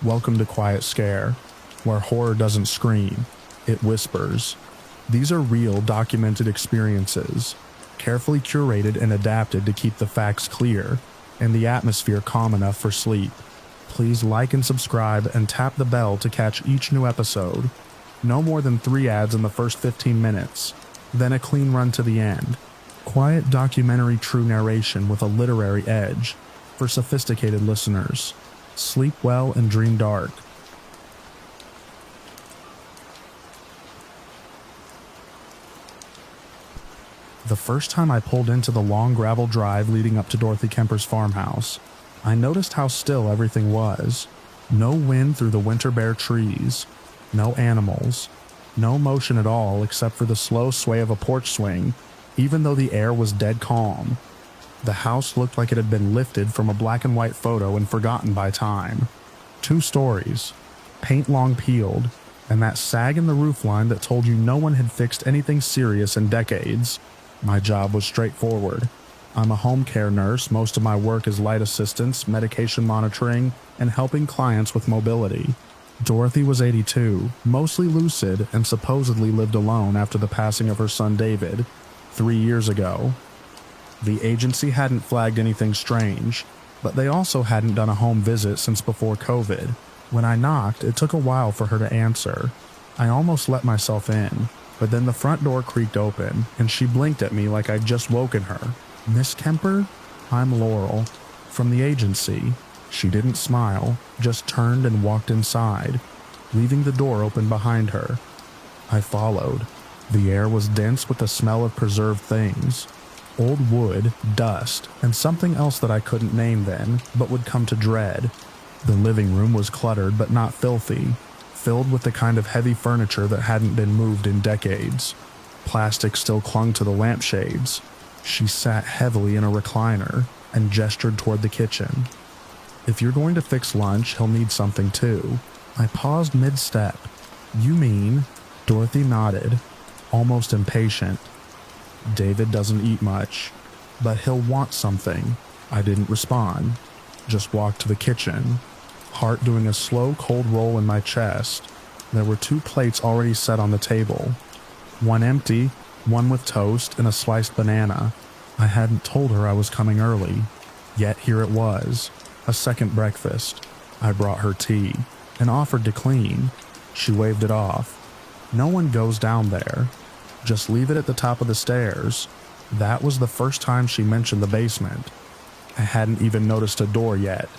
Welcome to Quiet Scare, where horror doesn't scream, it whispers. These are real, documented experiences, carefully curated and adapted to keep the facts clear and the atmosphere calm enough for sleep. Please like and subscribe and tap the bell to catch each new episode. No more than 3 ads in the first 15 minutes, then a clean run to the end. Quiet documentary true narration with a literary edge for sophisticated listeners. Sleep well and dream dark. The first time I pulled into the long gravel drive leading up to Dorothy Kemper's farmhouse, I noticed how still everything was. No wind through the winter bare trees, no animals, no motion at all except for the slow sway of a porch swing, even though the air was dead calm. The house looked like it had been lifted from a black and white photo and forgotten by time. 2 stories, paint long peeled, and that sag in the roofline that told you no one had fixed anything serious in decades. My job was straightforward. I'm a home care nurse. Most of my work is light assistance, medication monitoring, and helping clients with mobility. Dorothy was 82, mostly lucid, and supposedly lived alone after the passing of her son David, 3 years ago. The agency hadn't flagged anything strange, but they also hadn't done a home visit since before COVID. When I knocked, it took a while for her to answer. I almost let myself in, but then the front door creaked open, and she blinked at me like I'd just woken her. "Miss Kemper? I'm Laurel, from the agency." She didn't smile, just turned and walked inside, leaving the door open behind her. I followed. The air was dense with the smell of preserved things. Old wood, dust, and something else that I couldn't name then, but would come to dread. The living room was cluttered but not filthy, filled with the kind of heavy furniture that hadn't been moved in decades. Plastic still clung to the lampshades. She sat heavily in a recliner and gestured toward the kitchen. "If you're going to fix lunch, he'll need something too." I paused mid-step. "You mean?" Dorothy nodded, almost impatient. "David doesn't eat much, but he'll want something." I didn't respond, just walked to the kitchen, heart doing a slow cold roll in my chest. There were 2 plates already set on the table, one empty, one with toast and a sliced banana. I hadn't told her I was coming early, yet here it was, a second breakfast. I brought her tea and offered to clean. She waved it off. "No one goes down there. Just leave it at the top of the stairs." That was the first time she mentioned the basement. I hadn't even noticed a door yet.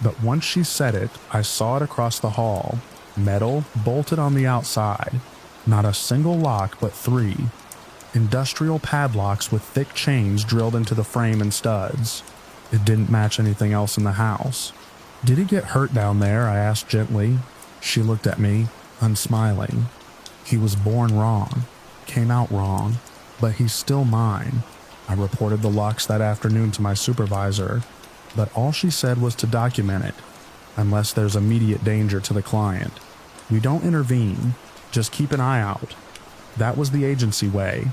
But once she said it, I saw it across the hall. Metal, bolted on the outside. Not a single lock, but 3. Industrial padlocks with thick chains drilled into the frame and studs. It didn't match anything else in the house. "Did he get hurt down there?" I asked gently. She looked at me, unsmiling. "He was born wrong. Came out wrong, but he's still mine." I reported the locks that afternoon to my supervisor, but all she said was to document it, unless there's immediate danger to the client. We don't intervene, just keep an eye out. That was the agency way.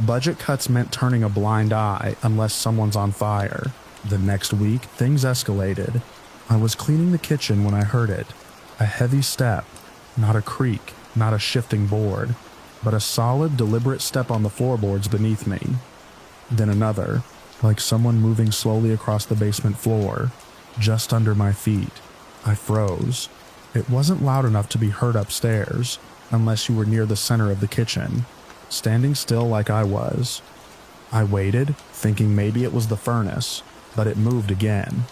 Budget cuts meant turning a blind eye unless someone's on fire. The next week, things escalated. I was cleaning the kitchen when I heard it. A heavy step, not a creak, not a shifting board, but a solid, deliberate step on the floorboards beneath me. Then another, like someone moving slowly across the basement floor, just under my feet. I froze. It wasn't loud enough to be heard upstairs, unless you were near the center of the kitchen, standing still like I was. I waited, thinking maybe it was the furnace, but it moved again.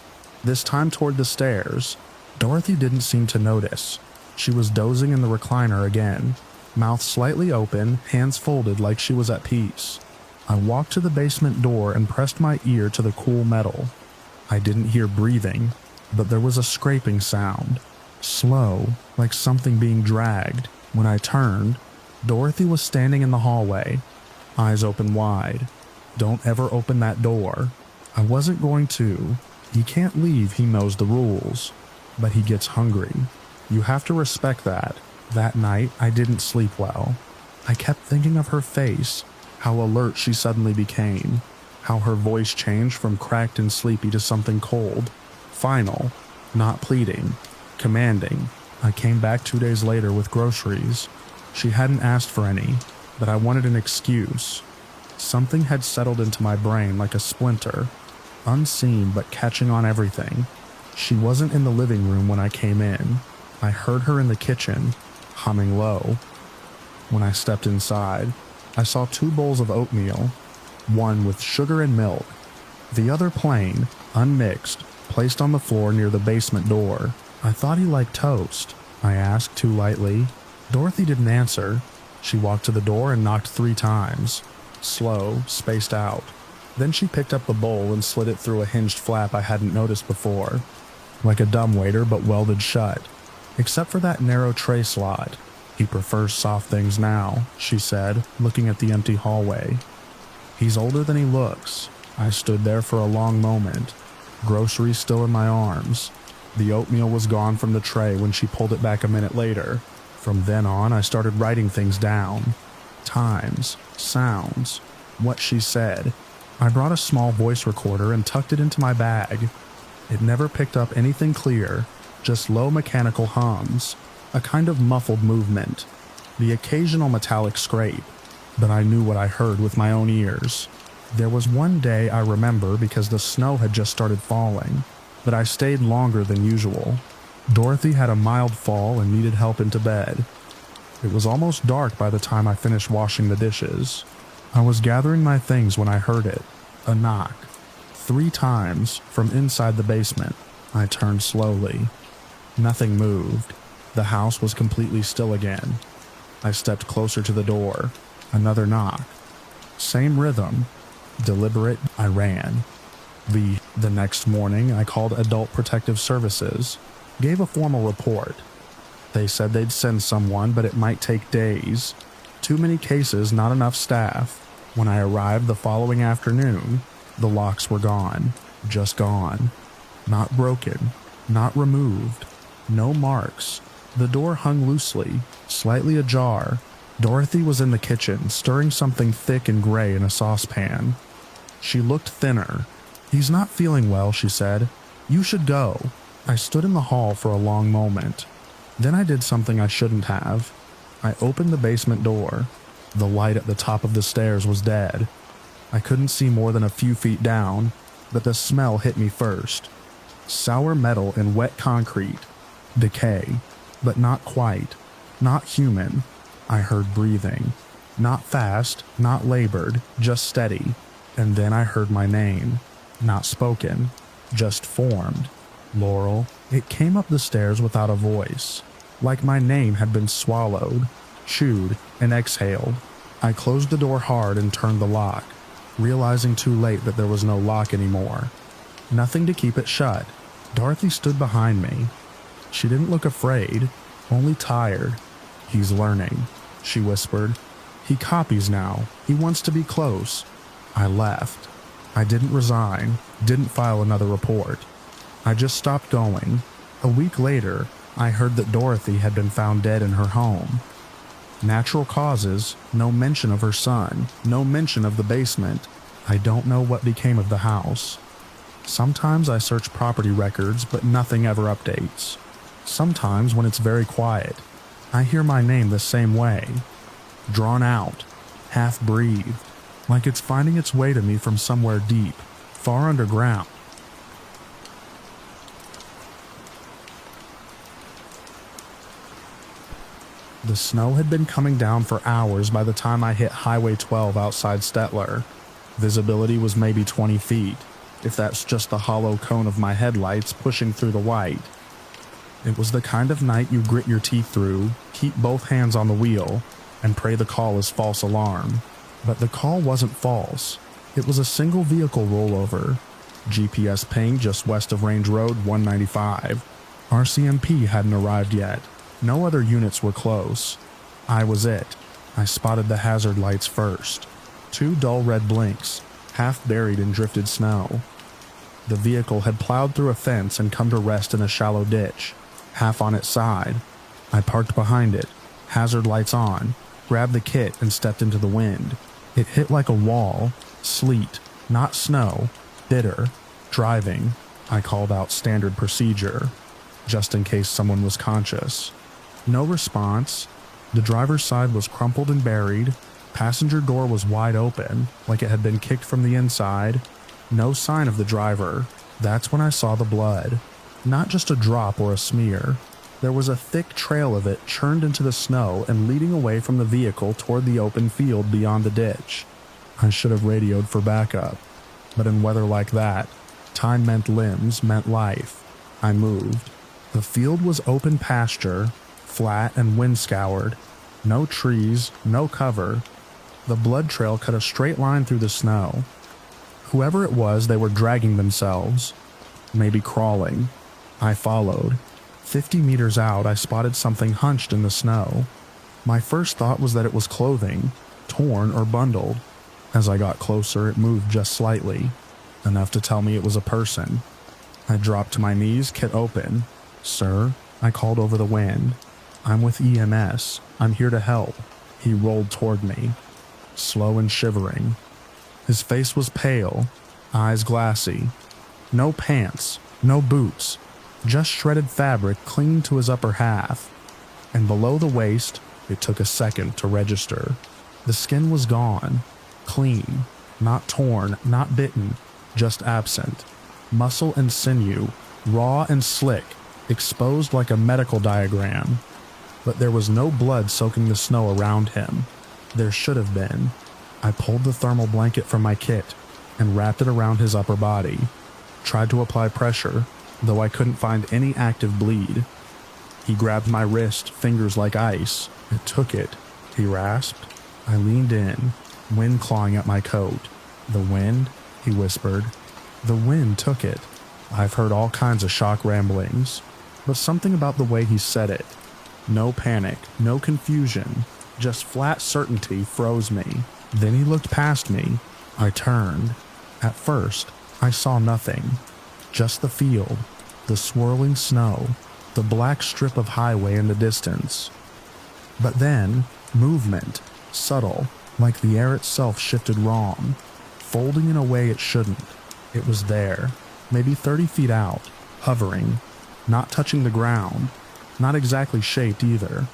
This time toward the stairs. Dorothy didn't seem to notice. She was dozing in the recliner again, mouth slightly open, hands folded like she was at peace. I walked to the basement door and pressed my ear to the cool metal. I didn't hear breathing, but there was a scraping sound. Slow, like something being dragged. When I turned, Dorothy was standing in the hallway, eyes open wide. "Don't ever open that door." I wasn't going to. He can't leave, he knows the rules. But he gets hungry. You have to respect that. That night, I didn't sleep well. I kept thinking of her face, how alert she suddenly became, how her voice changed from cracked and sleepy to something cold, final, not pleading. Commanding. I came back 2 days later with groceries. She hadn't asked for any, but I wanted an excuse. Something had settled into my brain like a splinter, unseen but catching on everything. She wasn't in the living room when I came in. I heard her in the kitchen, humming low. When I stepped inside, I saw 2 bowls of oatmeal, one with sugar and milk, the other plain, unmixed, placed on the floor near the basement door. I thought he liked toast, I asked too lightly. Dorothy didn't answer. She walked to the door and knocked 3 times, slow, spaced out. Then she picked up the bowl and slid it through a hinged flap I hadn't noticed before, like a dumbwaiter but welded shut, except for that narrow tray slot. He prefers soft things now, she said, looking at the empty hallway. He's older than he looks. I stood there for a long moment, groceries still in my arms. The oatmeal was gone from the tray when she pulled it back a minute later. From then on, I started writing things down. Times, sounds, what she said. I brought a small voice recorder and tucked it into my bag. It never picked up anything clear, just low mechanical hums, a kind of muffled movement, the occasional metallic scrape, but I knew what I heard with my own ears. There was one day I remember because the snow had just started falling, but I stayed longer than usual. Dorothy had a mild fall and needed help into bed. It was almost dark by the time I finished washing the dishes. I was gathering my things when I heard it, a knock. 3 times from inside the basement. I turned slowly. Nothing moved. The house was completely still again. I stepped closer to the door. Another knock. Same rhythm. Deliberate, I ran. The next morning, I called Adult Protective Services, gave a formal report. They said they'd send someone, but it might take days. Too many cases, not enough staff. When I arrived the following afternoon, the locks were gone. Just gone. Not broken. Not removed. No marks. The door hung loosely, slightly ajar. Dorothy was in the kitchen, stirring something thick and gray in a saucepan. She looked thinner. "He's not feeling well," she said. "You should go." I stood in the hall for a long moment. Then I did something I shouldn't have. I opened the basement door. The light at the top of the stairs was dead. I couldn't see more than a few feet down, but the smell hit me first. Sour metal and wet concrete. Decay. But not quite. Not human. I heard breathing. Not fast, not labored, just steady. And then I heard my name. Not spoken, just formed. Laurel. It came up the stairs without a voice, like my name had been swallowed, chewed, and exhaled. I closed the door hard and turned the lock, realizing too late that there was no lock anymore. Nothing to keep it shut. Dorothy stood behind me. She didn't look afraid, only tired. "He's learning," she whispered. "He copies now. He wants to be close." I left. I didn't resign, didn't file another report. I just stopped going. A week later, I heard that Dorothy had been found dead in her home. Natural causes, no mention of her son, no mention of the basement. I don't know what became of the house. Sometimes I search property records, but nothing ever updates. Sometimes when it's very quiet, I hear my name the same way. Drawn out, half-breathed, like it's finding its way to me from somewhere deep, far underground. The snow had been coming down for hours by the time I hit Highway 12 outside Stettler. Visibility was maybe 20 feet, if that's just the hollow cone of my headlights pushing through the white. It was the kind of night you grit your teeth through, keep both hands on the wheel, and pray the call is false alarm. But the call wasn't false. It was a single vehicle rollover. GPS ping just west of Range Road 195. RCMP hadn't arrived yet. No other units were close. I was it. I spotted the hazard lights first. 2 dull red blinks, half buried in drifted snow. The vehicle had plowed through a fence and come to rest in a shallow ditch, half on its side. I parked behind it, hazard lights on, grabbed the kit and stepped into the wind. It hit like a wall. Sleet, not snow. Bitter. Driving. I called out standard procedure. just in case someone was conscious. No response. The driver's side was crumpled and buried. Passenger door was wide open, like it had been kicked from the inside. No sign of the driver. That's when I saw the blood. Not just a drop or a smear. There was a thick trail of it churned into the snow and leading away from the vehicle toward the open field beyond the ditch. I should have radioed for backup. But in weather like that, time meant limbs meant life. I moved. The field was open pasture, flat and wind-scoured. No trees, no cover. The blood trail cut a straight line through the snow. Whoever it was, they were dragging themselves. Maybe crawling. I followed. 50 meters out, I spotted something hunched in the snow. My first thought was that it was clothing, torn or bundled. As I got closer, it moved just slightly, enough to tell me it was a person. I dropped to my knees, kit open. "Sir," I called over the wind. "I'm with EMS. I'm here to help." He rolled toward me, slow and shivering. His face was pale, eyes glassy. No pants, no boots, just shredded fabric clinging to his upper half. And below the waist, it took a second to register. The skin was gone, clean, not torn, not bitten, just absent. Muscle and sinew, raw and slick, exposed like a medical diagram. But there was no blood soaking the snow around him. There should have been. I pulled the thermal blanket from my kit and wrapped it around his upper body. Tried to apply pressure, though I couldn't find any active bleed. He grabbed my wrist, fingers like ice. "It took it," he rasped. I leaned in, wind clawing at my coat. "The wind?" he whispered. "The wind took it." I've heard all kinds of shock ramblings, but something about the way he said it. No panic, no confusion, just flat certainty froze me. Then he looked past me. I turned. At first, I saw nothing. Just the field, the swirling snow, the black strip of highway in the distance. But then, movement, subtle, like the air itself shifted wrong, folding in a way it shouldn't. It was there, maybe 30 feet out, hovering, not touching the ground, not exactly shaped either.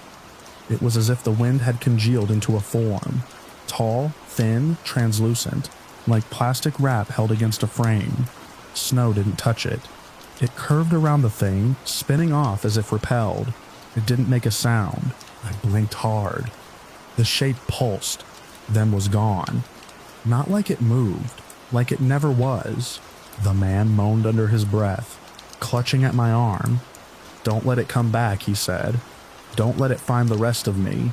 It was as if the wind had congealed into a form, tall, thin, translucent, like plastic wrap held against a frame. Snow didn't touch it. It curved around the thing, spinning off as if repelled. It didn't make a sound. I blinked hard. The shape pulsed, then was gone. Not like it moved, like it never was. The man moaned under his breath, clutching at my arm. "Don't let it come back," he said. "Don't let it find the rest of me."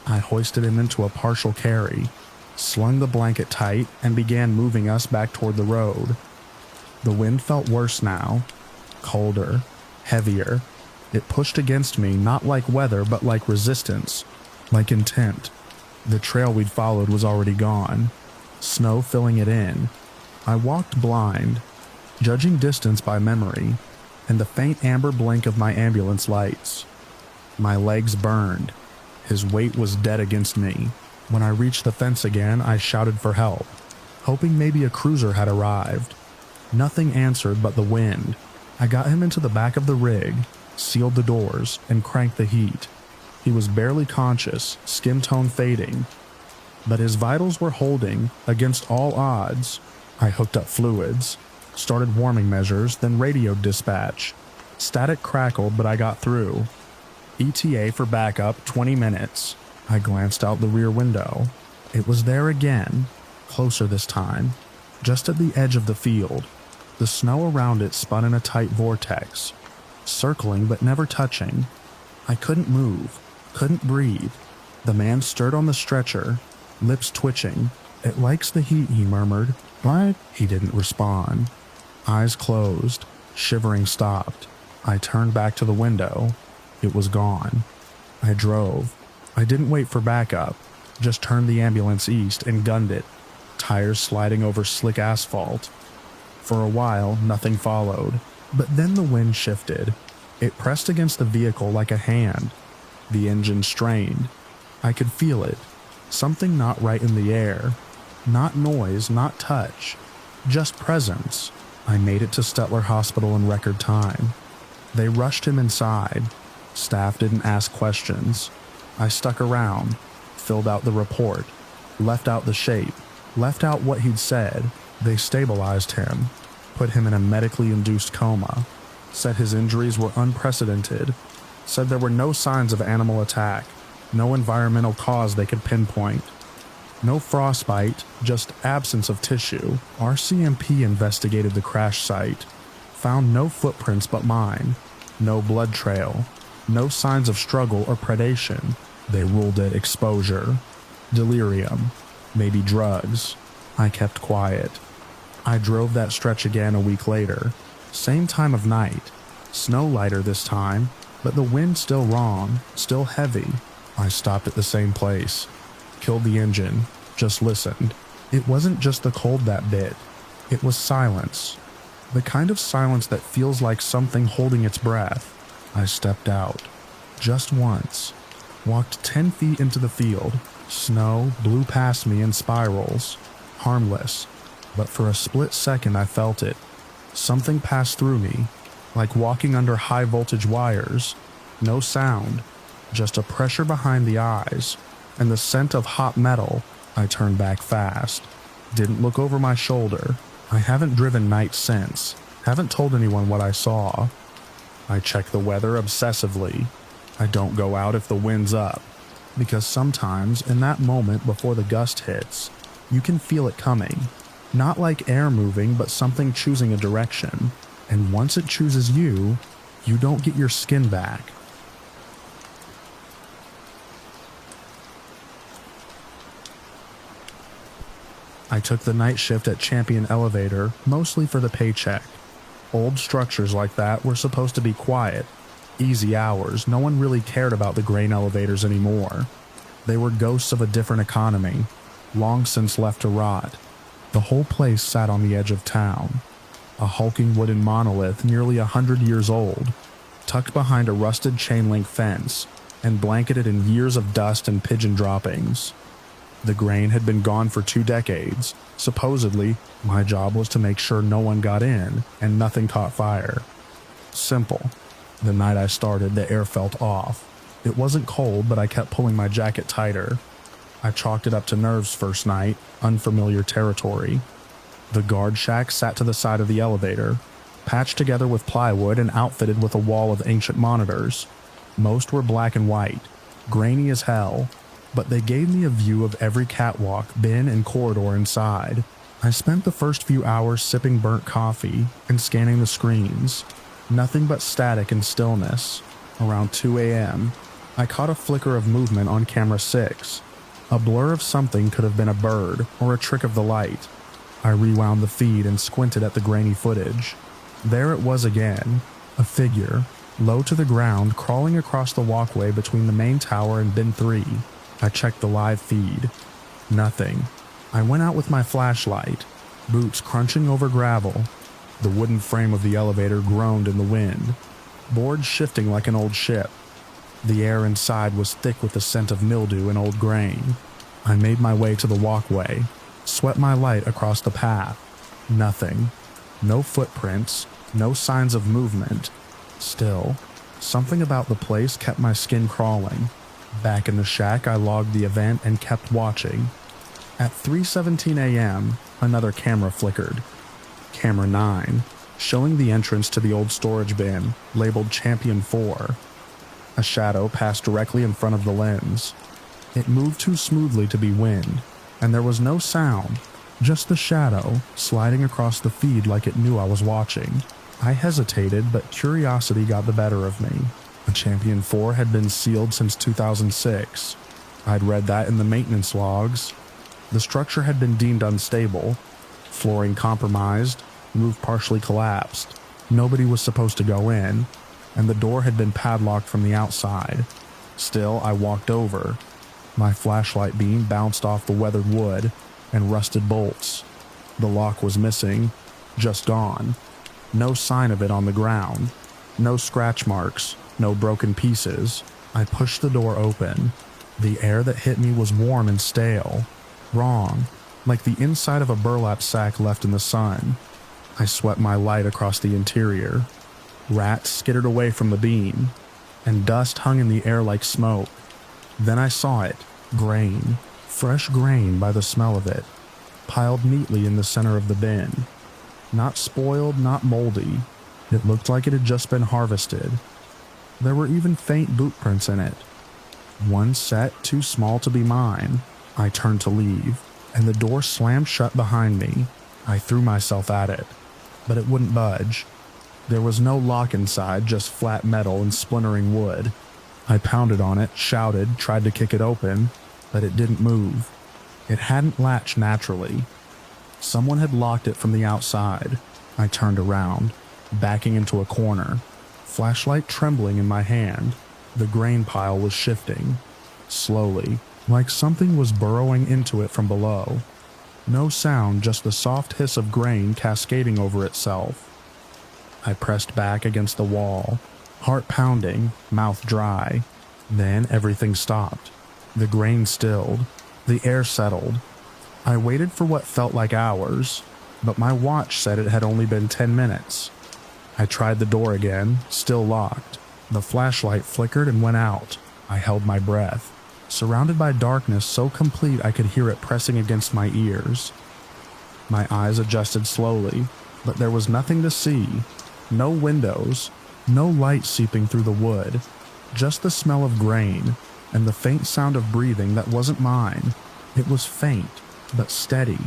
I hoisted him into a partial carry, slung the blanket tight, and began moving us back toward the road. The wind felt worse now, colder, heavier. It pushed against me, not like weather, but like resistance, like intent. The trail we'd followed was already gone, snow filling it in. I walked blind, judging distance by memory, and the faint amber blink of my ambulance lights. My legs burned. His weight was dead against me. When I reached the fence again, I shouted for help, hoping maybe a cruiser had arrived. Nothing answered but the wind. I got him into the back of the rig, sealed the doors, and cranked the heat. He was barely conscious, skin tone fading, but his vitals were holding against all odds. I hooked up fluids, started warming measures, then radioed dispatch. Static crackled, but I got through. ETA for backup, 20 minutes. I glanced out the rear window. It was there again, closer this time, just at the edge of the field. The snow around it spun in a tight vortex, circling but never touching. I couldn't move, couldn't breathe. The man stirred on the stretcher, lips twitching. "It likes the heat," he murmured. "What?" He didn't respond. Eyes closed, shivering stopped. I turned back to the window. It was gone. I drove. I didn't wait for backup, just turned the ambulance east and gunned it, tires sliding over slick asphalt. For a while, nothing followed, but then the wind shifted. It pressed against the vehicle like a hand. The engine strained. I could feel it. Something not right in the air. Not noise, not touch. Just presence. I made it to Stettler Hospital in record time. They rushed him inside. Staff didn't ask questions. I stuck around, filled out the report, left out the shape, left out what he'd said. They stabilized him, put him in a medically induced coma, said his injuries were unprecedented, said there were no signs of animal attack, no environmental cause they could pinpoint. No frostbite, just absence of tissue. RCMP investigated the crash site, found no footprints but mine, no blood trail, no signs of struggle or predation. They ruled it exposure, delirium, maybe drugs. I kept quiet. I drove that stretch again a week later. Same time of night. Snow lighter this time, but the wind still wrong, still heavy. I stopped at the same place. Killed the engine. Just listened. It wasn't just the cold that bit. It was silence. The kind of silence that feels like something holding its breath. I stepped out. Just once. Walked 10 feet into the field. Snow blew past me in spirals. Harmless. But for a split second I felt it. Something passed through me. Like walking under high voltage wires. No sound. Just a pressure behind the eyes. And the scent of hot metal. I turned back fast. Didn't look over my shoulder. I haven't driven night since. Haven't told anyone what I saw. I check the weather obsessively. I don't go out if the wind's up. Because sometimes, in that moment before the gust hits, you can feel it coming. Not like air moving, but something choosing a direction. And once it chooses you, you don't get your skin back. I took the night shift at Champion Elevator, mostly for the paycheck. Old structures like that were supposed to be quiet. Easy hours, no one really cared about the grain elevators anymore. They were ghosts of a different economy, long since left to rot. The whole place sat on the edge of town. A hulking wooden monolith nearly 100 years old, tucked behind a rusted chain-link fence, and blanketed in years of dust and pigeon droppings. The grain had been gone for 2 decades. Supposedly, my job was to make sure no one got in and nothing caught fire. Simple. The night I started, the air felt off. It wasn't cold, but I kept pulling my jacket tighter. I chalked it up to nerves first night, unfamiliar territory. The guard shack sat to the side of the elevator, patched together with plywood and outfitted with a wall of ancient monitors. Most were black and white, grainy as hell, but they gave me a view of every catwalk, bin, and corridor inside. I spent the first few hours sipping burnt coffee and scanning the screens. Nothing but static and stillness. Around 2 a.m., I caught a flicker of movement on camera 6. A blur of something could have been a bird or a trick of the light. I rewound the feed and squinted at the grainy footage. There it was again, a figure, low to the ground, crawling across the walkway between the main tower and bin 3. I checked the live feed. Nothing. I went out with my flashlight, boots crunching over gravel. The wooden frame of the elevator groaned in the wind, boards shifting like an old ship. The air inside was thick with the scent of mildew and old grain. I made my way to the walkway, swept my light across the path. Nothing. No footprints, no signs of movement. Still, something about the place kept my skin crawling. Back in the shack, I logged the event and kept watching. At 3:17 a.m., another camera flickered. Camera 9, showing the entrance to the old storage bin, labeled Champion 4. A shadow passed directly in front of the lens. It moved too smoothly to be wind, and there was no sound, just the shadow sliding across the feed like it knew I was watching. I hesitated, but curiosity got the better of me. The Champion 4 had been sealed since 2006. I'd read that in the maintenance logs. The structure had been deemed unstable, flooring compromised, roof partially collapsed. Nobody was supposed to go in, and the door had been padlocked from the outside. Still, I walked over. My flashlight beam bounced off the weathered wood and rusted bolts. The lock was missing, just gone. No sign of it on the ground. No scratch marks. No broken pieces. I pushed the door open. The air that hit me was warm and stale. Wrong. Like the inside of a burlap sack left in the sun. I swept my light across the interior. Rats skittered away from the beam, and dust hung in the air like smoke. Then I saw it, grain, fresh grain by the smell of it, piled neatly in the center of the bin. Not spoiled, not moldy. It looked like it had just been harvested. There were even faint boot prints in it. One set too small to be mine. I turned to leave, and the door slammed shut behind me. I threw myself at it, but it wouldn't budge. There was no lock inside, just flat metal and splintering wood. I pounded on it, shouted, tried to kick it open, but it didn't move. It hadn't latched naturally. Someone had locked it from the outside. I turned around, backing into a corner, flashlight trembling in my hand. The grain pile was shifting, slowly, like something was burrowing into it from below. No sound, just the soft hiss of grain cascading over itself. I pressed back against the wall, heart pounding, mouth dry. Then everything stopped. The grain stilled. The air settled. I waited for what felt like hours, but my watch said it had only been 10 minutes. I tried the door again, still locked. The flashlight flickered and went out. I held my breath, surrounded by darkness so complete I could hear it pressing against my ears. My eyes adjusted slowly, but there was nothing to see. No windows, no light seeping through the wood, just the smell of grain and the faint sound of breathing that wasn't mine. It was faint, but steady.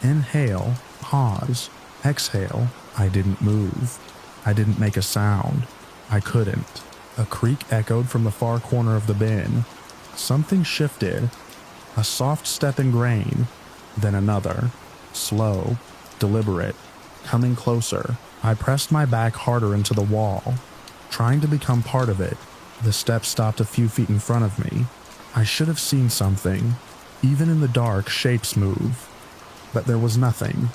Inhale, pause, exhale. I didn't move. I didn't make a sound. I couldn't. A creak echoed from the far corner of the bin. Something shifted. A soft step in grain, then another. Slow, deliberate, coming closer. I pressed my back harder into the wall, trying to become part of it. The step stopped a few feet in front of me. I should have seen something. Even in the dark, shapes move. But there was nothing.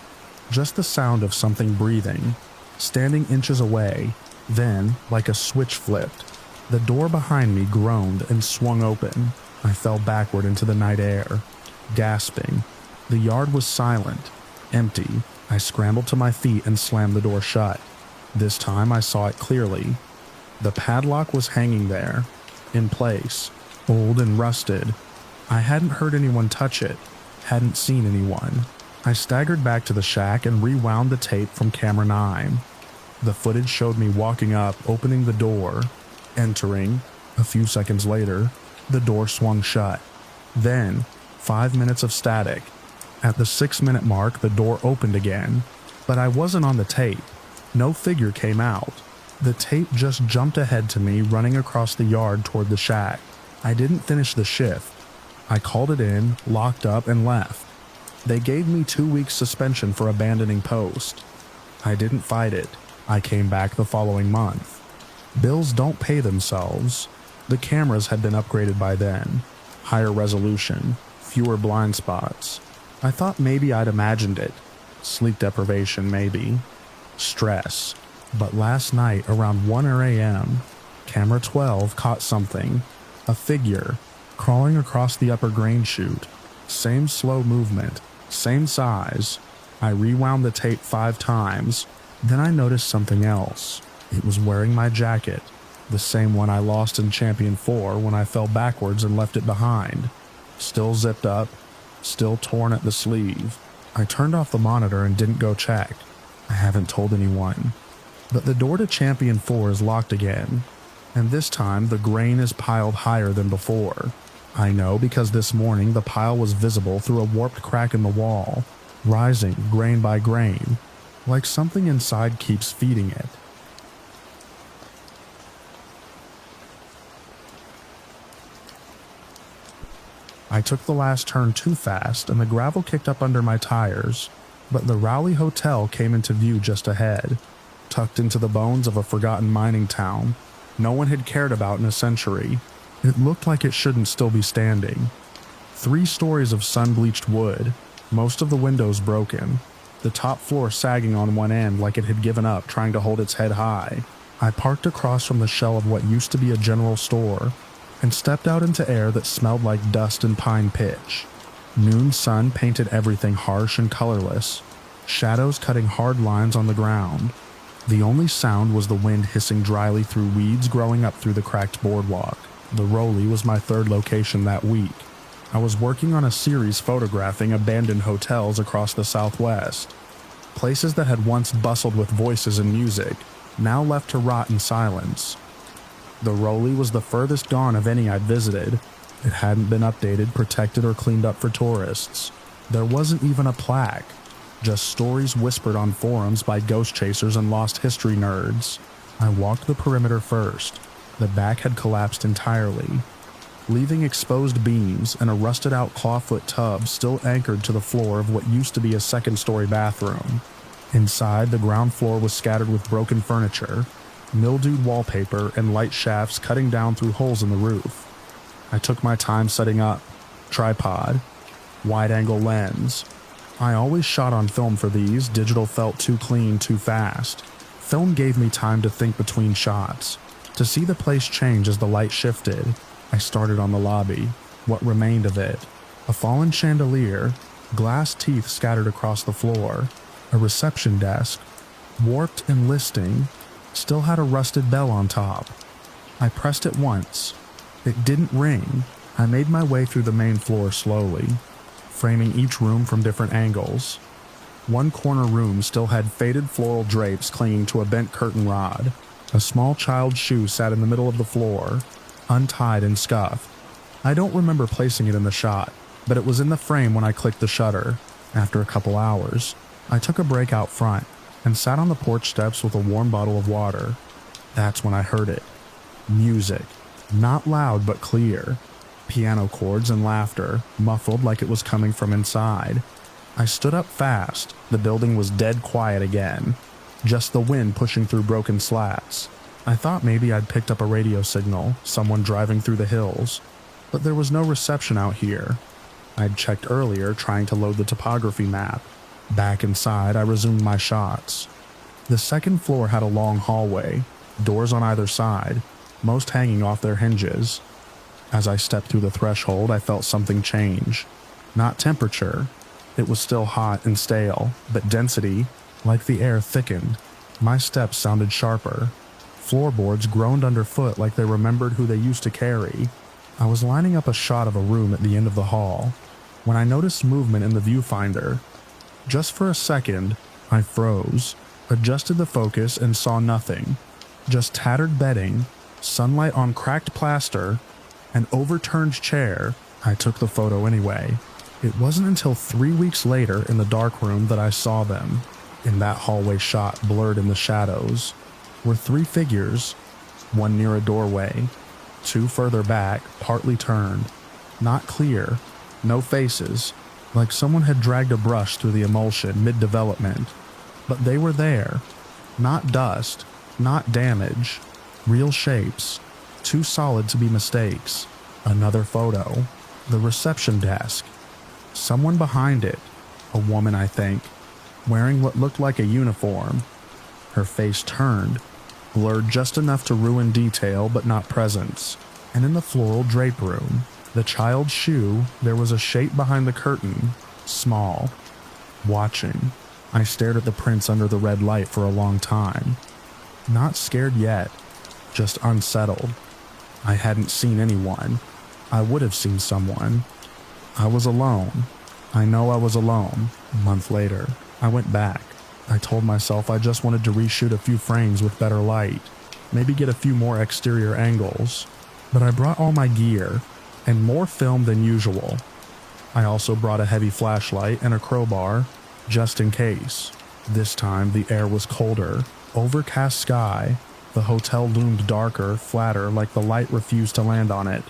Just the sound of something breathing, standing inches away. Then, like a switch flipped, the door behind me groaned and swung open. I fell backward into the night air, gasping. The yard was silent, empty. I scrambled to my feet and slammed the door shut. This time I saw it clearly. The padlock was hanging there, in place, old and rusted. I hadn't heard anyone touch it, hadn't seen anyone. I staggered back to the shack and rewound the tape from camera 9. The footage showed me walking up, opening the door, entering. A few seconds later, the door swung shut. Then, 5 minutes of static. At the 6-minute mark, the door opened again, but I wasn't on the tape. No figure came out. The tape just jumped ahead to me, running across the yard toward the shack. I didn't finish the shift. I called it in, locked up, and left. They gave me 2 weeks suspension for abandoning post. I didn't fight it. I came back the following month. Bills don't pay themselves. The cameras had been upgraded by then. Higher resolution, fewer blind spots. I thought maybe I'd imagined it. Sleep deprivation, maybe. Stress. But last night, around 1 a.m., camera 12 caught something. A figure, crawling across the upper grain chute. Same slow movement, same size. I rewound the tape 5 times. Then I noticed something else. It was wearing my jacket, the same one I lost in Champion 4 when I fell backwards and left it behind. Still zipped up, still torn at the sleeve. I turned off the monitor and didn't go check. I haven't told anyone. But the door to Champion 4 is locked again, and this time the grain is piled higher than before. I know because this morning the pile was visible through a warped crack in the wall, rising grain by grain, like something inside keeps feeding it. I took the last turn too fast and the gravel kicked up under my tires, but the Rowley Hotel came into view just ahead, tucked into the bones of a forgotten mining town no one had cared about in a century. It looked like it shouldn't still be standing. 3 stories of sun-bleached wood, most of the windows broken, the top floor sagging on one end like it had given up trying to hold its head high. I parked across from the shell of what used to be a general store and stepped out into air that smelled like dust and pine pitch. Noon sun painted everything harsh and colorless, shadows cutting hard lines on the ground. The only sound was the wind hissing dryly through weeds growing up through the cracked boardwalk. The Rolly was my third location that week. I was working on a series photographing abandoned hotels across the Southwest. Places that had once bustled with voices and music, now left to rot in silence. The Rolly was the furthest gone of any I'd visited. It hadn't been updated, protected, or cleaned up for tourists. There wasn't even a plaque, just stories whispered on forums by ghost chasers and lost history nerds. I walked the perimeter first. The back had collapsed entirely, leaving exposed beams and a rusted-out clawfoot tub still anchored to the floor of what used to be a second-story bathroom. Inside, the ground floor was scattered with broken furniture, mildewed wallpaper, and light shafts cutting down through holes in the roof. I took my time setting up. Tripod, wide-angle lens. I always shot on film for these. Digital felt too clean, too fast. Film gave me time to think between shots, to see the place change as the light shifted. I started on the lobby, what remained of it. A fallen chandelier, glass teeth scattered across the floor, a reception desk, warped and listing, still had a rusted bell on top. I pressed it once. It didn't ring. I made my way through the main floor slowly, framing each room from different angles. One corner room still had faded floral drapes clinging to a bent curtain rod. A small child's shoe sat in the middle of the floor, untied and scuffed. I don't remember placing it in the shot, but it was in the frame when I clicked the shutter. After a couple hours, I took a break out front and sat on the porch steps with a warm bottle of water. That's when I heard it. Music. Not loud but clear. Piano chords and laughter, muffled like it was coming from inside. I stood up fast. The building was dead quiet again. Just the wind pushing through broken slats. I thought maybe I'd picked up a radio signal, someone driving through the hills, but there was no reception out here. I'd checked earlier, trying to load the topography map. Back inside, I resumed my shots. The second floor had a long hallway, doors on either side, most hanging off their hinges. As I stepped through the threshold, I felt something change. Not temperature. It was still hot and stale, but density, like the air, thickened. My steps sounded sharper. Floorboards groaned underfoot like they remembered who they used to carry. I was lining up a shot of a room at the end of the hall when I noticed movement in the viewfinder. Just for a second, I froze, adjusted the focus, and saw nothing. Just tattered bedding, sunlight on cracked plaster, an overturned chair. I took the photo anyway. It wasn't until 3 weeks later in the dark room that I saw them. In that hallway shot, blurred in the shadows, were 3 figures, one near a doorway, 2 further back, partly turned. Not clear, no faces, like someone had dragged a brush through the emulsion mid-development. But they were there. Not dust, not damage. Real shapes, too solid to be mistakes. Another photo. The reception desk. Someone behind it. A woman, I think, wearing what looked like a uniform. Her face turned, blurred just enough to ruin detail but not presence. And in the floral drape room, the child's shoe, there was a shape behind the curtain, small, watching. I stared at the prints under the red light for a long time. Not scared yet, just unsettled. I hadn't seen anyone. I would have seen someone. I was alone. I know I was alone. A month later, I went back. I told myself I just wanted to reshoot a few frames with better light, maybe get a few more exterior angles. But I brought all my gear, and more film than usual. I also brought a heavy flashlight and a crowbar, just in case. This time the air was colder, overcast sky. The hotel loomed darker, flatter, like the light refused to land on it.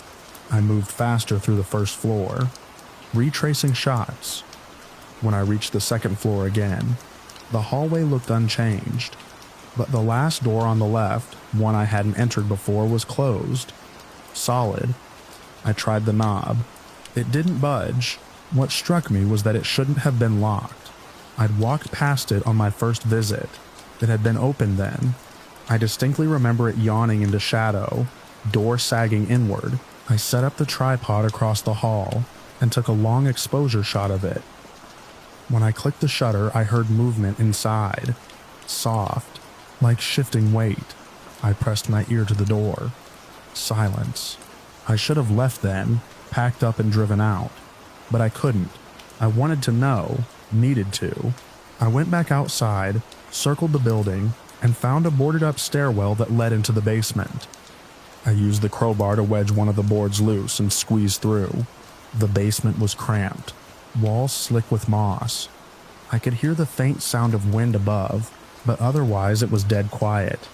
I moved faster through the first floor, retracing shots. When I reached the second floor again, the hallway looked unchanged, but the last door on the left, one I hadn't entered before, was closed. Solid. I tried the knob. It didn't budge. What struck me was that it shouldn't have been locked. I'd walked past it on my first visit. It had been open then. I distinctly remember it yawning into shadow, door sagging inward. I set up the tripod across the hall and took a long exposure shot of it. When I clicked the shutter, I heard movement inside. Soft, like shifting weight. I pressed my ear to the door. Silence. I should have left then, packed up and driven out. But I couldn't. I wanted to know, needed to. I went back outside, circled the building, and found a boarded up stairwell that led into the basement. I used the crowbar to wedge one of the boards loose and squeeze through. The basement was cramped, walls slick with moss. I could hear the faint sound of wind above, but otherwise it was dead quiet.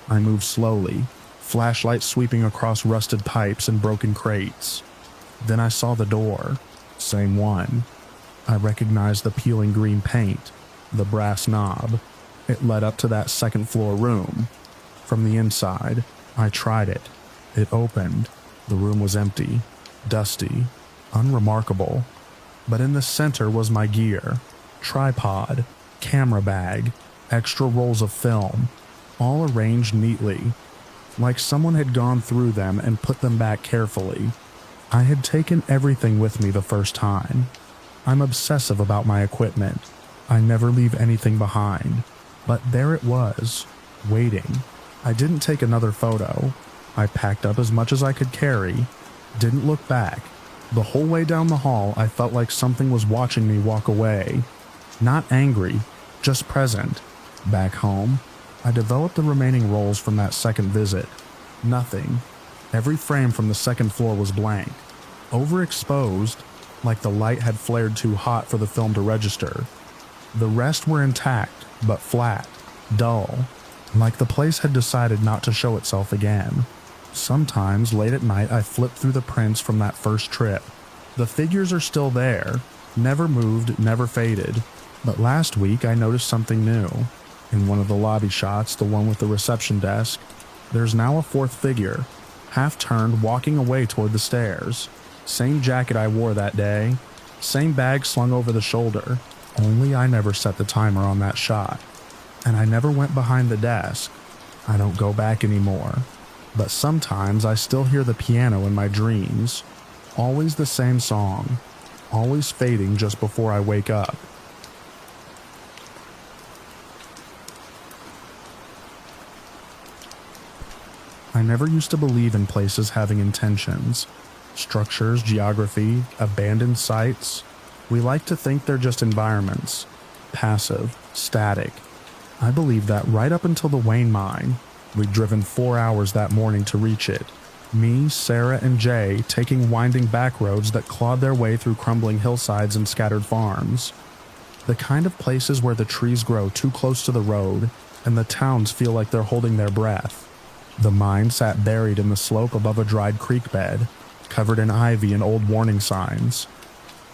I moved slowly, flashlight sweeping across rusted pipes and broken crates. Then I saw the door, same one. I recognized the peeling green paint, the brass knob. It led up to that second floor room. From the inside, I tried it. It opened. The room was empty, dusty, unremarkable. But in the center was my gear. Tripod, camera bag, extra rolls of film, all arranged neatly, like someone had gone through them and put them back carefully. I had taken everything with me the first time. I'm obsessive about my equipment. I never leave anything behind. But there it was, waiting. I didn't take another photo. I packed up as much as I could carry, didn't look back. The whole way down the hall, I felt like something was watching me walk away. Not angry, just present. Back home, I developed the remaining rolls from that second visit. Nothing. Every frame from the second floor was blank. Overexposed, like the light had flared too hot for the film to register. The rest were intact, but flat, dull, like the place had decided not to show itself again. Sometimes, late at night, I flip through the prints from that first trip. The figures are still there, never moved, never faded. But last week, I noticed something new. In one of the lobby shots, the one with the reception desk, there's now a fourth figure, half-turned, walking away toward the stairs. Same jacket I wore that day, same bag slung over the shoulder, only I never set the timer on that shot. And I never went behind the desk. I don't go back anymore. But sometimes I still hear the piano in my dreams. Always the same song, always fading just before I wake up. I never used to believe in places having intentions. Structures, geography, abandoned sites. We like to think they're just environments. Passive, static. I believed that right up until the Wayne mine. We'd driven 4 hours that morning to reach it. Me, Sarah, and Jay taking winding back roads that clawed their way through crumbling hillsides and scattered farms. The kind of places where the trees grow too close to the road and the towns feel like they're holding their breath. The mine sat buried in the slope above a dried creek bed, covered in ivy and old warning signs.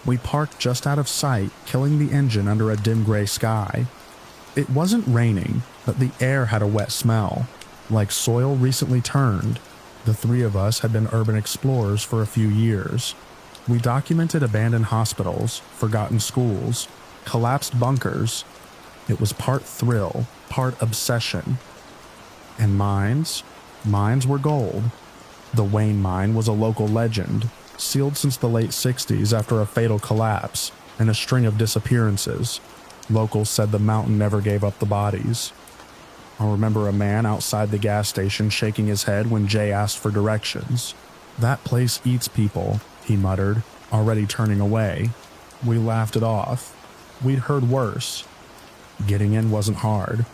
We parked just out of sight, killing the engine under a dim gray sky. It wasn't raining, but the air had a wet smell, like soil recently turned. The three of us had been urban explorers for a few years. We documented abandoned hospitals, forgotten schools, collapsed bunkers. It was part thrill, part obsession. And mines? Mines were gold. The Wayne mine was a local legend, sealed since the late 60s after a fatal collapse and a string of disappearances. Locals said the mountain never gave up the bodies. I remember a man outside the gas station shaking his head when Jay asked for directions. "That place eats people," he muttered, already turning away. We laughed it off. We'd heard worse. Getting in wasn't hard.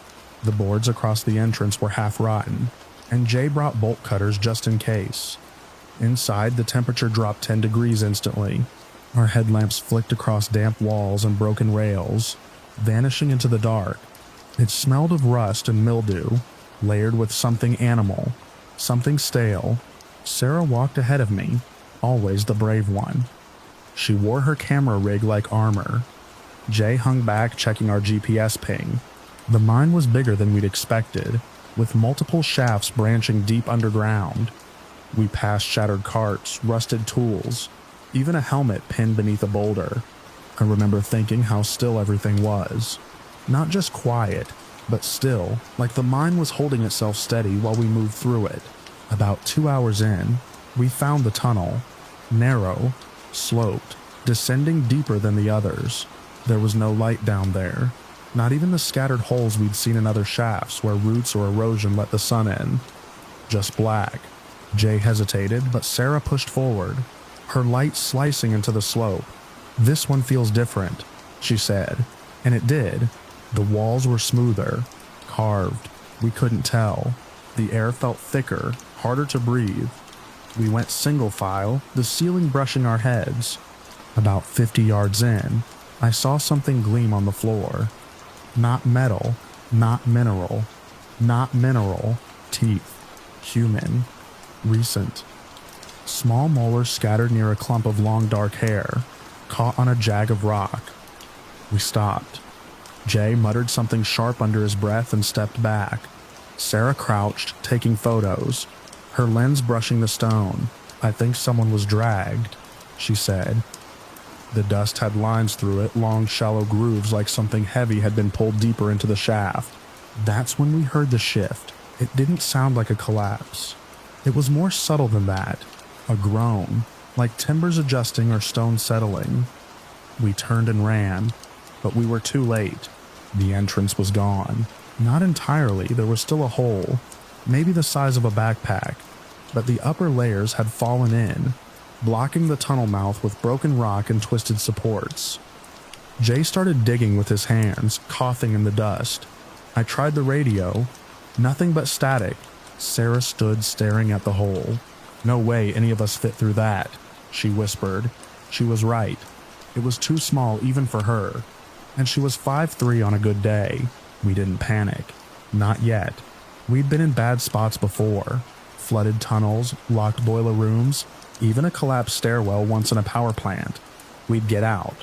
The boards across the entrance were half rotten, and Jay brought bolt cutters just in case. Inside, the temperature dropped 10 degrees instantly. Our headlamps flicked across damp walls and broken rails, vanishing into the dark. It smelled of rust and mildew, layered with something animal, something stale. Sarah walked ahead of me, always the brave one. She wore her camera rig like armor. Jay hung back checking our GPS ping. The mine was bigger than we'd expected, with multiple shafts branching deep underground. We passed shattered carts, rusted tools, even a helmet pinned beneath a boulder. I remember thinking how still everything was. Not just quiet, but still, like the mine was holding itself steady while we moved through it. About 2 hours in, we found the tunnel. Narrow, sloped, descending deeper than the others. There was no light down there. Not even the scattered holes we'd seen in other shafts where roots or erosion let the sun in. Just black. Jay hesitated, but Sarah pushed forward, her light slicing into the slope. "This one feels different," she said. And it did. The walls were smoother, carved. We couldn't tell. The air felt thicker, harder to breathe. We went single file, the ceiling brushing our heads. About 50 yards in, I saw something gleam on the floor. Not metal, not mineral, not mineral, teeth, human, recent. Small molars scattered near a clump of long dark hair, caught on a jag of rock. We stopped. Jay muttered something sharp under his breath and stepped back. Sarah crouched, taking photos, her lens brushing the stone. "I think someone was dragged," she said. The dust had lines through it, long shallow grooves like something heavy had been pulled deeper into the shaft. That's when we heard the shift. It didn't sound like a collapse. It was more subtle than that. A groan, like timbers adjusting or stone settling. We turned and ran, but we were too late. The entrance was gone. Not entirely, there was still a hole, maybe the size of a backpack, but the upper layers had fallen in, blocking the tunnel mouth with broken rock and twisted supports. Jay started digging with his hands, coughing in the dust. I tried the radio. Nothing but static. Sarah stood staring at the hole. "No way any of us fit through that," she whispered. She was right. It was too small even for her. And she was 5'3" on a good day. We didn't panic. Not yet. We'd been in bad spots before. Flooded tunnels, locked boiler rooms, even a collapsed stairwell once in a power plant. We'd get out.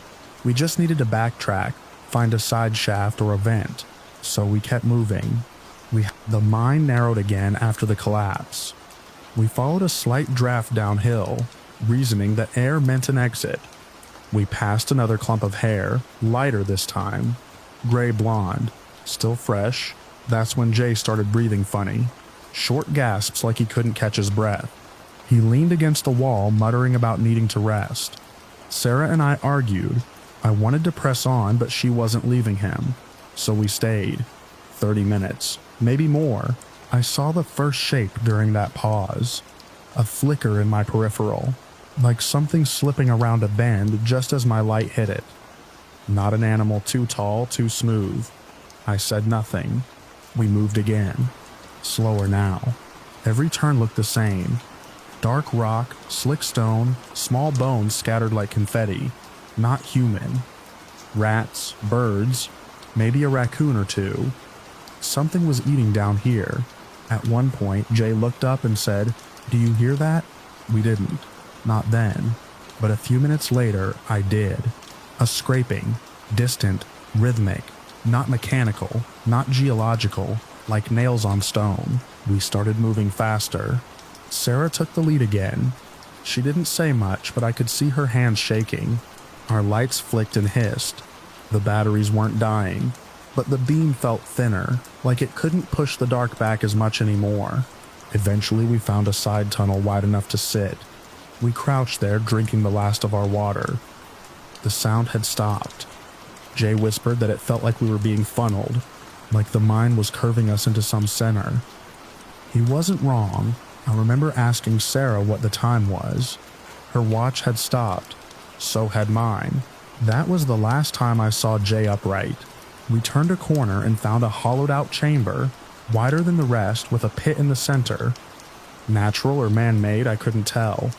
We just needed to backtrack, find a side shaft or a vent. So we kept moving. The mine narrowed again after the collapse. We followed a slight draft downhill, reasoning that air meant an exit. We passed another clump of hair, lighter this time, gray blonde, still fresh. That's when Jay started breathing funny. Short gasps like he couldn't catch his breath. He leaned against the wall, muttering about needing to rest. Sarah and I argued. I wanted to press on, but she wasn't leaving him. So we stayed. 30 minutes, maybe more. I saw the first shape during that pause. A flicker in my peripheral, like something slipping around a bend just as my light hit it. Not an animal too tall, too smooth. I said nothing. We moved again. Slower now. Every turn looked the same. Dark rock, slick stone, small bones scattered like confetti. Not human. Rats, birds, maybe a raccoon or two. Something was eating down here. At one point, Jay looked up and said, "Do you hear that?" We didn't. Not then. But a few minutes later, I did. A scraping. Distant. Rhythmic. Not mechanical. Not geological. Like nails on stone. We started moving faster. Sarah took the lead again. She didn't say much, but I could see her hands shaking. Our lights flicked and hissed. The batteries weren't dying, but the beam felt thinner, like it couldn't push the dark back as much anymore. Eventually we found a side tunnel wide enough to sit. We crouched there, drinking the last of our water. The sound had stopped. Jay whispered that it felt like we were being funneled, like the mine was curving us into some center. He wasn't wrong. I remember asking Sarah what the time was. Her watch had stopped. So had mine. That was the last time I saw Jay upright. We turned a corner and found a hollowed-out chamber, wider than the rest, with a pit in the center. Natural or man-made, I couldn't tell.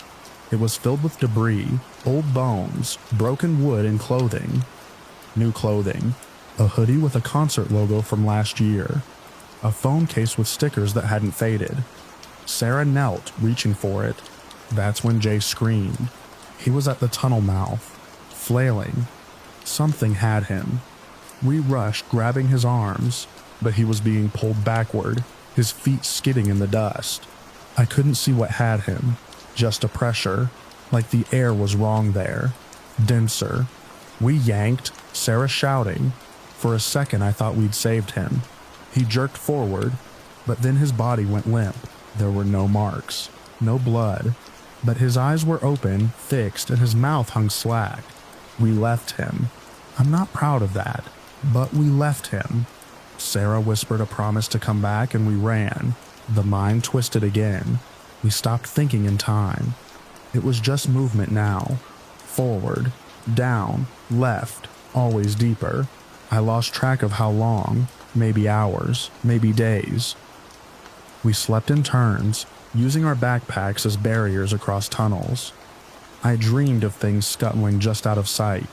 It was filled with debris, old bones, broken wood, and clothing. New clothing. A hoodie with a concert logo from last year. A phone case with stickers that hadn't faded. Sarah knelt, reaching for it. That's when Jay screamed. He was at the tunnel mouth, flailing. Something had him. We rushed, grabbing his arms, but he was being pulled backward, his feet skidding in the dust. I couldn't see what had him, just a pressure, like the air was wrong there, denser. We yanked, Sarah shouting. For a second I thought we'd saved him. He jerked forward, but then his body went limp. There were no marks, no blood, but his eyes were open, fixed, and his mouth hung slack. We left him. I'm not proud of that. But we left him. Sarah whispered a promise to come back and we ran. The mind twisted again. We stopped thinking in time. It was just movement now. Forward, down, left, always deeper. I lost track of how long, maybe hours, maybe days. We slept in turns, using our backpacks as barriers across tunnels. I dreamed of things scuttling just out of sight.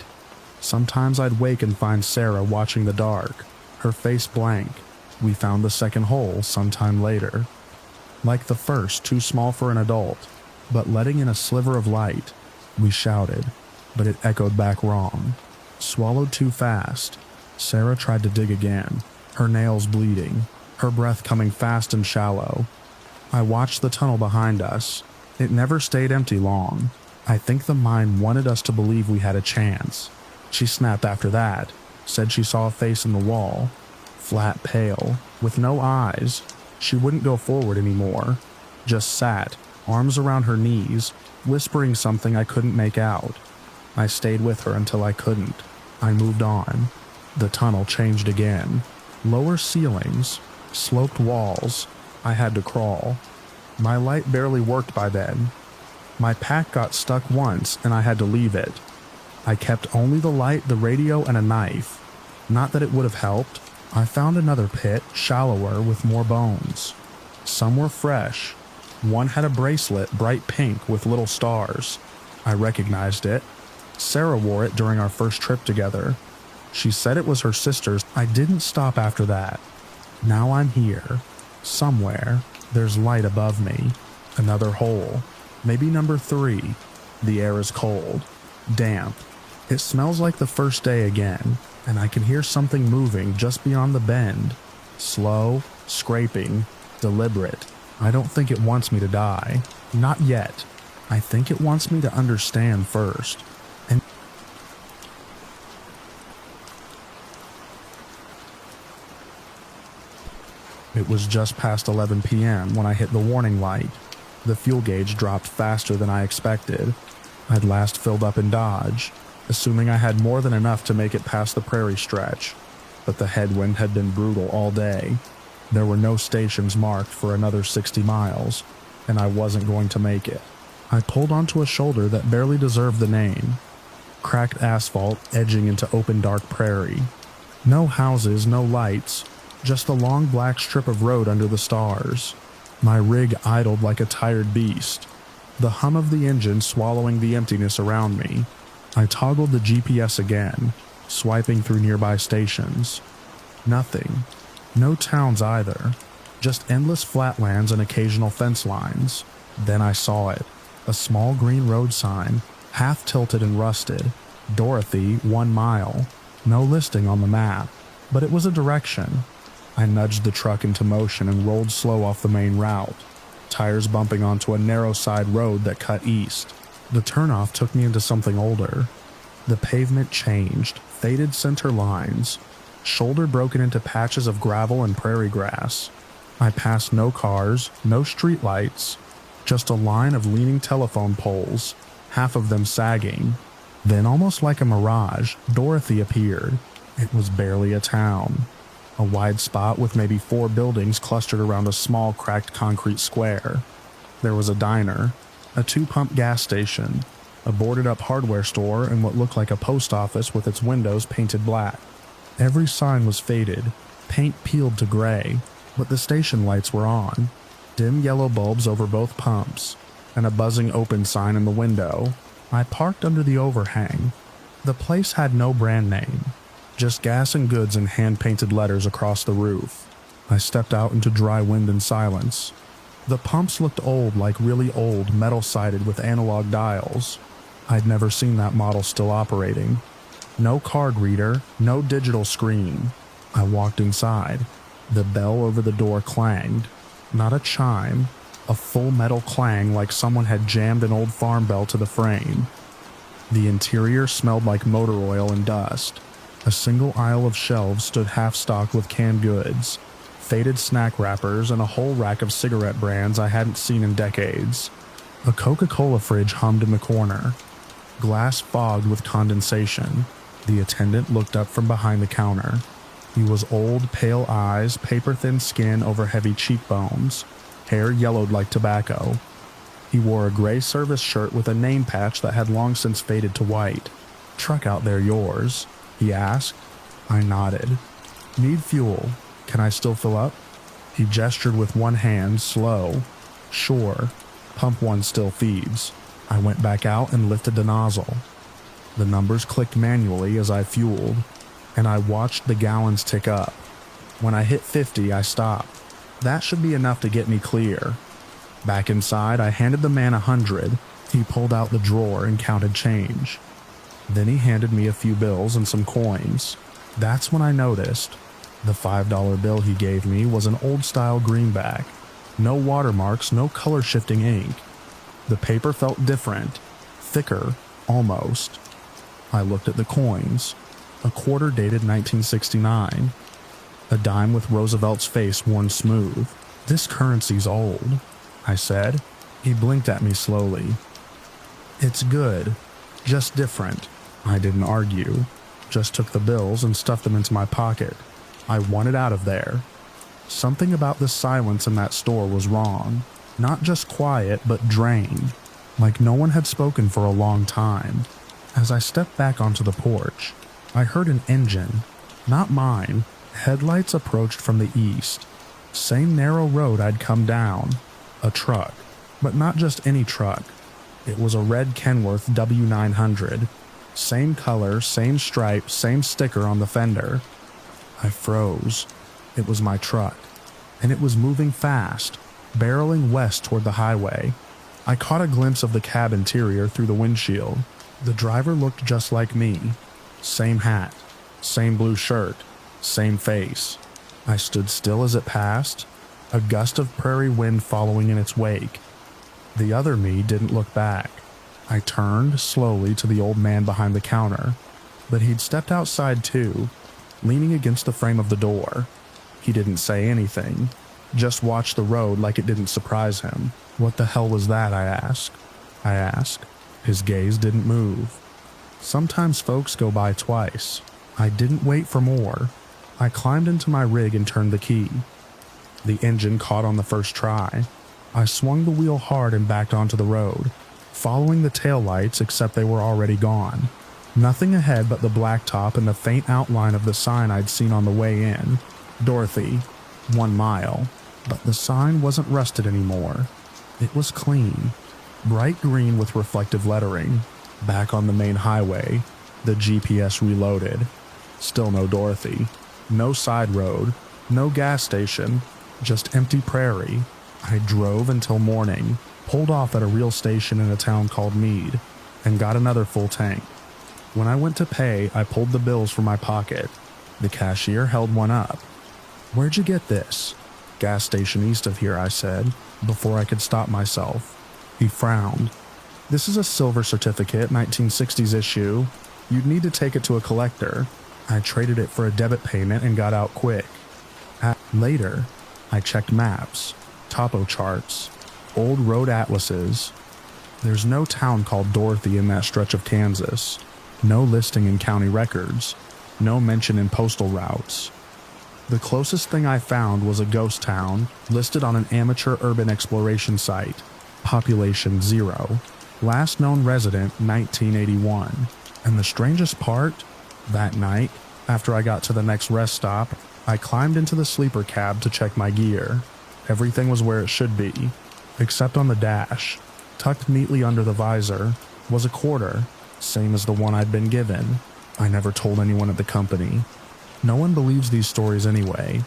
Sometimes I'd wake and find Sarah watching the dark, her face blank. We found the second hole sometime later. Like the first, too small for an adult, but letting in a sliver of light. We shouted, but it echoed back wrong. Swallowed too fast. Sarah tried to dig again, her nails bleeding, her breath coming fast and shallow. I watched the tunnel behind us. It never stayed empty long. I think the mind wanted us to believe we had a chance. She snapped after that, said she saw a face in the wall, flat, pale, with no eyes. She wouldn't go forward anymore, just sat, arms around her knees, whispering something I couldn't make out. I stayed with her until I couldn't. I moved on. The tunnel changed again. Lower ceilings, sloped walls. I had to crawl. My light barely worked by then. My pack got stuck once and I had to leave it. I kept only the light, the radio, and a knife. Not that it would have helped. I found another pit, shallower, with more bones. Some were fresh. One had a bracelet, bright pink, with little stars. I recognized it. Sarah wore it during our first trip together. She said it was her sister's. I didn't stop after that. Now I'm here. Somewhere. There's light above me. Another hole. Maybe number 3. The air is cold. Damp. It smells like the first day again, and I can hear something moving just beyond the bend. Slow, scraping, deliberate. I don't think it wants me to die. Not yet. I think it wants me to understand first. And it was just past 11 p.m. when I hit the warning light. The fuel gauge dropped faster than I expected. I'd last filled up in Dodge, assuming I had more than enough to make it past the prairie stretch. But the headwind had been brutal all day. There were no stations marked for another 60 miles, and I wasn't going to make it. I pulled onto a shoulder that barely deserved the name. Cracked asphalt edging into open dark prairie. No houses, no lights, just a long black strip of road under the stars. My rig idled like a tired beast, the hum of the engine swallowing the emptiness around me. I toggled the GPS again, swiping through nearby stations. Nothing. No towns either. Just endless flatlands and occasional fence lines. Then I saw it. A small green road sign, half tilted and rusted. Dorothy, 1 mile. No listing on the map, but it was a direction. I nudged the truck into motion and rolled slow off the main route, tires bumping onto a narrow side road that cut east. The turnoff took me into something older. The pavement changed, faded center lines, shoulder broken into patches of gravel and prairie grass. I passed no cars, no streetlights, just a line of leaning telephone poles, half of them sagging. Then, almost like a mirage, Dorothy appeared. It was barely a town. A wide spot with maybe 4 buildings clustered around a small cracked concrete square. There was a diner, a 2-pump gas station, a boarded-up hardware store, and what looked like a post office with its windows painted black. Every sign was faded, paint peeled to gray, but the station lights were on. Dim yellow bulbs over both pumps, and a buzzing open sign in the window. I parked under the overhang. The place had no brand name. Just gas and goods in hand-painted letters across the roof. I stepped out into dry wind and silence. The pumps looked old, like really old, metal-sided with analog dials. I'd never seen that model still operating. No card reader, no digital screen. I walked inside. The bell over the door clanged. Not a chime, a full metal clang like someone had jammed an old farm bell to the frame. The interior smelled like motor oil and dust. A single aisle of shelves stood half-stocked with canned goods, faded snack wrappers, and a whole rack of cigarette brands I hadn't seen in decades. A Coca-Cola fridge hummed in the corner, glass fogged with condensation. The attendant looked up from behind the counter. He was old, pale eyes, paper-thin skin over heavy cheekbones, hair yellowed like tobacco. He wore a gray service shirt with a name patch that had long since faded to white. "Truck out there yours?" he asked. I nodded. "Need fuel. Can I still fill up?" He gestured with one hand, slow. "Sure. Pump 1 still feeds." I went back out and lifted the nozzle. The numbers clicked manually as I fueled, and I watched the gallons tick up. When I hit 50, I stopped. That should be enough to get me clear. Back inside, I handed the man 100. He pulled out the drawer and counted change. Then he handed me a few bills and some coins. That's when I noticed. The $5 bill he gave me was an old-style greenback. No watermarks, no color-shifting ink. The paper felt different, thicker, almost. I looked at the coins. A quarter dated 1969. A dime with Roosevelt's face worn smooth. "This currency's old," I said. He blinked at me slowly. "It's good, just different." I didn't argue, just took the bills and stuffed them into my pocket. I wanted out of there. Something about the silence in that store was wrong. Not just quiet, but drained, like no one had spoken for a long time. As I stepped back onto the porch, I heard an engine, not mine. Headlights approached from the east. Same narrow road I'd come down. A truck, but not just any truck. It was a red Kenworth W900. Same color, same stripe, same sticker on the fender. I froze. It was my truck, and it was moving fast, barreling west toward the highway. I caught a glimpse of the cab interior through the windshield. The driver looked just like me. Same hat, same blue shirt, same face. I stood still as it passed, a gust of prairie wind following in its wake. The other me didn't look back. I turned slowly to the old man behind the counter, but he'd stepped outside too, leaning against the frame of the door. He didn't say anything, just watched the road like it didn't surprise him. "What the hell was that?" I asked. His gaze didn't move. Sometimes folks go by twice. I didn't wait for more. I climbed into my rig and turned the key. The engine caught on the first try. I swung the wheel hard and backed onto the road, following the taillights except they were already gone. Nothing ahead but the blacktop and the faint outline of the sign I'd seen on the way in. Dorothy, 1 mile. But the sign wasn't rusted anymore. It was clean, bright green with reflective lettering. Back on the main highway, the GPS reloaded. Still no Dorothy. No side road, no gas station, just empty prairie. I drove until morning, pulled off at a real station in a town called Meade, and got another full tank. When I went to pay, I pulled the bills from my pocket. The cashier held one up. "Where'd you get this?" "Gas station east of here," I said, before I could stop myself. He frowned. "This is a silver certificate, 1960s issue. You'd need to take it to a collector." I traded it for a debit payment and got out quick. Later, I checked maps, topo charts, old road atlases. There's no town called Dorothy in that stretch of Kansas. No listing in county records. No mention in postal routes. The closest thing I found was a ghost town listed on an amateur urban exploration site. Population 0. Last known resident 1981. And the strangest part? That night, after I got to the next rest stop, I climbed into the sleeper cab to check my gear. Everything was where it should be, except on the dash. Tucked neatly under the visor was a quarter, same as the one I'd been given. I never told anyone at the company. No one believes these stories anyway.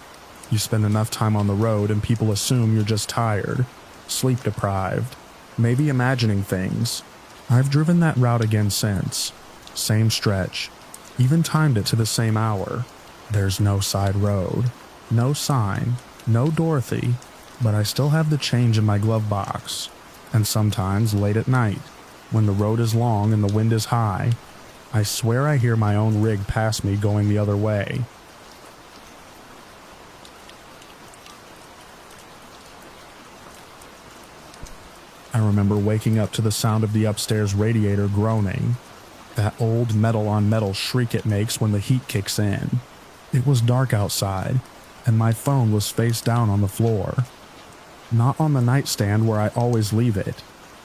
You spend enough time on the road and people assume you're just tired, sleep deprived, maybe imagining things. I've driven that route again since. Same stretch. Even timed it to the same hour. There's no side road. No sign. No Dorothy. But I still have the change in my glove box. And sometimes late at night, when the road is long and the wind is high, I swear I hear my own rig pass me going the other way. I remember waking up to the sound of the upstairs radiator groaning. that old metal-on-metal shriek it makes when the heat kicks in. It was dark outside, and my phone was face down on the floor. Not on the nightstand where I always leave it.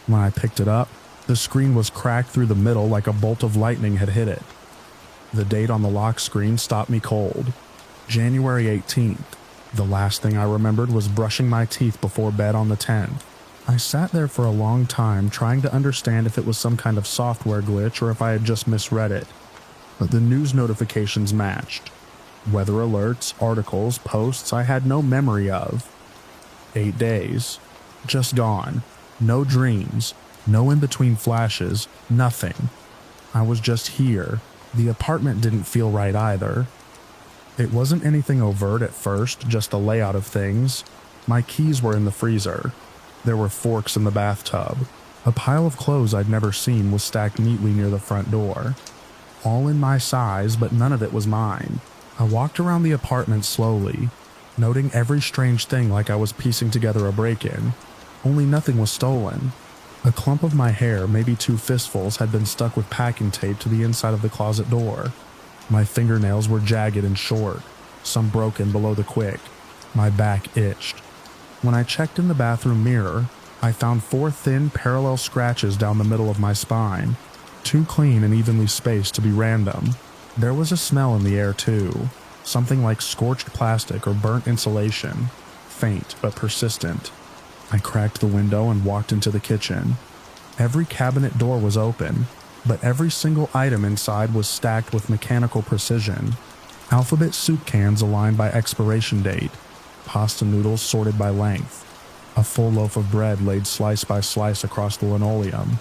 When I picked it up, the screen was cracked through the middle like a bolt of lightning had hit it. The date on the lock screen stopped me cold. January 18th. The last thing I remembered was brushing my teeth before bed on the 10th. I sat there for a long time trying to understand if it was some kind of software glitch or if I had just misread it. But the news notifications matched. Weather alerts, articles, posts I had no memory of. 8 days. Just gone. No dreams. No in-between flashes. Nothing. I was just here. The apartment didn't feel right either. It wasn't anything overt at first, just a layout of things. My keys were in the freezer. There were forks in the bathtub. A pile of clothes I'd never seen was stacked neatly near the front door. All in my size, but none of it was mine. I walked around the apartment slowly, noting every strange thing like I was piecing together a break-in. Only nothing was stolen. A clump of my hair, maybe 2 fistfuls, had been stuck with packing tape to the inside of the closet door. My fingernails were jagged and short, some broken below the quick. My back itched. When I checked in the bathroom mirror, I found 4 thin, parallel scratches down the middle of my spine, too clean and evenly spaced to be random. There was a smell in the air too, something like scorched plastic or burnt insulation, faint but persistent. I cracked the window and walked into the kitchen. Every cabinet door was open, but every single item inside was stacked with mechanical precision. Alphabet soup cans aligned by expiration date, pasta noodles sorted by length, a full loaf of bread laid slice by slice across the linoleum.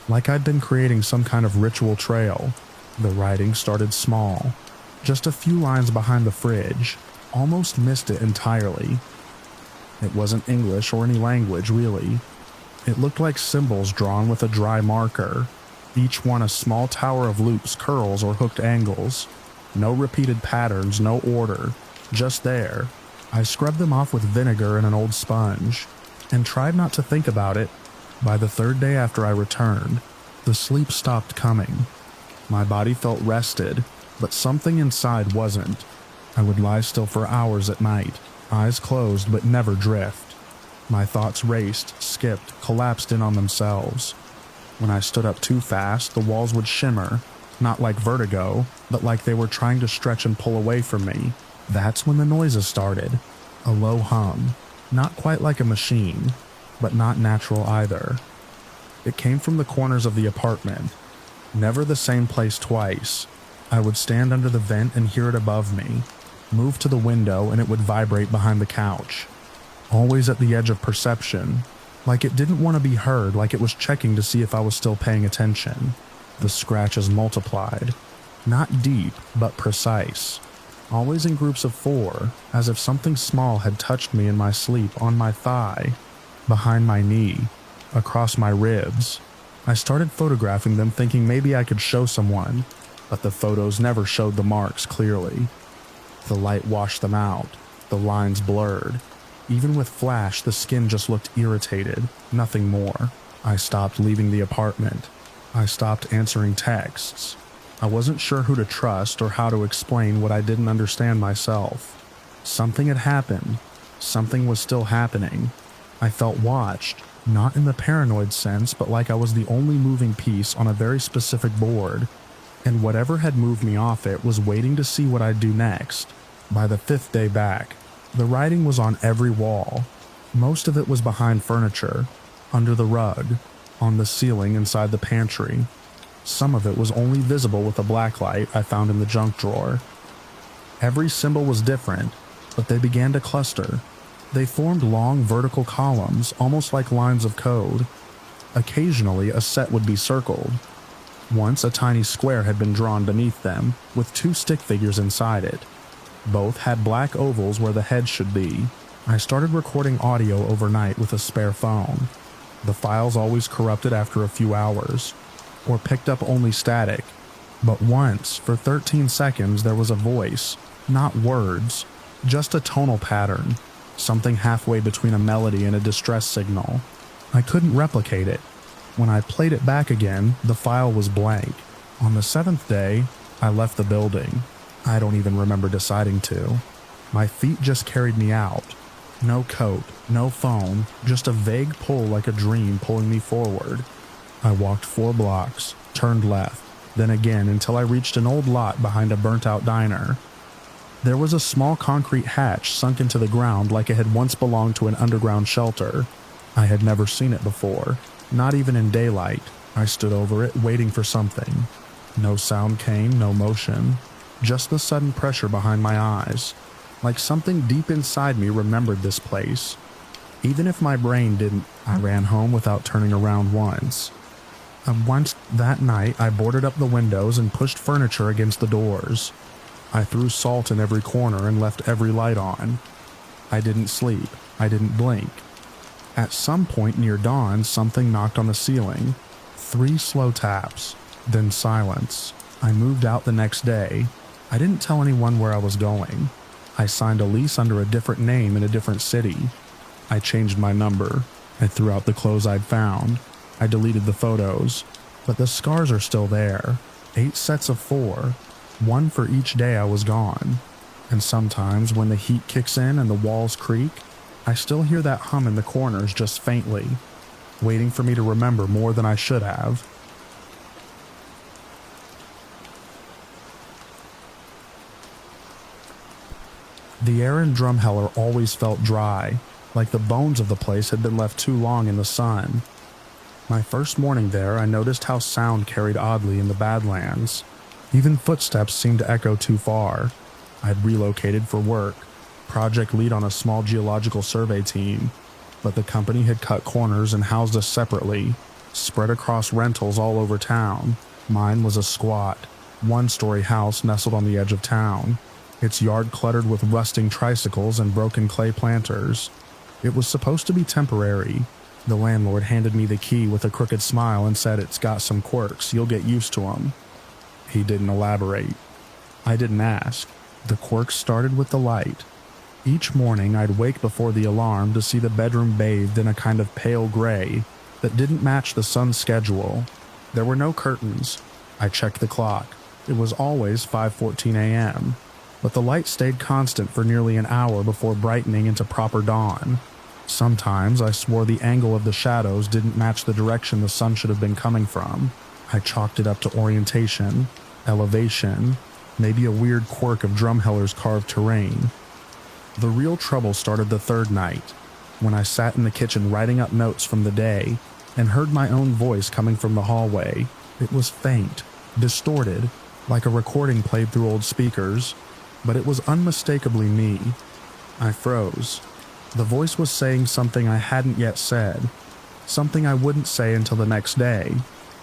Like I'd been creating some kind of ritual trail. The writing started small, just a few lines behind the fridge, almost missed it entirely. It wasn't English or any language, really. It looked like symbols drawn with a dry marker, each one a small tower of loops, curls, or hooked angles. No repeated patterns, no order, just there. I scrubbed them off with vinegar and an old sponge, and tried not to think about it. By the 3rd day after I returned, the sleep stopped coming. My body felt rested, but something inside wasn't. I would lie still for hours at night, eyes closed but never drift. My thoughts raced, skipped, collapsed in on themselves. When I stood up too fast, the walls would shimmer, not like vertigo, but like they were trying to stretch and pull away from me. That's when the noises started. A low hum, not quite like a machine, but not natural either. It came from the corners of the apartment. Never the same place twice. I would stand under the vent and hear it above me, move to the window and it would vibrate behind the couch. Always at the edge of perception, like it didn't want to be heard, like it was checking to see if I was still paying attention. The scratches multiplied. Not deep, but precise. Always in groups of 4, as if something small had touched me in my sleep on my thigh, behind my knee, across my ribs. I started photographing them thinking maybe I could show someone, but the photos never showed the marks clearly. The light washed them out, the lines blurred. Even with flash, the skin just looked irritated, nothing more. I stopped leaving the apartment. I stopped answering texts. I wasn't sure who to trust or how to explain what I didn't understand myself. Something had happened. Something was still happening. I felt watched, not in the paranoid sense, but like I was the only moving piece on a very specific board, and whatever had moved me off it was waiting to see what I'd do next. By the 5th day back, the writing was on every wall. Most of it was behind furniture, under the rug, on the ceiling inside the pantry. Some of it was only visible with a blacklight I found in the junk drawer. Every symbol was different, but they began to cluster. They formed long vertical columns, almost like lines of code. Occasionally, a set would be circled. Once, a tiny square had been drawn beneath them, with 2 stick figures inside it. Both had black ovals where the head should be. I started recording audio overnight with a spare phone. The files always corrupted after a few hours, or picked up only static. But once, for 13 seconds, there was a voice, not words, just a tonal pattern, something halfway between a melody and a distress signal. I couldn't replicate it. When I played it back again, the file was blank. On the 7th day, I left the building. I don't even remember deciding to. My feet just carried me out. No coat, no phone, just a vague pull like a dream pulling me forward. I walked 4 blocks, turned left, then again until I reached an old lot behind a burnt-out diner. There was a small concrete hatch sunk into the ground like it had once belonged to an underground shelter. I had never seen it before, not even in daylight. I stood over it, waiting for something. No sound came, no motion, just the sudden pressure behind my eyes. Like something deep inside me remembered this place. Even if my brain didn't, I ran home without turning around once. Once that night, I boarded up the windows and pushed furniture against the doors. I threw salt in every corner and left every light on. I didn't sleep. I didn't blink. At some point near dawn, something knocked on the ceiling. 3 slow taps, then silence. I moved out the next day. I didn't tell anyone where I was going. I signed a lease under a different name in a different city. I changed my number. I threw out the clothes I'd found. I deleted the photos, but the scars are still there. 8 sets of 4, 1 for each day I was gone. And sometimes when the heat kicks in and the walls creak, I still hear that hum in the corners just faintly, waiting for me to remember more than I should have. The air in Drumheller always felt dry, like the bones of the place had been left too long in the sun. My first morning there, I noticed how sound carried oddly in the Badlands. Even footsteps seemed to echo too far. I'd relocated for work, project lead on a small geological survey team, but the company had cut corners and housed us separately, spread across rentals all over town. Mine was a squat, 1-story house nestled on the edge of town, its yard cluttered with rusting tricycles and broken clay planters. It was supposed to be temporary. The landlord handed me the key with a crooked smile and said, "It's got some quirks, you'll get used to them." He didn't elaborate. I didn't ask. The quirks started with the light. Each morning I'd wake before the alarm to see the bedroom bathed in a kind of pale gray that didn't match the sun's schedule. There were no curtains. I checked the clock. It was always 5:14 a.m., but the light stayed constant for nearly an hour before brightening into proper dawn. Sometimes I swore the angle of the shadows didn't match the direction the sun should have been coming from. I chalked it up to orientation, elevation, maybe a weird quirk of Drumheller's carved terrain. The real trouble started the 3rd night, when I sat in the kitchen writing up notes from the day and heard my own voice coming from the hallway. It was faint, distorted, like a recording played through old speakers, but it was unmistakably me. I froze. The voice was saying something I hadn't yet said, something I wouldn't say until the next day,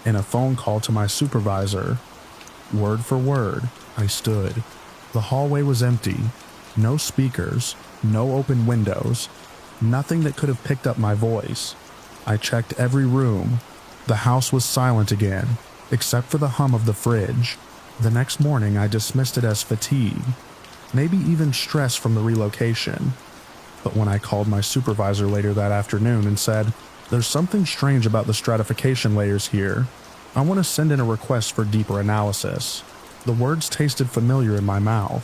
in a phone call to my supervisor. Word for word, I stood. The hallway was empty. No speakers, no open windows, nothing that could have picked up my voice. I checked every room. The house was silent again, except for the hum of the fridge. The next morning I dismissed it as fatigue, maybe even stress from the relocation. But when I called my supervisor later that afternoon and said, "There's something strange about the stratification layers here. I want to send in a request for deeper analysis," the words tasted familiar in my mouth.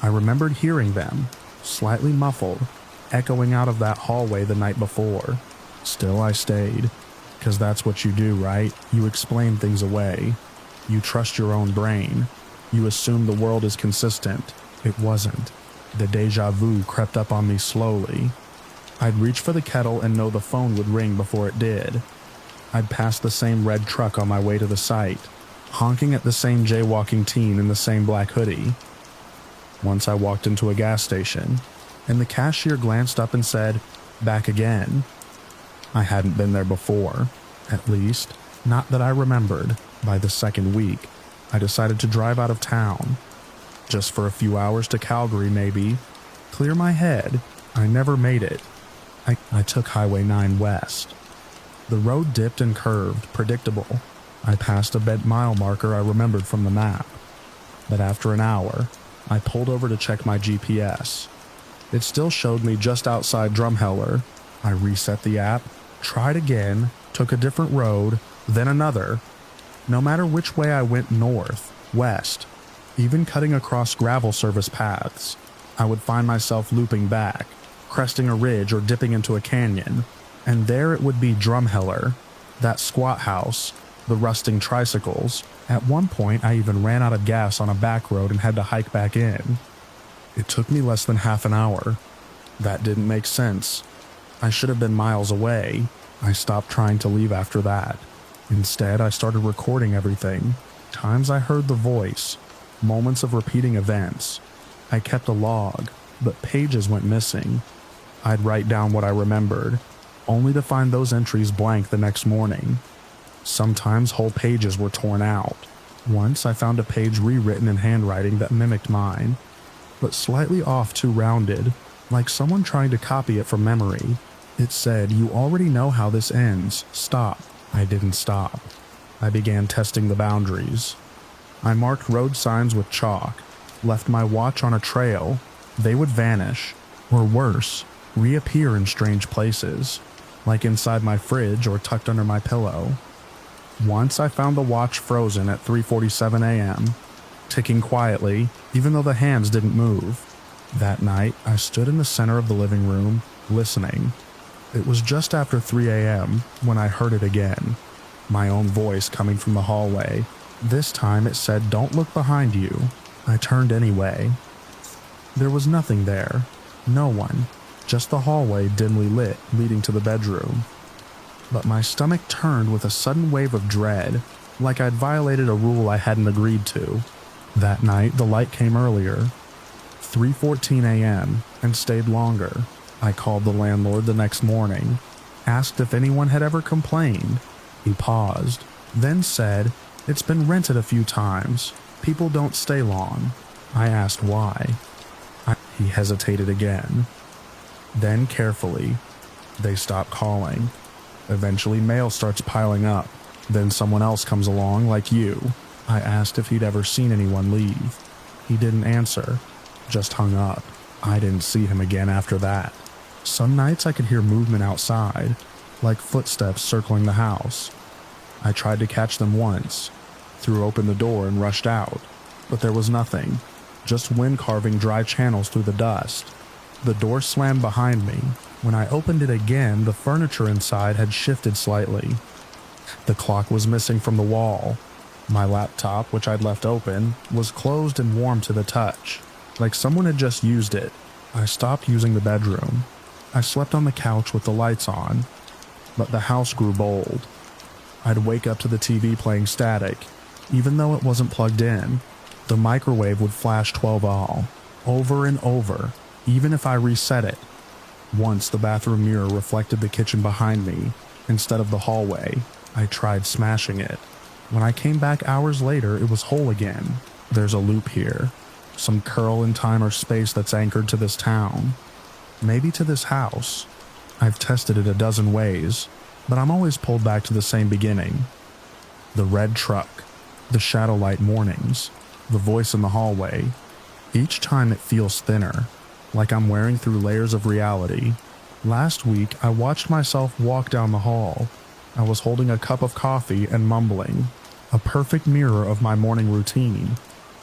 I remembered hearing them, slightly muffled, echoing out of that hallway the night before. Still I stayed, because that's what you do, right? You explain things away. You trust your own brain. You assume the world is consistent. It wasn't. The deja vu crept up on me slowly. I'd reach for the kettle and know the phone would ring before it did. I'd pass the same red truck on my way to the site, honking at the same jaywalking teen in the same black hoodie. Once I walked into a gas station, and the cashier glanced up and said, "Back again." I hadn't been there before, at least, not that I remembered. By the 2nd week, I decided to drive out of town. Just for a few hours to Calgary, maybe. Clear my head. I never made it. I took Highway 9 west. The road dipped and curved, predictable. I passed a bent mile marker I remembered from the map. But after an hour, I pulled over to check my GPS. It still showed me just outside Drumheller. I reset the app, tried again, took a different road, then another. No matter which way I went, north, west, even cutting across gravel surface paths, I would find myself looping back, cresting a ridge or dipping into a canyon, and there it would be Drumheller, that squat house, the rusting tricycles. At one point, I even ran out of gas on a back road and had to hike back in. It took me less than half an hour. That didn't make sense. I should have been miles away. I stopped trying to leave after that. Instead, I started recording everything. Times I heard the voice, moments of repeating events. I kept a log, but pages went missing. I'd write down what I remembered, only to find those entries blank the next morning. Sometimes whole pages were torn out. Once I found a page rewritten in handwriting that mimicked mine, but slightly off, too rounded, like someone trying to copy it from memory. It said, "You already know how this ends. Stop." I didn't stop. I began testing the boundaries. I marked road signs with chalk, left my watch on a trail. They would vanish, or worse, reappear in strange places, like inside my fridge or tucked under my pillow. Once I found the watch frozen at 3:47 a.m., ticking quietly, even though the hands didn't move. That night, I stood in the center of the living room, listening. It was just after 3 a.m. when I heard it again, my own voice coming from the hallway. This time it said, "Don't look behind you." I turned anyway. There was nothing there, no one, just the hallway dimly lit leading to the bedroom. But my stomach turned with a sudden wave of dread, like I'd violated a rule I hadn't agreed to. That night, the light came earlier, 3:14 a.m., and stayed longer. I called the landlord the next morning, asked if anyone had ever complained. He paused, then said, "It's been rented a few times. People don't stay long." I asked why. He hesitated again. Then carefully, they stopped calling. Eventually mail starts piling up. Then someone else comes along, like you. I asked if he'd ever seen anyone leave. He didn't answer, just hung up. I didn't see him again after that. Some nights I could hear movement outside, like footsteps circling the house. I tried to catch them once, threw open the door and rushed out, but there was nothing, just wind carving dry channels through the dust. The door slammed behind me. When I opened it again, the furniture inside had shifted slightly. The clock was missing from the wall. My laptop, which I'd left open, was closed and warm to the touch, like someone had just used it. I stopped using the bedroom. I slept on the couch with the lights on, but the house grew bold. I'd wake up to the TV playing static, even though it wasn't plugged in. The microwave would flash 12 all, over and over, even if I reset it. Once the bathroom mirror reflected the kitchen behind me, instead of the hallway. I tried smashing it. When I came back hours later, it was whole again. There's a loop here, some curl in time or space that's anchored to this town. Maybe to this house. I've tested it a dozen ways, but I'm always pulled back to the same beginning. The red truck, the shadow light mornings, the voice in the hallway. Each time it feels thinner, like I'm wearing through layers of reality. Last week, I watched myself walk down the hall. I was holding a cup of coffee and mumbling, a perfect mirror of my morning routine,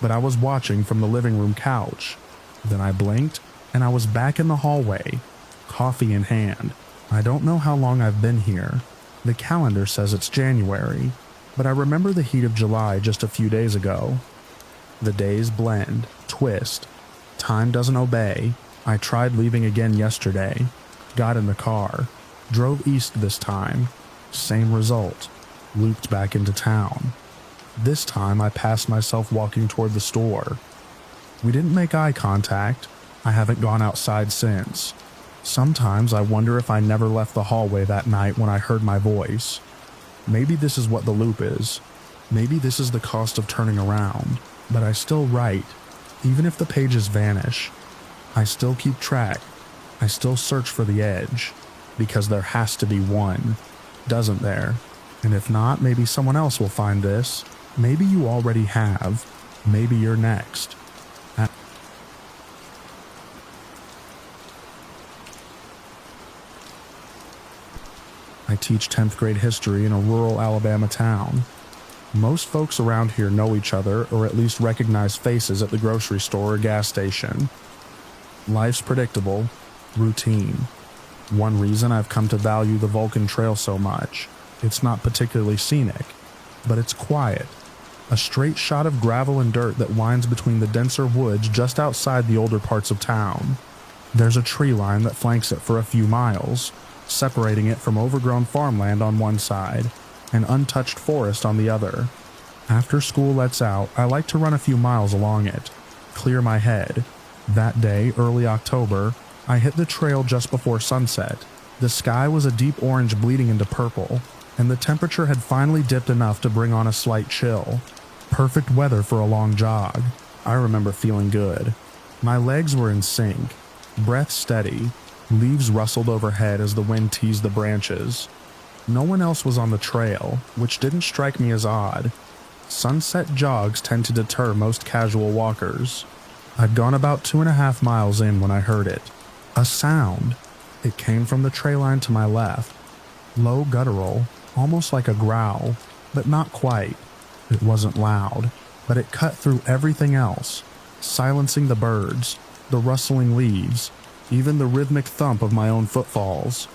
but I was watching from the living room couch. Then I blinked, and I was back in the hallway, coffee in hand. I don't know how long I've been here. The calendar says it's January, but I remember the heat of July just a few days ago. The days blend, twist. Time doesn't obey. I tried leaving again yesterday, got in the car, drove east this time. Same result, looped back into town. This time I passed myself walking toward the store. We didn't make eye contact. I haven't gone outside since. Sometimes I wonder if I never left the hallway that night when I heard my voice. Maybe this is what the loop is. Maybe this is the cost of turning around. But I still write, even if the pages vanish. I still keep track. I still search for the edge, because there has to be one, doesn't there? And if not, maybe someone else will find this. Maybe you already have. Maybe you're next. I teach 10th grade history in a rural Alabama town. Most folks around here know each other or at least recognize faces at the grocery store or gas station. Life's predictable, routine. One reason I've come to value the Vulcan Trail so much. It's not particularly scenic, but it's quiet. A straight shot of gravel and dirt that winds between the denser woods just outside the older parts of town. There's a tree line that flanks it for a few miles, separating it from overgrown farmland on one side and untouched forest on the other. After school lets out, I like to run a few miles along it, clear my head. That day, early October, I hit the trail just before sunset. The sky was a deep orange bleeding into purple, and the temperature had finally dipped enough to bring on a slight chill. Perfect weather for a long jog. I remember feeling good. My legs were in sync, breath steady, leaves rustled overhead as the wind teased the branches. No one else was on the trail, which didn't strike me as odd. Sunset jogs tend to deter most casual walkers. I'd gone about 2.5 miles in when I heard it. A sound. It came from the tree line to my left. Low guttural, almost like a growl, but not quite. It wasn't loud, but it cut through everything else, silencing the birds, the rustling leaves, even the rhythmic thump of my own footfalls.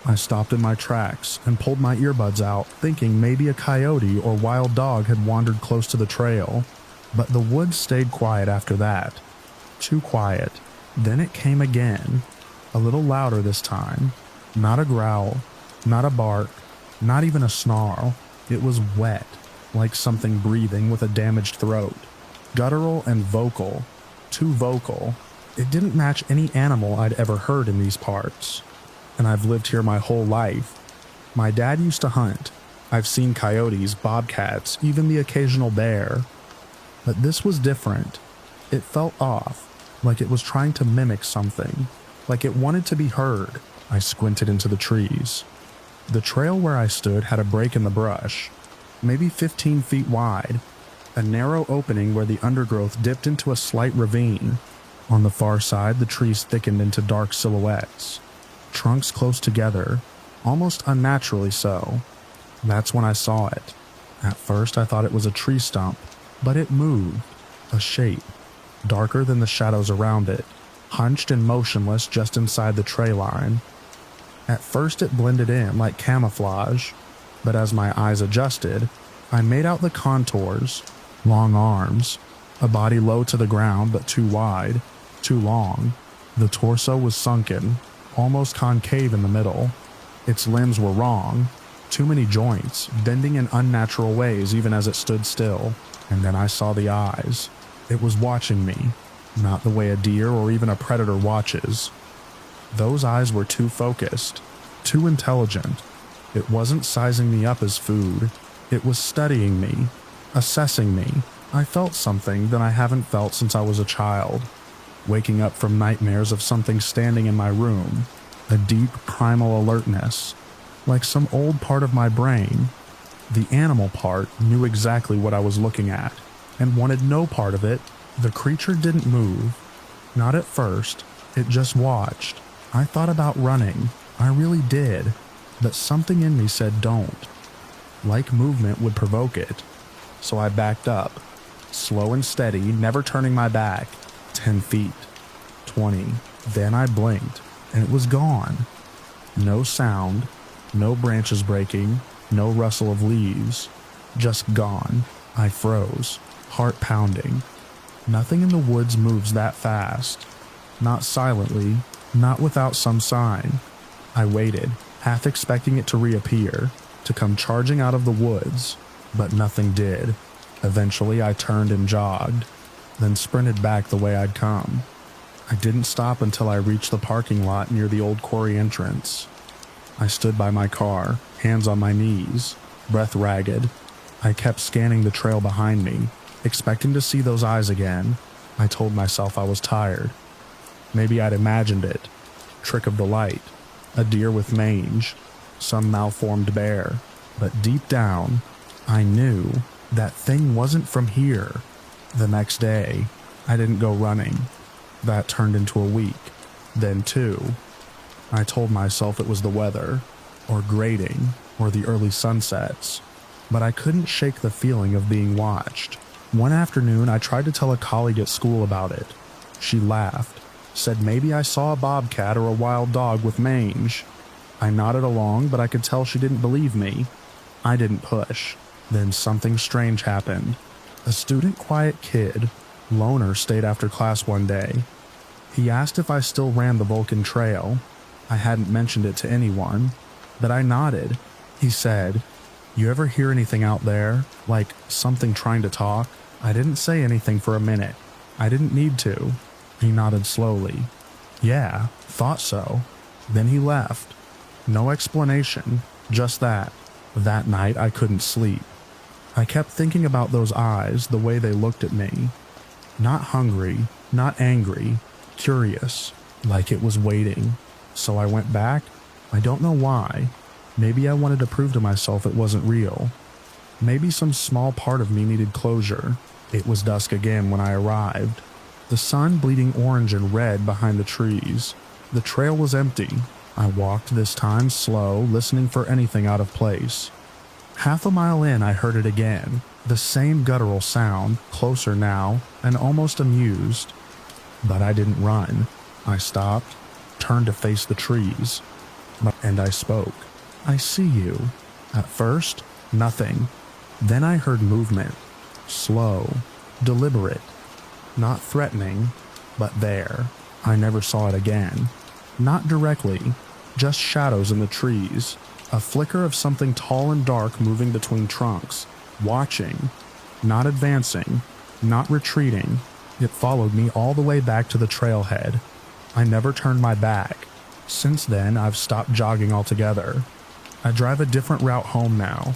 I stopped in my tracks and pulled my earbuds out, thinking maybe a coyote or wild dog had wandered close to the trail. But the woods stayed quiet after that. Too quiet. Then it came again. A little louder this time. Not a growl, not a bark, not even a snarl. It was wet, like something breathing with a damaged throat. Guttural and vocal. Too vocal. It didn't match any animal I'd ever heard in these parts. And I've lived here my whole life. My dad used to hunt. I've seen coyotes, bobcats, even the occasional bear. But this was different. It felt off, like it was trying to mimic something, like it wanted to be heard. I squinted into the trees. The trail where I stood had a break in the brush, maybe 15 feet wide, a narrow opening where the undergrowth dipped into a slight ravine. On the far side, the trees thickened into dark silhouettes, trunks close together, almost unnaturally so. That's when I saw it. At first I thought it was a tree stump, but it moved, a shape, darker than the shadows around it, hunched and motionless just inside the tray line. At first it blended in like camouflage, but as my eyes adjusted, I made out the contours, long arms, a body low to the ground but too wide, too long. The torso was sunken, almost concave in the middle. Its limbs were wrong, too many joints, bending in unnatural ways even as it stood still. And then I saw the eyes. It was watching me, not the way a deer or even a predator watches. Those eyes were too focused, too intelligent. It wasn't sizing me up as food. It was studying me, assessing me. I felt something that I haven't felt since I was a child. Waking up from nightmares of something standing in my room, a deep primal alertness, like some old part of my brain. The animal part knew exactly what I was looking at, and wanted no part of it. The creature didn't move. Not at first, it just watched. I thought about running, I really did, but something in me said don't. Like movement would provoke it, so I backed up, slow and steady, never turning my back. 10 feet, 20, then I blinked, and it was gone. No sound, no branches breaking, no rustle of leaves, just gone. I froze, heart pounding. Nothing in the woods moves that fast. Not silently, not without some sign. I waited, half expecting it to reappear, to come charging out of the woods, but nothing did. Eventually I turned and jogged, then sprinted back the way I'd come. I didn't stop until I reached the parking lot near the old quarry entrance. I stood by my car, hands on my knees, breath ragged. I kept scanning the trail behind me, expecting to see those eyes again. I told myself I was tired. Maybe I'd imagined it. Trick of the light. A deer with mange. Some malformed bear. But deep down, I knew that thing wasn't from here. The next day, I didn't go running. That turned into a week. Then 2. I told myself it was the weather, or grading, or the early sunsets. but I couldn't shake the feeling of being watched. One afternoon, I tried to tell a colleague at school about it. She laughed, said maybe I saw a bobcat or a wild dog with mange. I nodded along, but I could tell she didn't believe me. I didn't push. Then something strange happened. A student quiet kid, loner, stayed after class one day. He asked if I still ran the Vulcan Trail. I hadn't mentioned it to anyone, but I nodded. He said, "You ever hear anything out there? Like something trying to talk?" I didn't say anything for a minute. I didn't need to. He nodded slowly. "Yeah, thought so." Then he left. No explanation, just that. That night I couldn't sleep. I kept thinking about those eyes, the way they looked at me. Not hungry, not angry, curious, like it was waiting. So I went back. I don't know why. Maybe I wanted to prove to myself it wasn't real. Maybe some small part of me needed closure. It was dusk again when I arrived. The sun bleeding orange and red behind the trees. The trail was empty. I walked this time slow, listening for anything out of place. Half a mile in, I heard it again. The same guttural sound, closer now, and almost amused. But I didn't run. I stopped, turned to face the trees, and I spoke. "I see you." At first, nothing. Then I heard movement. Slow, deliberate. Not threatening, but there. I never saw it again. Not directly, just shadows in the trees. A flicker of something tall and dark moving between trunks. Watching. Not advancing. Not retreating. It followed me all the way back to the trailhead. I never turned my back. Since then, I've stopped jogging altogether. I drive a different route home now.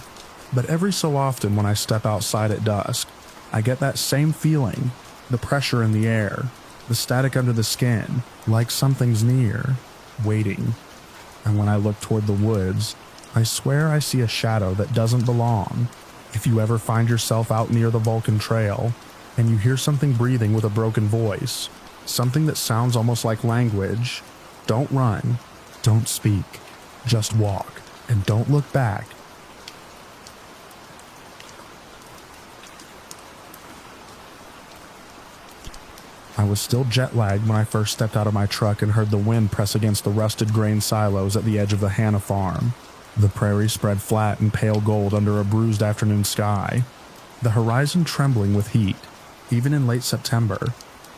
But every so often when I step outside at dusk, I get that same feeling. The pressure in the air. The static under the skin, like something's near, waiting. And when I look toward the woods, I swear I see a shadow that doesn't belong. If you ever find yourself out near the Vulcan Trail, and you hear something breathing with a broken voice, something that sounds almost like language, don't run, don't speak, just walk, and don't look back. I was still jet-lagged when I first stepped out of my truck and heard the wind press against the rusted grain silos at the edge of the Hannah farm. The prairie spread flat and pale gold under a bruised afternoon sky, the horizon trembling with heat, even in late September.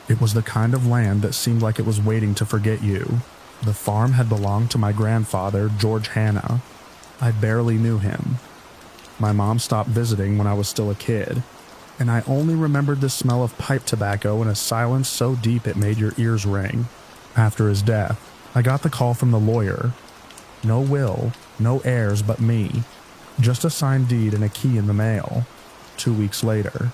It was the kind of land that seemed like it was waiting to forget you. The farm had belonged to my grandfather, George Hannah. I barely knew him. My mom stopped visiting when I was still a kid, and I only remembered the smell of pipe tobacco in a silence so deep it made your ears ring. After his death, I got the call from the lawyer. No will, no heirs but me. Just a signed deed and a key in the mail. 2 weeks later.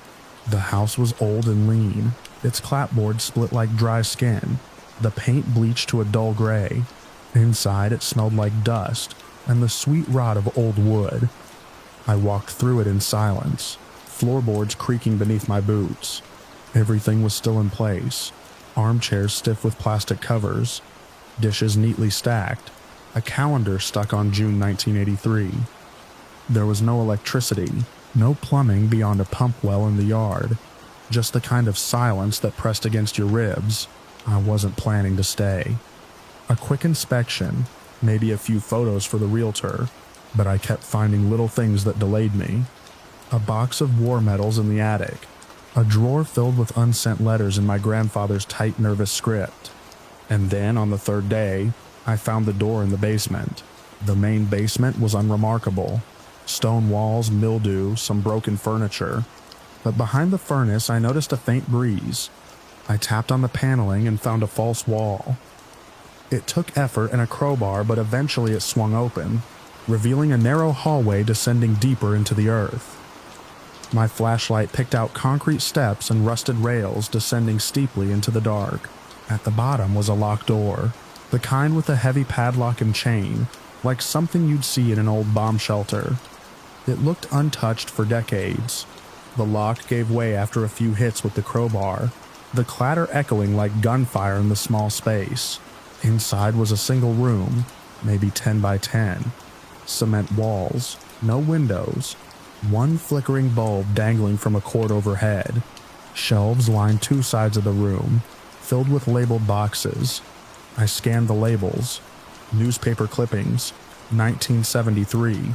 The house was old and lean, its clapboard split like dry skin, the paint bleached to a dull gray. Inside it smelled like dust and the sweet rot of old wood. I walked through it in silence, floorboards creaking beneath my boots. Everything was still in place, armchairs stiff with plastic covers, dishes neatly stacked, a calendar stuck on June 1983. There was no electricity, no plumbing beyond a pump well in the yard, just the kind of silence that pressed against your ribs. I wasn't planning to stay. A quick inspection, maybe a few photos for the realtor, but I kept finding little things that delayed me. A box of war medals in the attic, a drawer filled with unsent letters in my grandfather's tight, nervous script. And then, on the third day, I found the door in the basement. The main basement was unremarkable. Stone walls, mildew, some broken furniture. But behind the furnace, I noticed a faint breeze. I tapped on the paneling and found a false wall. It took effort and a crowbar, but eventually it swung open, revealing a narrow hallway descending deeper into the earth. My flashlight picked out concrete steps and rusted rails descending steeply into the dark. At the bottom was a locked door, the kind with a heavy padlock and chain, like something you'd see in an old bomb shelter. It looked untouched for decades. The lock gave way after a few hits with the crowbar, the clatter echoing like gunfire in the small space. Inside was a single room, maybe 10 by 10. Cement walls, no windows, one flickering bulb dangling from a cord overhead. Shelves lined two sides of the room, filled with labeled boxes. I scanned the labels. Newspaper clippings, 1973,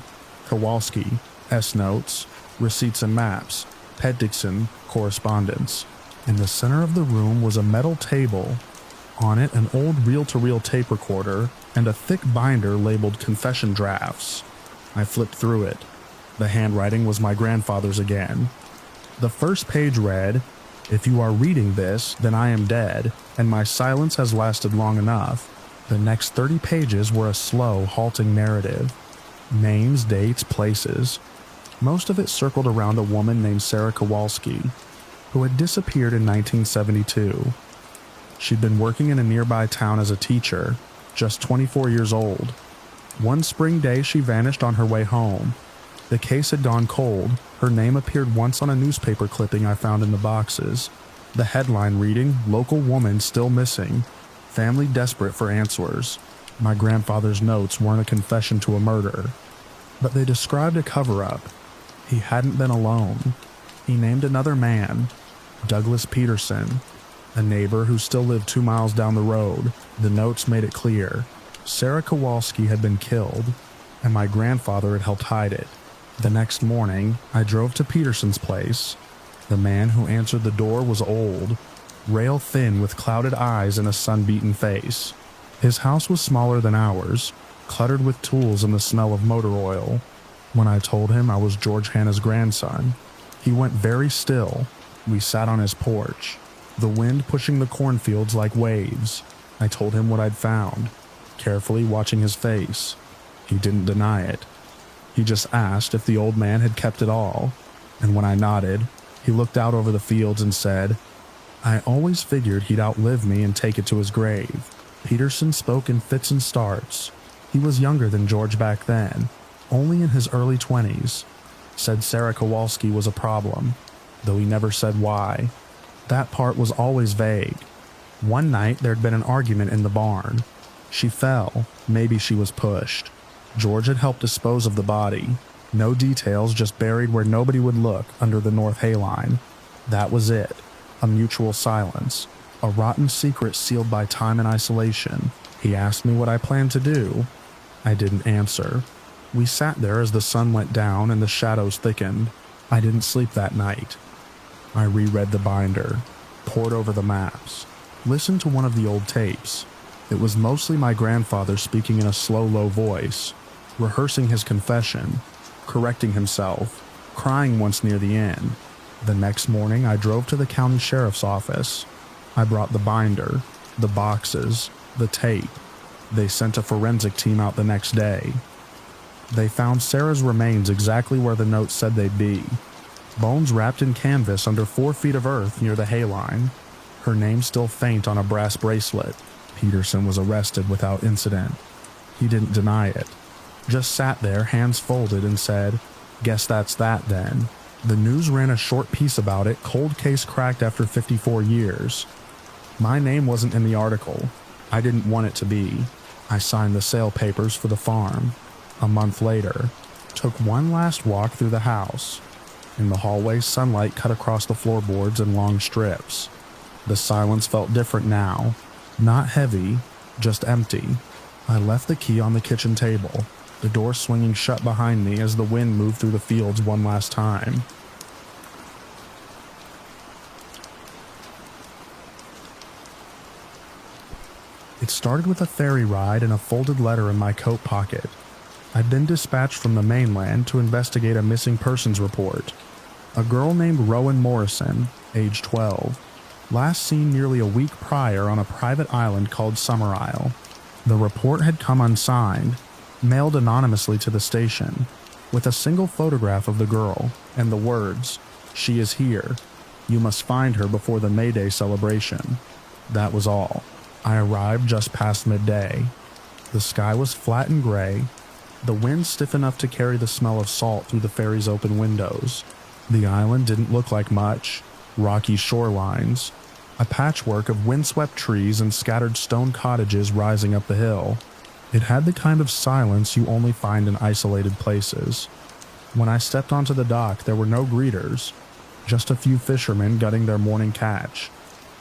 Kowalski, S-notes, receipts and maps, Ped-Dixon, correspondence. In the center of the room was a metal table. On it, an old reel-to-reel tape recorder and a thick binder labeled confession drafts. I flipped through it. The handwriting was my grandfather's again. The first page read, "If you are reading this, then I am dead, and my silence has lasted long enough." The next 30 pages were a slow, halting narrative. Names, dates, places. Most of it circled around a woman named Sarah Kowalski, who had disappeared in 1972. She'd been working in a nearby town as a teacher, just 24 years old. One spring day, she vanished on her way home. The case had gone cold. Her name appeared once on a newspaper clipping I found in the boxes. The headline reading, "Local woman still missing. Family desperate for answers." My grandfather's notes weren't a confession to a murder, but they described a cover-up. He hadn't been alone. He named another man, Douglas Peterson, a neighbor who still lived 2 miles down the road. The notes made it clear. Sarah Kowalski had been killed, and my grandfather had helped hide it. The next morning, I drove to Peterson's place. The man who answered the door was old, rail-thin with clouded eyes and a sun-beaten face. His house was smaller than ours, cluttered with tools and the smell of motor oil. When I told him I was George Hanna's grandson, he went very still. We sat on his porch, the wind pushing the cornfields like waves. I told him what I'd found, carefully watching his face. He didn't deny it. He just asked if the old man had kept it all, and when I nodded, he looked out over the fields and said, "I always figured he'd outlive me and take it to his grave." Peterson spoke in fits and starts. He was younger than George back then, only in his early 20s. Said Sarah Kowalski was a problem, though he never said why. That part was always vague. One night there'd been an argument in the barn. She fell, maybe she was pushed. George had helped dispose of the body. No details, just buried where nobody would look, under the north hay line. That was it. A mutual silence. A rotten secret sealed by time and isolation. He asked me what I planned to do. I didn't answer. We sat there as the sun went down and the shadows thickened. I didn't sleep that night. I reread the binder, pored over the maps, listened to one of the old tapes. It was mostly my grandfather speaking in a slow, low voice, rehearsing his confession, correcting himself, crying once near the end. The next morning, I drove to the county sheriff's office. I brought the binder, the boxes, the tape. They sent a forensic team out the next day. They found Sarah's remains exactly where the note said they'd be. Bones wrapped in canvas under 4 feet of earth near the hay line. Her name still faint on a brass bracelet. Peterson was arrested without incident. He didn't deny it. Just sat there, hands folded, and said, "Guess that's that then." The news ran a short piece about it, cold case cracked after 54 years. My name wasn't in the article. I didn't want it to be. I signed the sale papers for the farm. A month later, took one last walk through the house. In the hallway, sunlight cut across the floorboards in long strips. The silence felt different now. Not heavy, just empty. I left the key on the kitchen table, the door swinging shut behind me as the wind moved through the fields one last time. It started with a ferry ride and a folded letter in my coat pocket. I'd been dispatched from the mainland to investigate a missing persons report. A girl named Rowan Morrison, age 12, last seen nearly a week prior on a private island called Summer Isle. The report had come unsigned, mailed anonymously to the station, with a single photograph of the girl and the words, "She is here. You must find her before the May Day celebration." That was all. I arrived just past midday. The sky was flat and gray, the wind stiff enough to carry the smell of salt through the ferry's open windows. The island didn't look like much. Rocky shorelines, a patchwork of windswept trees and scattered stone cottages rising up the hill. It had the kind of silence you only find in isolated places. When I stepped onto the dock, there were no greeters, just a few fishermen gutting their morning catch,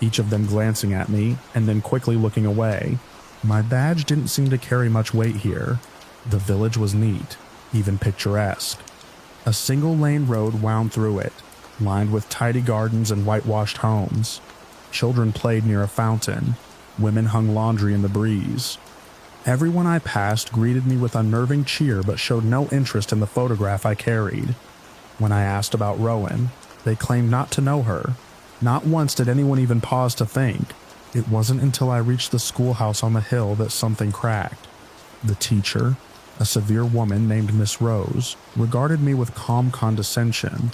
each of them glancing at me and then quickly looking away. My badge didn't seem to carry much weight here. The village was neat, even picturesque. A single-lane road wound through it, lined with tidy gardens and whitewashed homes. Children played near a fountain. Women hung laundry in the breeze. Everyone I passed greeted me with unnerving cheer but showed no interest in the photograph I carried. When I asked about Rowan, they claimed not to know her. Not once did anyone even pause to think. It wasn't until I reached the schoolhouse on the hill that something cracked. The teacher, a severe woman named Miss Rose, regarded me with calm condescension.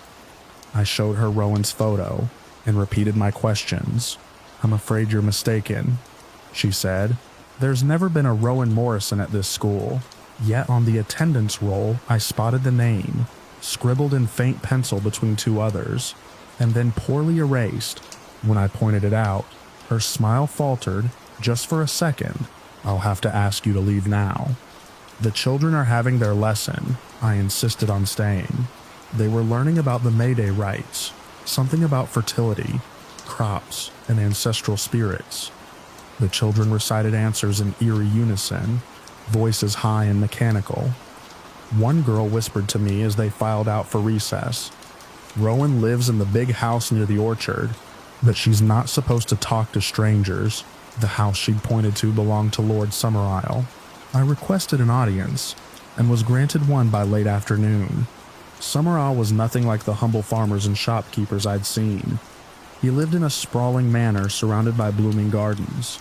I showed her Rowan's photo and repeated my questions. "I'm afraid you're mistaken," she said. "There's never been a Rowan Morrison at this school." Yet on the attendance roll, I spotted the name, scribbled in faint pencil between two others, and then poorly erased. When I pointed it out, her smile faltered, just for a second. "I'll have to ask you to leave now." "The children are having their lesson," I insisted on staying. They were learning about the May Day rites, something about fertility, crops, and ancestral spirits. The children recited answers in eerie unison, voices high and mechanical. One girl whispered to me as they filed out for recess, "Rowan lives in the big house near the orchard, but she's not supposed to talk to strangers." The house she'd pointed to belonged to Lord Summerisle. I requested an audience, and was granted one by late afternoon. Summerisle was nothing like the humble farmers and shopkeepers I'd seen. He lived in a sprawling manor surrounded by blooming gardens.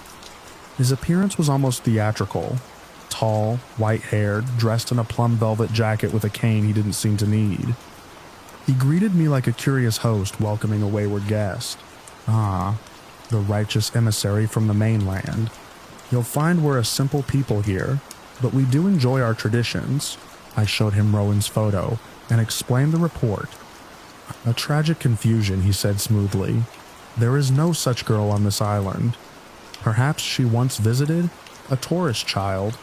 His appearance was almost theatrical. Tall, white-haired, dressed in a plum velvet jacket with a cane he didn't seem to need. He greeted me like a curious host welcoming a wayward guest. "Ah, the righteous emissary from the mainland. You'll find we're a simple people here, but we do enjoy our traditions." I showed him Rowan's photo and explained the report. "A tragic confusion," he said smoothly. "There is no such girl on this island. Perhaps she once visited? A tourist child.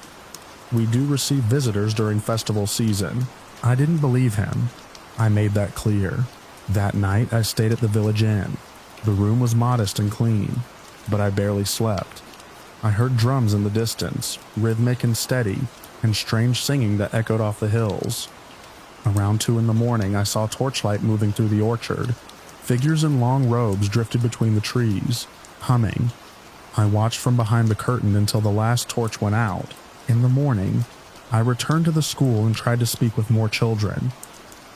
We do receive visitors during festival season." I didn't believe him. I made that clear. That night I stayed at the village inn. The room was modest and clean, but I barely slept. I heard drums in the distance, rhythmic and steady, and strange singing that echoed off the hills. Around 2 a.m, I saw torchlight moving through the orchard. Figures in long robes drifted between the trees, humming. I watched from behind the curtain until the last torch went out. In the morning, I returned to the school and tried to speak with more children.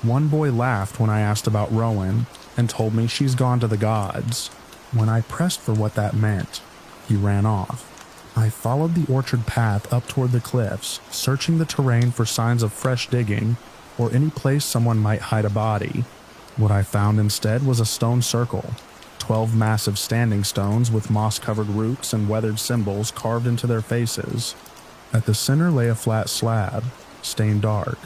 One boy laughed when I asked about Rowan and told me she's gone to the gods. When I pressed for what that meant, he ran off. I followed the orchard path up toward the cliffs, searching the terrain for signs of fresh digging or any place someone might hide a body. What I found instead was a stone circle, 12 massive standing stones with moss-covered roots and weathered symbols carved into their faces. At the center lay a flat slab, stained dark.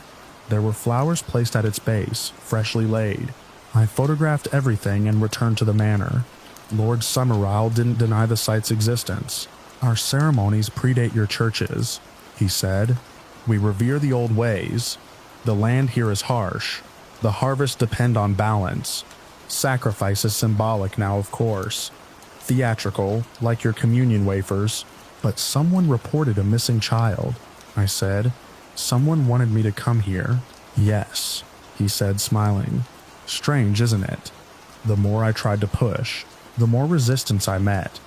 There were flowers placed at its base, freshly laid. I photographed everything and returned to the manor. Lord Summerisle didn't deny the site's existence. "Our ceremonies predate your churches," he said. "We revere the old ways. The land here is harsh. The harvests depend on balance. Sacrifice is symbolic now, of course. Theatrical, like your communion wafers. But someone reported a missing child," I said. "Someone wanted me to come here." "Yes," he said, smiling. "Strange, isn't it? The more I tried to push, the more resistance I met.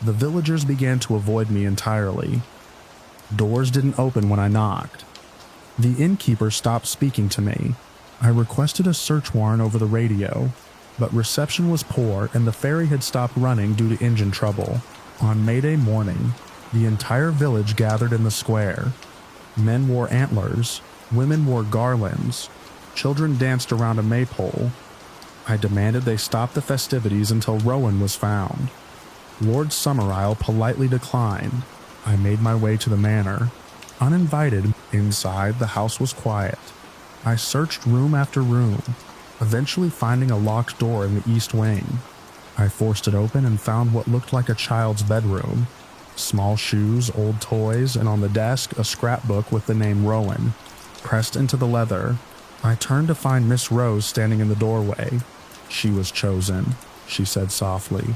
The villagers began to avoid me entirely. Doors didn't open when I knocked. The innkeeper stopped speaking to me. I requested a search warrant over the radio, but reception was poor and the ferry had stopped running due to engine trouble. On May Day morning, the entire village gathered in the square. Men wore antlers, women wore garlands, children danced around a maypole. I demanded they stop the festivities until Rowan was found. Lord Summerisle politely declined. I made my way to the manor. Uninvited, inside the house was quiet. I searched room after room, eventually finding a locked door in the east wing. I forced it open and found what looked like a child's bedroom. Small shoes, old toys, and on the desk a scrapbook with the name Rowan, pressed into the leather. I turned to find Miss Rose standing in the doorway. She was chosen, she said softly.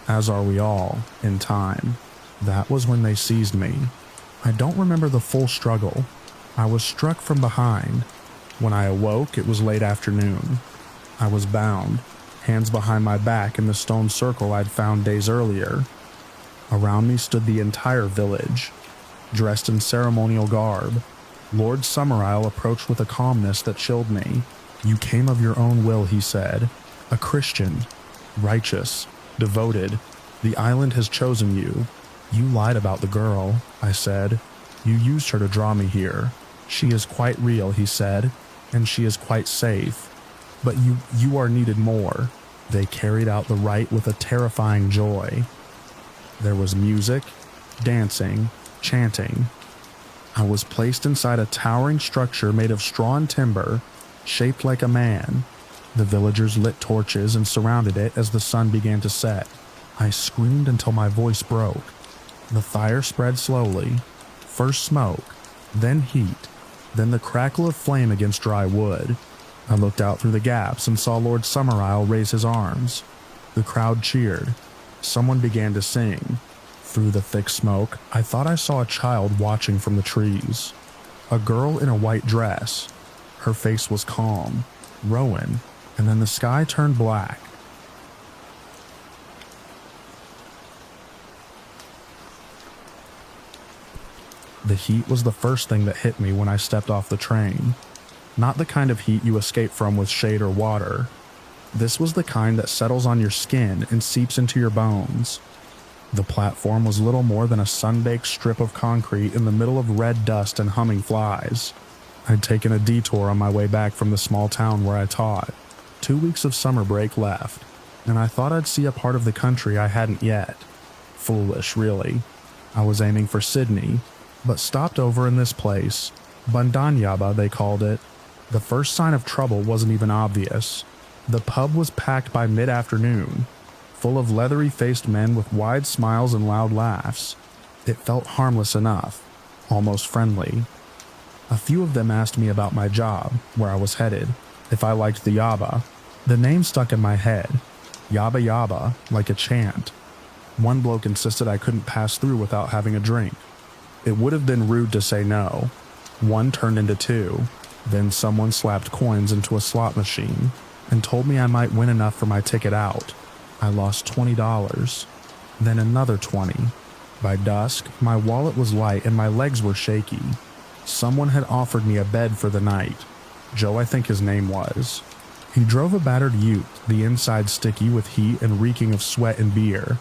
As are we all, in time. That was when they seized me. I don't remember the full struggle. I was struck from behind. When I awoke, it was late afternoon. I was bound, hands behind my back in the stone circle I'd found days earlier. Around me stood the entire village, dressed in ceremonial garb. Lord Summerisle approached with a calmness that chilled me. You came of your own will, he said. A Christian, righteous, devoted. The island has chosen you. You lied about the girl, I said. You used her to draw me here. She is quite real, he said, and she is quite safe. But you are needed more. They carried out the rite with a terrifying joy. There was music, dancing, chanting. I was placed inside a towering structure made of straw and timber, shaped like a man. The villagers lit torches and surrounded it as the sun began to set. I screamed until my voice broke. The fire spread slowly. First smoke, then heat, then the crackle of flame against dry wood. I looked out through the gaps and saw Lord Summerisle raise his arms. The crowd cheered. Someone began to sing. Through the thick smoke, I thought I saw a child watching from the trees. A girl in a white dress. Her face was calm, Rowan, and then the sky turned black. The heat was the first thing that hit me when I stepped off the train. Not the kind of heat you escape from with shade or water. This was the kind that settles on your skin and seeps into your bones. The platform was little more than a sun-baked strip of concrete in the middle of red dust and humming flies. I'd taken a detour on my way back from the small town where I taught. 2 weeks of summer break left, and I thought I'd see a part of the country I hadn't yet. Foolish, really. I was aiming for Sydney, but stopped over in this place. Bundanyaba, they called it. The first sign of trouble wasn't even obvious. The pub was packed by mid-afternoon, full of leathery-faced men with wide smiles and loud laughs. It felt harmless enough, almost friendly. A few of them asked me about my job, where I was headed, if I liked the yaba. The name stuck in my head. Yaba yaba, like a chant. One bloke insisted I couldn't pass through without having a drink. It would have been rude to say no. One turned into two. Then someone slapped coins into a slot machine and told me I might win enough for my ticket out. I lost $20. Then another 20. By dusk, my wallet was light and my legs were shaky. Someone had offered me a bed for the night. Joe, I think his name was. He drove a battered ute, the inside sticky with heat and reeking of sweat and beer.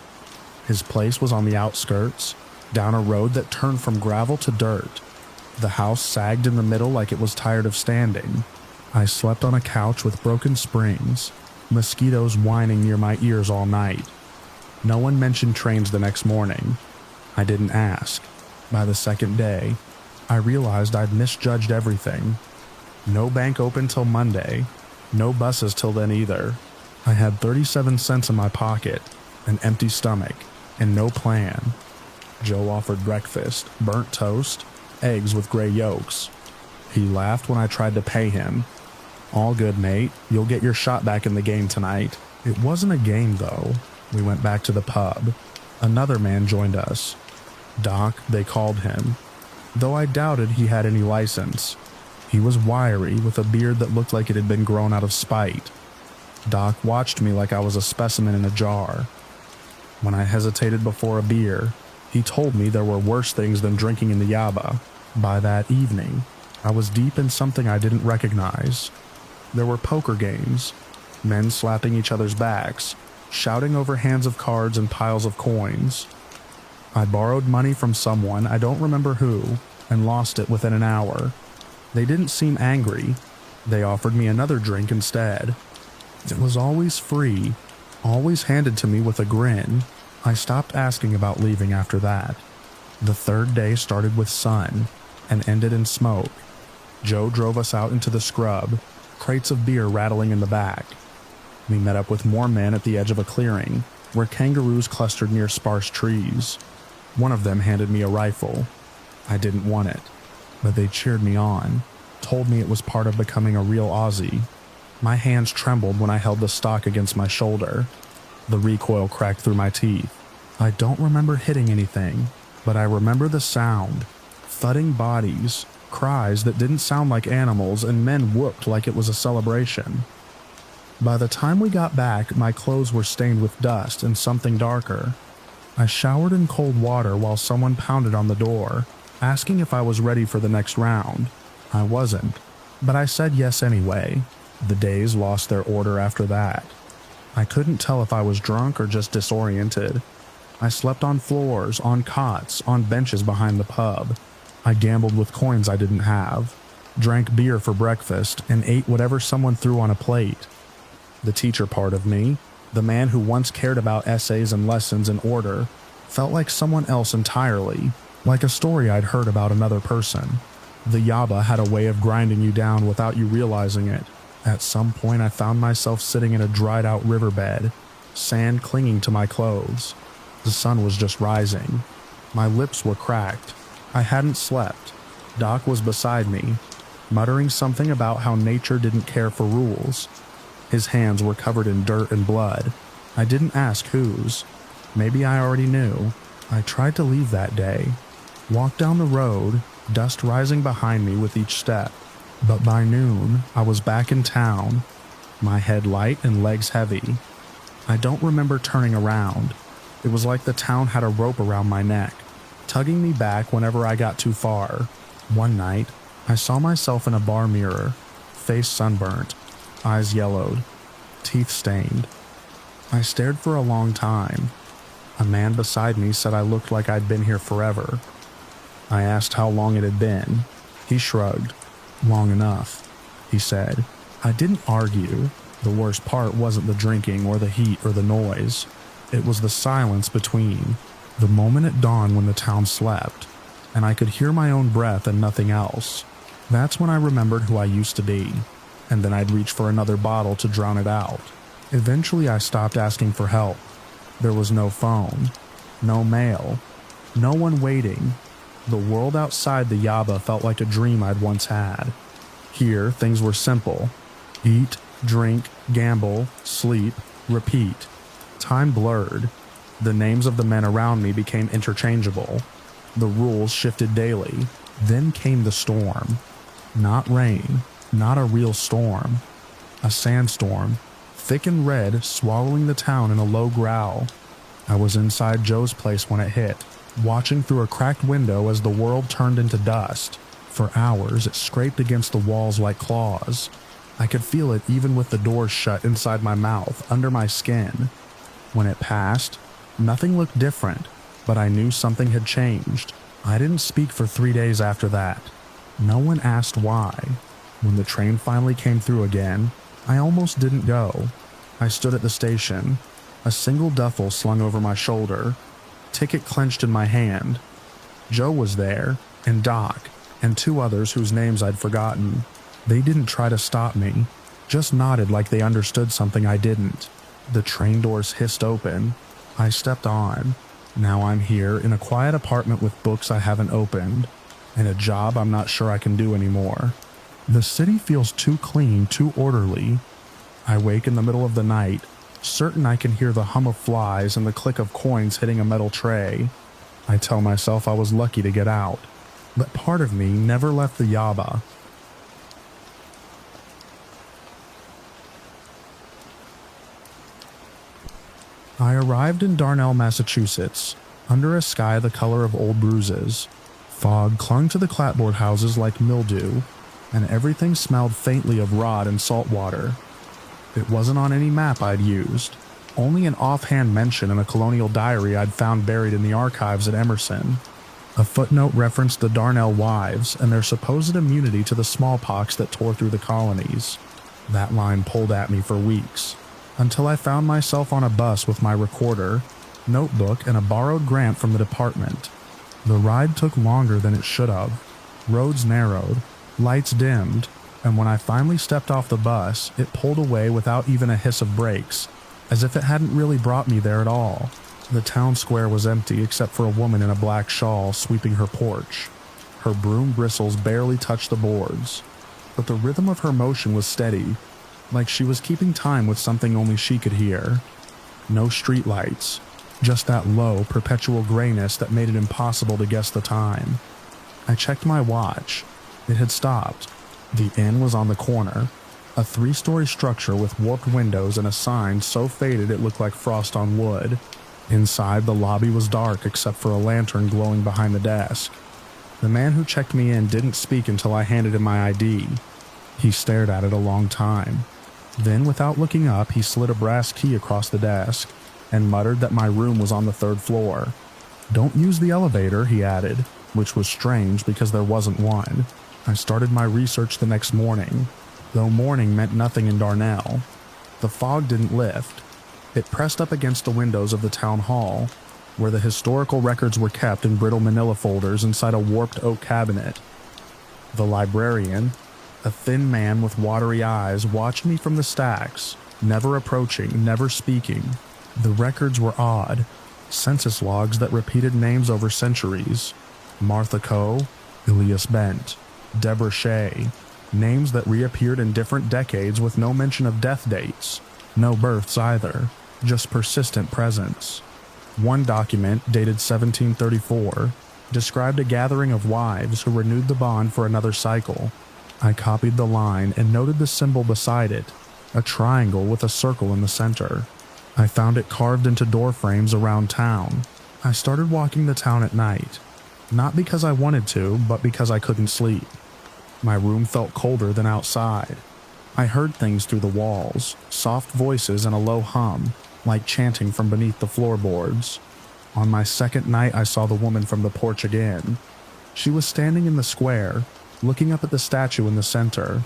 His place was on the outskirts, down a road that turned from gravel to dirt. The house sagged in the middle like it was tired of standing. I slept on a couch with broken springs, mosquitoes whining near my ears all night. No one mentioned trains the next morning. I didn't ask. By the second day, I realized I'd misjudged everything. No bank open till Monday. No buses till then either. I had 37 cents in my pocket, an empty stomach, and no plan. Joe offered breakfast, burnt toast, eggs with gray yolks. He laughed when I tried to pay him. All good, mate. You'll get your shot back in the game tonight. It wasn't a game, though. We went back to the pub. Another man joined us. Doc, they called him, though I doubted he had any license. He was wiry, with a beard that looked like it had been grown out of spite. Doc watched me like I was a specimen in a jar. When I hesitated before a beer, he told me there were worse things than drinking in the yaba. By that evening, I was deep in something I didn't recognize. There were poker games, men slapping each other's backs, shouting over hands of cards and piles of coins. I borrowed money from someone, I don't remember who, and lost it within an hour. They didn't seem angry. They offered me another drink instead. It was always free, always handed to me with a grin. I stopped asking about leaving after that. The third day started with sun and ended in smoke. Joe drove us out into the scrub, crates of beer rattling in the back. We met up with more men at the edge of a clearing, where kangaroos clustered near sparse trees. One of them handed me a rifle. I didn't want it, but they cheered me on, told me it was part of becoming a real Aussie. My hands trembled when I held the stock against my shoulder. The recoil cracked through my teeth. I don't remember hitting anything, but I remember the sound. Thudding bodies, cries that didn't sound like animals, and men whooped like it was a celebration. By the time we got back, my clothes were stained with dust and something darker. I showered in cold water while someone pounded on the door, asking if I was ready for the next round. I wasn't, but I said yes anyway. The days lost their order after that. I couldn't tell if I was drunk or just disoriented. I slept on floors, on cots, on benches behind the pub. I gambled with coins I didn't have, drank beer for breakfast, and ate whatever someone threw on a plate. The teacher part of me, the man who once cared about essays and lessons in order, felt like someone else entirely, like a story I'd heard about another person. The yaba had a way of grinding you down without you realizing it. At some point I found myself sitting in a dried-out riverbed, sand clinging to my clothes. The sun was just rising. My lips were cracked. I hadn't slept. Doc was beside me, muttering something about how nature didn't care for rules. His hands were covered in dirt and blood. I didn't ask whose. Maybe I already knew. I tried to leave that day. Walked down the road, dust rising behind me with each step. But by noon, I was back in town, my head light and legs heavy. I don't remember turning around. It was like the town had a rope around my neck, tugging me back whenever I got too far. One night, I saw myself in a bar mirror, face sunburnt, eyes yellowed, teeth stained. I stared for a long time. A man beside me said I looked like I'd been here forever. I asked how long it had been. He shrugged. Long enough, he said. I didn't argue. The worst part wasn't the drinking or the heat or the noise. It was the silence between. The moment at dawn when the town slept, and I could hear my own breath and nothing else. That's when I remembered who I used to be, and then I'd reach for another bottle to drown it out. Eventually I stopped asking for help. There was no phone, no mail, no one waiting. The world outside the yaba felt like a dream I'd once had. Here, things were simple. Eat, drink, gamble, sleep, repeat. Time blurred. The names of the men around me became interchangeable. The rules shifted daily. Then came the storm. Not rain, not a real storm. A sandstorm, thick and red, swallowing the town in a low growl. I was inside Joe's place when it hit, watching through a cracked window as the world turned into dust. For hours, it scraped against the walls like claws. I could feel it even with the doors shut inside my mouth, under my skin. When it passed, nothing looked different, but I knew something had changed. I didn't speak for 3 days after that. No one asked why. When the train finally came through again, I almost didn't go. I stood at the station, a single duffel slung over my shoulder, ticket clenched in my hand. Joe was there, and Doc, and 2 others whose names I'd forgotten. They didn't try to stop me, just nodded like they understood something I didn't. The train doors hissed open. I stepped on. Now I'm here in a quiet apartment with books I haven't opened, and a job I'm not sure I can do anymore. The city feels too clean, too orderly. I wake in the middle of the night, certain I can hear the hum of flies and the click of coins hitting a metal tray. I tell myself I was lucky to get out, but part of me never left the yaba. I arrived in Darnell, Massachusetts, under a sky the color of old bruises. Fog clung to the clapboard houses like mildew, and everything smelled faintly of rot and salt water. It wasn't on any map I'd used, only an offhand mention in a colonial diary I'd found buried in the archives at Emerson. A footnote referenced the Darnell wives and their supposed immunity to the smallpox that tore through the colonies. That line pulled at me for weeks, until I found myself on a bus with my recorder, notebook, and a borrowed grant from the department. The ride took longer than it should have. Roads narrowed, lights dimmed, and when I finally stepped off the bus, it pulled away without even a hiss of brakes, as if it hadn't really brought me there at all. The town square was empty except for a woman in a black shawl sweeping her porch. Her broom bristles barely touched the boards. but the rhythm of her motion was steady, like she was keeping time with something only she could hear. No streetlights, just that low, perpetual grayness that made it impossible to guess the time. I checked my watch. It had stopped. The inn was on the corner, a 3-story structure with warped windows and a sign so faded it looked like frost on wood. Inside, the lobby was dark except for a lantern glowing behind the desk. The man who checked me in didn't speak until I handed him my ID. He stared at it a long time. Then, without looking up, he slid a brass key across the desk and muttered that my room was on the 3rd floor. "Don't use the elevator," he added, which was strange because there wasn't one. I started my research the next morning, though morning meant nothing in Darnell. The fog didn't lift. It pressed up against the windows of the town hall, where the historical records were kept in brittle manila folders inside a warped oak cabinet. The librarian, a thin man with watery eyes, watched me from the stacks, never approaching, never speaking. The records were odd, census logs that repeated names over centuries. Martha Coe, Elias Bent, Deborah Shea, names that reappeared in different decades with no mention of death dates, no births either, just persistent presence. One document, dated 1734, described a gathering of wives who renewed the bond for another cycle. I copied the line and noted the symbol beside it, a triangle with a circle in the center. I found it carved into door frames around town. I started walking the town at night, not because I wanted to, but because I couldn't sleep. My room felt colder than outside. I heard things through the walls, soft voices and a low hum, like chanting from beneath the floorboards. On my second night, I saw the woman from the porch again. She was standing in the square, looking up at the statue in the center.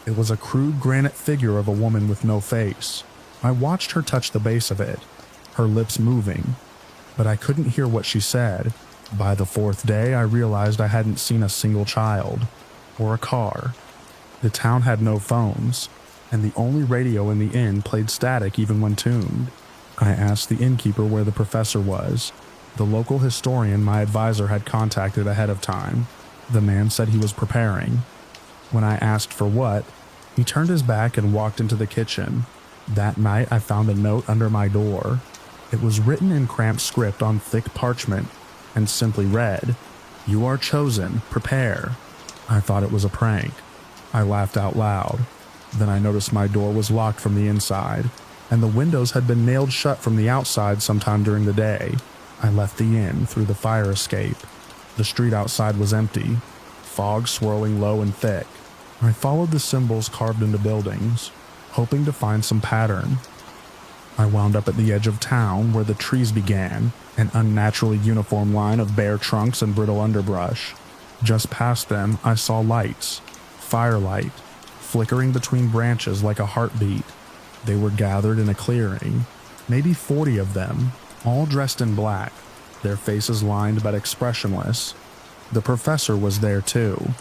It was a crude granite figure of a woman with no face. I watched her touch the base of it, her lips moving, but I couldn't hear what she said. By the 4th day, I realized I hadn't seen a single child, or a car. The town had no phones, and the only radio in the inn played static even when tuned. I asked the innkeeper where the professor was, the local historian my advisor had contacted ahead of time. The man said he was preparing. When I asked for what, he turned his back and walked into the kitchen. That night, I found a note under my door. It was written in cramped script on thick parchment and simply read, "You are chosen, prepare." I thought it was a prank. I laughed out loud. Then I noticed my door was locked from the inside, and the windows had been nailed shut from the outside sometime during the day. I left the inn through the fire escape. The street outside was empty, fog swirling low and thick. I followed the symbols carved into buildings, hoping to find some pattern. I wound up at the edge of town where the trees began, an unnaturally uniform line of bare trunks and brittle underbrush. Just past them, I saw lights, firelight, flickering between branches like a heartbeat. They were gathered in a clearing, maybe 40 of them, all dressed in black, their faces lined but expressionless. The professor was there too.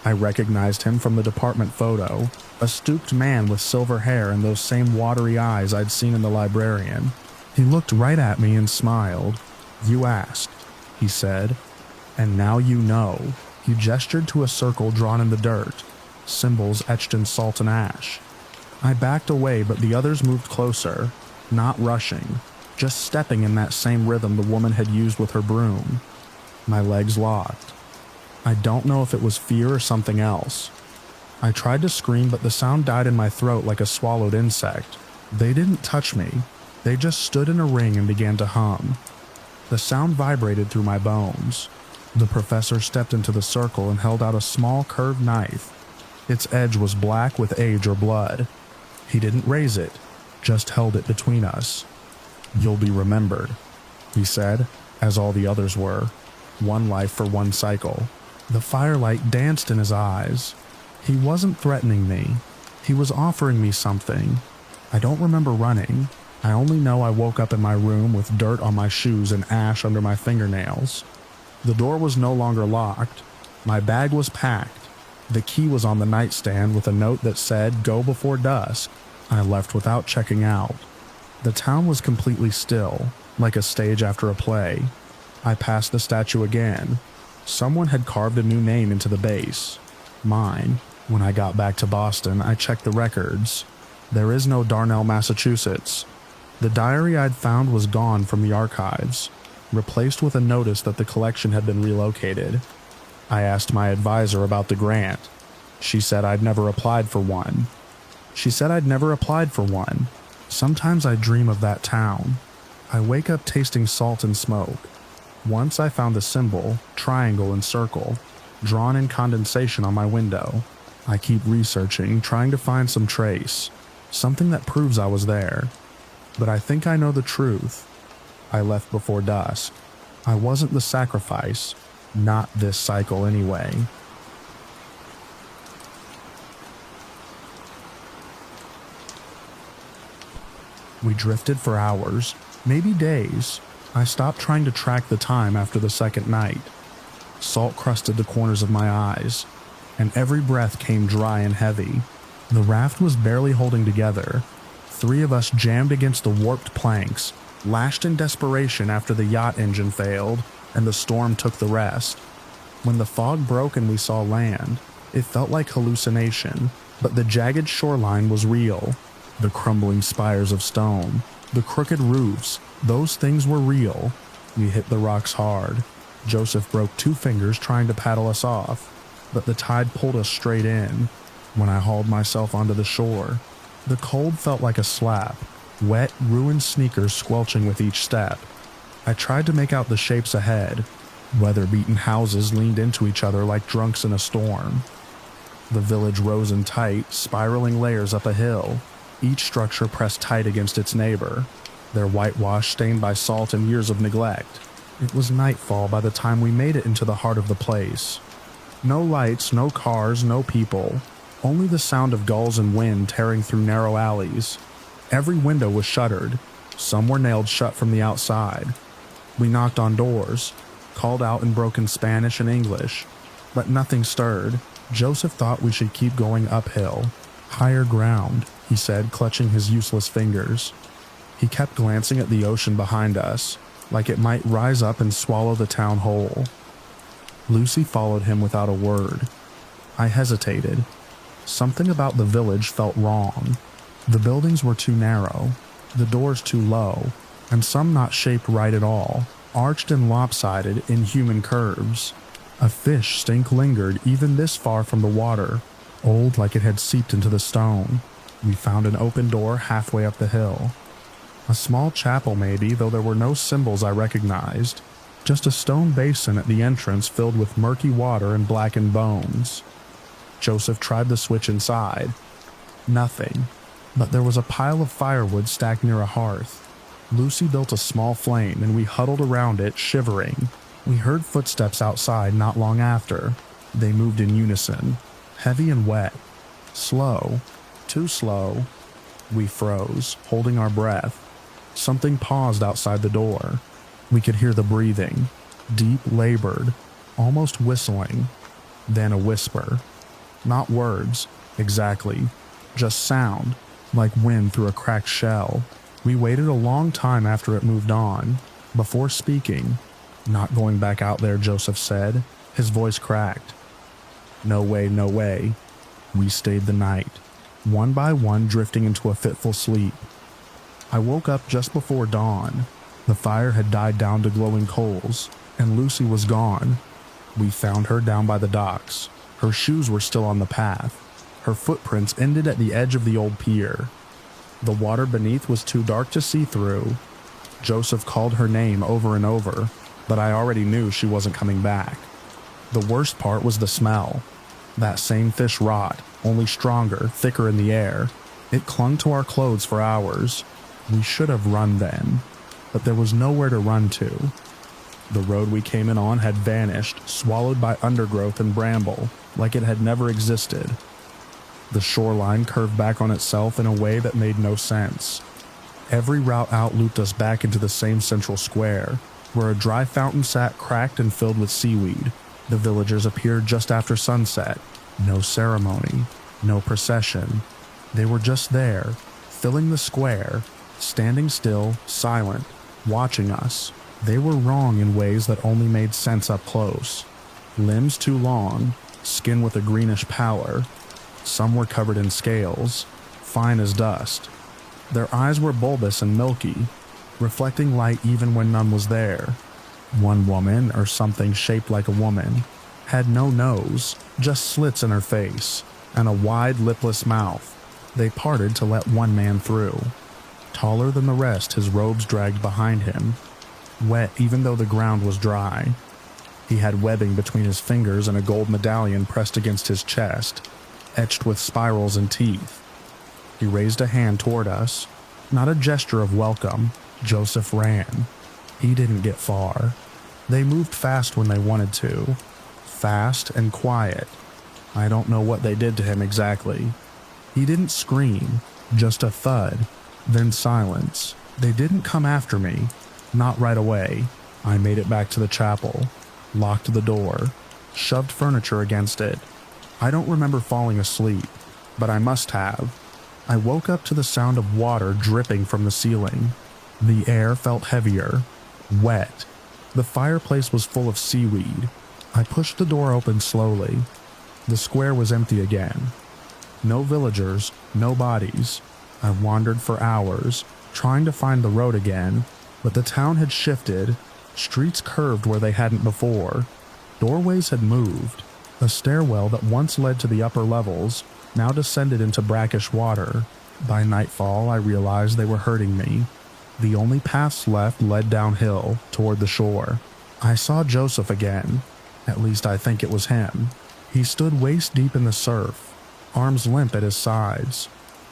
I recognized him from the department photo, a stooped man with silver hair and those same watery eyes I'd seen in the librarian. He looked right at me and smiled. "You asked," he said, "and now you know." He gestured to a circle drawn in the dirt, symbols etched in salt and ash. I backed away, but the others moved closer, not rushing, just stepping in that same rhythm the woman had used with her broom. My legs locked. I don't know if it was fear or something else. I tried to scream, but the sound died in my throat like a swallowed insect. They didn't touch me. They just stood in a ring and began to hum. The sound vibrated through my bones. The professor stepped into the circle and held out a small curved knife. Its edge was black with age or blood. He didn't raise it, just held it between us. "You'll be remembered," he said, as all the others were. One life for one cycle. The firelight danced in his eyes. He wasn't threatening me. He was offering me something. I don't remember running. I only know I woke up in my room with dirt on my shoes and ash under my fingernails. The door was no longer locked. My bag was packed. The key was on the nightstand with a note that said, "Go before dusk." I left without checking out. The town was completely still, like a stage after a play. I passed the statue again. Someone had carved a new name into the base. Mine. When I got back to Boston, I checked the records. There is no Darnell, Massachusetts. The diary I'd found was gone from the archives, replaced with a notice that the collection had been relocated. I asked my advisor about the grant. She said I'd never applied for one. Sometimes I dream of that town. I wake up tasting salt and smoke. Once I found a symbol, triangle and circle, drawn in condensation on my window. I keep researching, trying to find some trace, something that proves I was there. But I think I know the truth. I left before dusk. I wasn't the sacrifice, not this cycle anyway. We drifted for hours, maybe days. I stopped trying to track the time after the second night. Salt crusted the corners of my eyes, and every breath came dry and heavy. The raft was barely holding together. 3 of us jammed against the warped planks, lashed in desperation after the yacht engine failed, and the storm took the rest. When the fog broke and we saw land, it felt like hallucination, but the jagged shoreline was real. The crumbling spires of stone, the crooked roofs, those things were real. We hit the rocks hard. Joseph broke 2 fingers trying to paddle us off, but the tide pulled us straight in. When I hauled myself onto the shore, the cold felt like a slap, wet, ruined sneakers squelching with each step. I tried to make out the shapes ahead. Weather-beaten houses leaned into each other like drunks in a storm. The village rose in tight, spiraling layers up a hill, each structure pressed tight against its neighbor, their whitewash stained by salt and years of neglect. It was nightfall by the time we made it into the heart of the place. No lights, no cars, no people, only the sound of gulls and wind tearing through narrow alleys. Every window was shuttered, some were nailed shut from the outside. We knocked on doors, called out in broken Spanish and English, but nothing stirred. Joseph thought we should keep going uphill. Higher ground, he said, clutching his useless fingers. He kept glancing at the ocean behind us, like it might rise up and swallow the town whole. Lucy followed him without a word. I hesitated. Something about the village felt wrong. The buildings were too narrow, the doors too low, and some not shaped right at all, arched and lopsided in human curves. A fish stink lingered even this far from the water, old like it had seeped into the stone. We found an open door halfway up the hill. A small chapel maybe, though there were no symbols I recognized. Just a stone basin at the entrance filled with murky water and blackened bones. Joseph tried the switch inside. Nothing. But there was a pile of firewood stacked near a hearth. Lucy built a small flame and we huddled around it, shivering. We heard footsteps outside not long after. They moved in unison, heavy and wet. Slow. Too slow. We froze, holding our breath. Something paused outside the door. We could hear the breathing, deep, labored, almost whistling. Then a whisper. Not words, exactly. Just sound, like wind through a cracked shell. We waited a long time after it moved on, before speaking. Not going back out there, Joseph said. His voice cracked. No way, no way. We stayed the night, one by one drifting into a fitful sleep. I woke up just before dawn. The fire had died down to glowing coals, and Lucy was gone. We found her down by the docks. Her shoes were still on the path. Her footprints ended at the edge of the old pier. The water beneath was too dark to see through. Joseph called her name over and over, but I already knew she wasn't coming back. The worst part was the smell. That same fish rot, only stronger, thicker in the air. It clung to our clothes for hours. We should have run then, but there was nowhere to run to. The road we came in on had vanished, swallowed by undergrowth and bramble, like it had never existed. The shoreline curved back on itself in a way that made no sense. Every route out looped us back into the same central square, where a dry fountain sat cracked and filled with seaweed. The villagers appeared just after sunset. No ceremony, no procession. They were just there, filling the square, standing still, silent, watching us. They were wrong in ways that only made sense up close. Limbs too long, skin with a greenish pallor, Some were covered in scales, fine as dust. Their eyes were bulbous and milky, reflecting light even when none was there. One woman, or something shaped like a woman, had no nose, just slits in her face, and a wide lipless mouth. They parted to let one man through. Taller than the rest, his robes dragged behind him, wet even though the ground was dry. He had webbing between his fingers and a gold medallion pressed against his chest, etched with spirals and teeth. He raised a hand toward us, not a gesture of welcome. Joseph ran. He didn't get far. They moved fast when they wanted to. Fast and quiet. I don't know what they did to him exactly. He didn't scream, just a thud, then silence. They didn't come after me. Not right away. I made it back to the chapel, locked the door, shoved furniture against it. I don't remember falling asleep, but I must have. I woke up to the sound of water dripping from the ceiling. The air felt heavier, wet. The fireplace was full of seaweed. I pushed the door open slowly. The square was empty again. No villagers, no bodies. I wandered for hours, trying to find the road again, but the town had shifted. Streets curved where they hadn't before. Doorways had moved. A stairwell that once led to the upper levels now descended into brackish water. By nightfall, I realized they were hurting me. The only paths left led downhill, toward the shore. I saw Joseph again. At least I think it was him. He stood waist-deep in the surf, arms limp at his sides.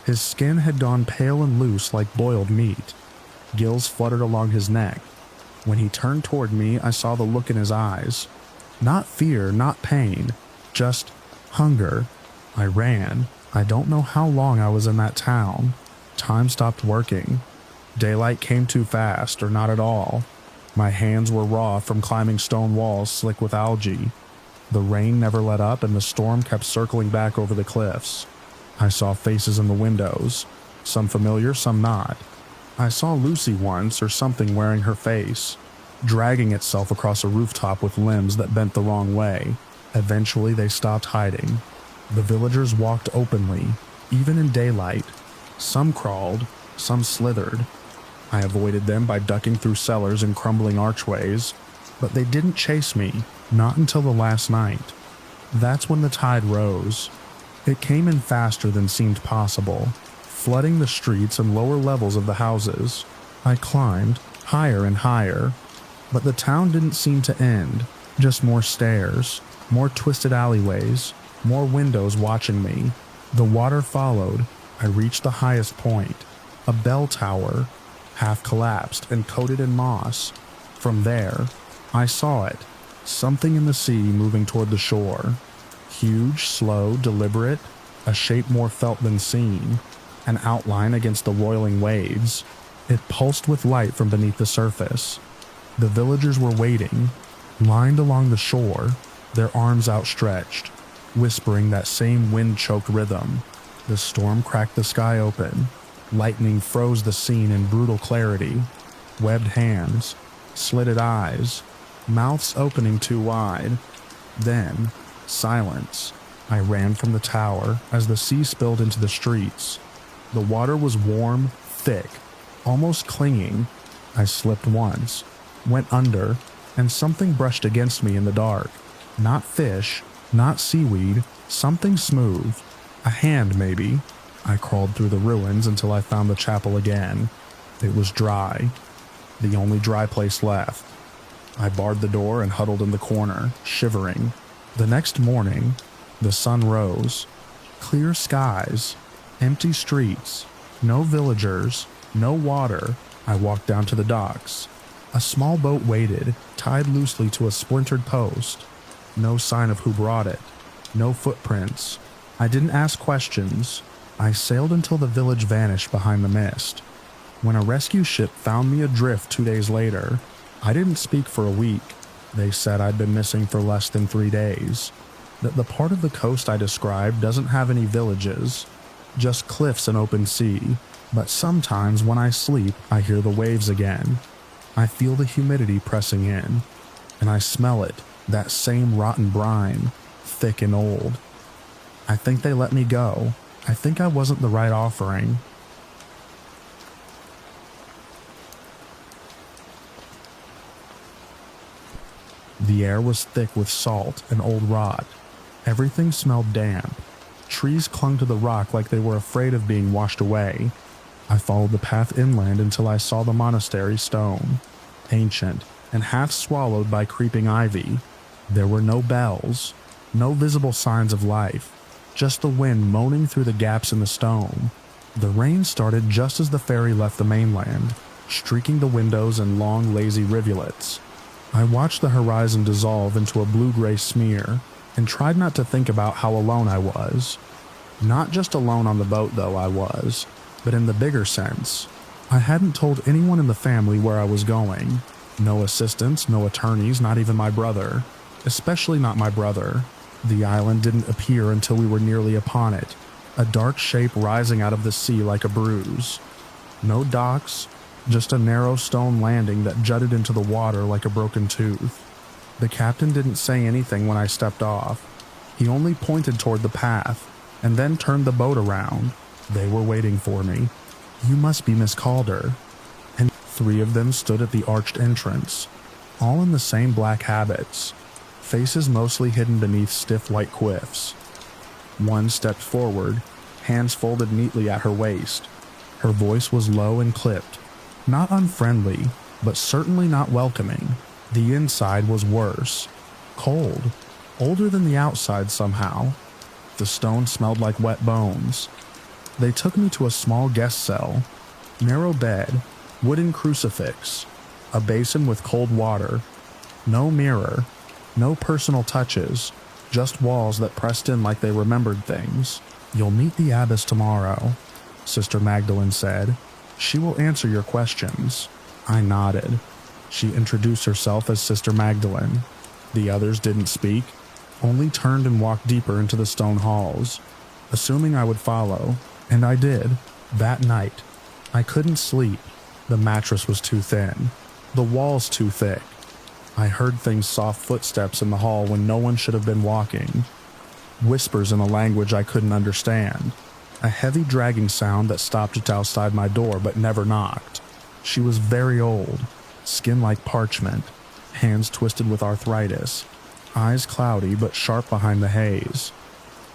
His skin had gone pale and loose like boiled meat. Gills fluttered along his neck. When he turned toward me, I saw the look in his eyes. Not fear, not pain, just hunger. I ran. I don't know how long I was in that town. Time stopped working. Daylight came too fast, or not at all. My hands were raw from climbing stone walls slick with algae. The rain never let up and the storm kept circling back over the cliffs. I saw faces in the windows, some familiar, some not. I saw Lucy once, or something wearing her face, dragging itself across a rooftop with limbs that bent the wrong way. Eventually they stopped hiding. The villagers walked openly, even in daylight. Some crawled, some slithered. I avoided them by ducking through cellars and crumbling archways, but they didn't chase me, not until the last night. That's when the tide rose. It came in faster than seemed possible, flooding the streets and lower levels of the houses. I climbed, higher and higher, but the town didn't seem to end, just more stairs, more twisted alleyways, more windows watching me. The water followed. I reached the highest point, a bell tower, half collapsed and coated in moss. From there, I saw it, something in the sea moving toward the shore. Huge, slow, deliberate, a shape more felt than seen, an outline against the roiling waves. It pulsed with light from beneath the surface. The villagers were waiting, lined along the shore, their arms outstretched, whispering that same wind-choked rhythm. The storm cracked the sky open. Lightning froze the scene in brutal clarity. Webbed hands, slitted eyes, mouths opening too wide. Then, silence. I ran from the tower as the sea spilled into the streets. The water was warm, thick, almost clinging. I slipped once, went under, and something brushed against me in the dark. Not fish, not seaweed, something smooth. A hand, maybe. I crawled through the ruins until I found the chapel again. It was dry. The only dry place left. I barred the door and huddled in the corner, shivering. The next morning, the sun rose. Clear skies, empty streets, no villagers, no water. I walked down to the docks. A small boat waited, tied loosely to a splintered post. No sign of who brought it. No footprints. I didn't ask questions. I sailed until the village vanished behind the mist. When a rescue ship found me adrift 2 days later, I didn't speak for a week. They said I'd been missing for less than 3 days. That the part of the coast I described doesn't have any villages, just cliffs and open sea. But sometimes when I sleep, I hear the waves again. I feel the humidity pressing in, and I smell it, that same rotten brine, thick and old. I think they let me go. I think I wasn't the right offering. The air was thick with salt and old rot. Everything smelled damp. Trees clung to the rock like they were afraid of being washed away. I followed the path inland until I saw the monastery stone, ancient and half swallowed by creeping ivy. There were no bells, no visible signs of life, just the wind moaning through the gaps in the stone. The rain started just as the ferry left the mainland, streaking the windows in long, lazy rivulets. I watched the horizon dissolve into a blue-gray smear and tried not to think about how alone I was. Not just alone on the boat, though, I was, but in the bigger sense. I hadn't told anyone in the family where I was going. No assistants, no attorneys, not even my brother. Especially not my brother. The island didn't appear until we were nearly upon it, a dark shape rising out of the sea like a bruise. No docks, just a narrow stone landing that jutted into the water like a broken tooth. The captain didn't say anything when I stepped off. He only pointed toward the path, and then turned the boat around. They were waiting for me. "You must be Miss Calder." And 3 of them stood at the arched entrance, all in the same black habits, faces mostly hidden beneath stiff white quiffs. One stepped forward, hands folded neatly at her waist. Her voice was low and clipped, not unfriendly, but certainly not welcoming. The inside was worse. Cold. Older than the outside somehow. The stone smelled like wet bones. They took me to a small guest cell. Narrow bed, wooden crucifix, a basin with cold water. No mirror, no personal touches, just walls that pressed in like they remembered things. "You'll meet the abbess tomorrow," Sister Magdalene said. "She will answer your questions." I nodded. She introduced herself as Sister Magdalene. The others didn't speak, only turned and walked deeper into the stone halls, assuming I would follow, and I did. That night, I couldn't sleep. The mattress was too thin, the walls too thick. I heard things soft footsteps in the hall when no one should have been walking. Whispers in a language I couldn't understand. A heavy dragging sound that stopped just outside my door but never knocked. She was very old, skin like parchment, hands twisted with arthritis, eyes cloudy but sharp behind the haze.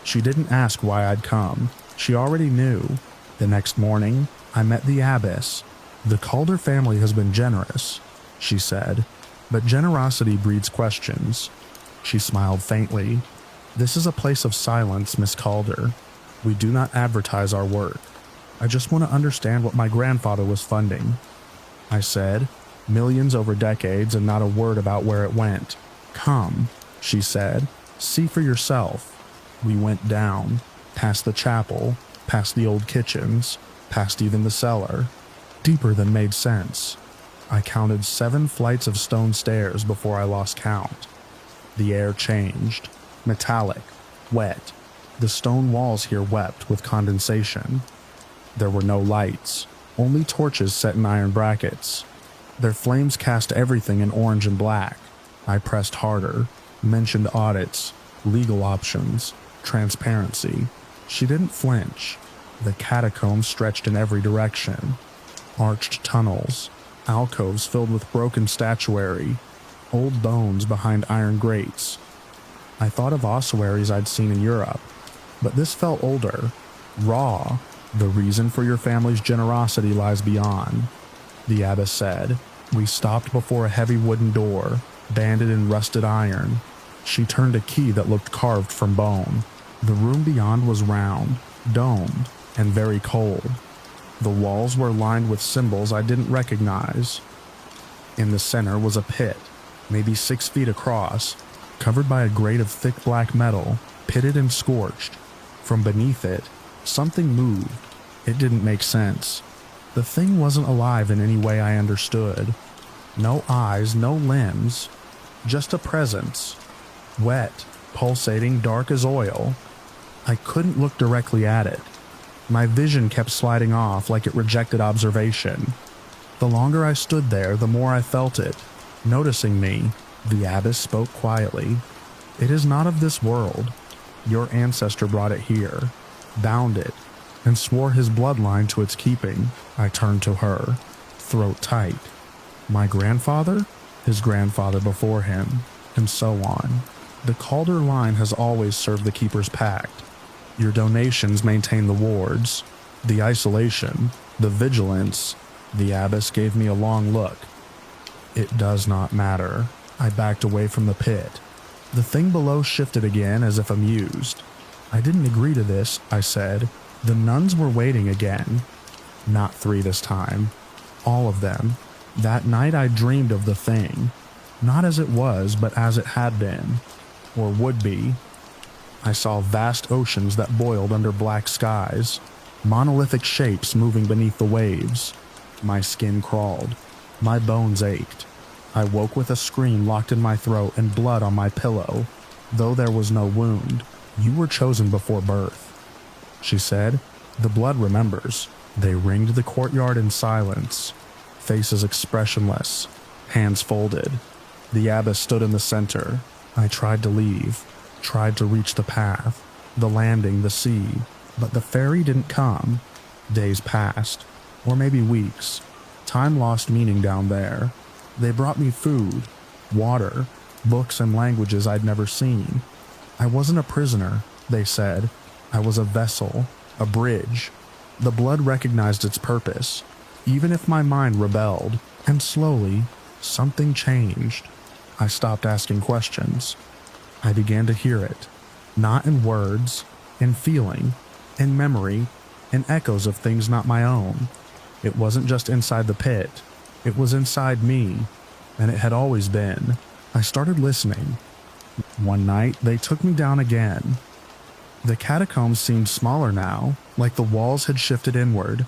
She didn't ask why I'd come. She already knew. The next morning, I met the abbess. "The Calder family has been generous," she said, "but generosity breeds questions." She smiled faintly. "This is a place of silence, Miss Calder. We do not advertise our work. I just want to understand what my grandfather was funding." I said, "Millions over decades and not a word about where it went." "Come," she said, "see for yourself." We went down, past the chapel, past the old kitchens, past even the cellar, deeper than made sense. I counted 7 flights of stone stairs before I lost count. The air changed, metallic, wet. The stone walls here wept with condensation. There were no lights, only torches set in iron brackets. Their flames cast everything in orange and black. I pressed harder, mentioned audits, legal options, transparency. She didn't flinch. The catacombs stretched in every direction. Arched tunnels, alcoves filled with broken statuary, old bones behind iron grates. I thought of ossuaries I'd seen in Europe, but this felt older, raw. "The reason for your family's generosity lies beyond," the abbess said. We stopped before a heavy wooden door, banded in rusted iron. She turned a key that looked carved from bone. The room beyond was round, domed, and very cold. The walls were lined with symbols I didn't recognize. In the center was a pit, maybe 6 feet across, covered by a grate of thick black metal, pitted and scorched. From beneath it, something moved. It didn't make sense. The thing wasn't alive in any way I understood. No eyes, no limbs, just a presence. Wet, pulsating, dark as oil. I couldn't look directly at it. My vision kept sliding off like it rejected observation. The longer I stood there, the more I felt it. Noticing me, the abbess spoke quietly. "It is not of this world. Your ancestor brought it here, bound it, and swore his bloodline to its keeping. I turned to her, throat tight. My grandfather? His grandfather before him, and so on. The Calder line has always served the Keeper's Pact. Your donations maintain the wards, the isolation, the vigilance. The abbess gave me a long look. It does not matter. I backed away from the pit. The thing below shifted again as if amused. I didn't agree to this, I said. The nuns were waiting again. Not 3 this time. All of them. That night I dreamed of the thing. Not as it was, but as it had been. Or would be. I saw vast oceans that boiled under black skies. Monolithic shapes moving beneath the waves. My skin crawled. My bones ached. I woke with a scream locked in my throat and blood on my pillow. Though there was no wound. You were chosen before birth. She said, the blood remembers. They ringed the courtyard in silence. Faces expressionless. Hands folded. The abbess stood in the center. I tried to leave. Tried to reach the path. The landing, the sea. But the ferry didn't come. Days passed. Or maybe weeks. Time lost meaning down there. They brought me food, water, books and languages I'd never seen. I wasn't a prisoner, they said. I was a vessel, a bridge. The blood recognized its purpose, even if my mind rebelled, and slowly, something changed. I stopped asking questions. I began to hear it, not in words, in feeling, in memory, in echoes of things not my own. It wasn't just inside the pit. It was inside me, and it had always been. I started listening. One night, they took me down again. The catacombs seemed smaller now, like the walls had shifted inward.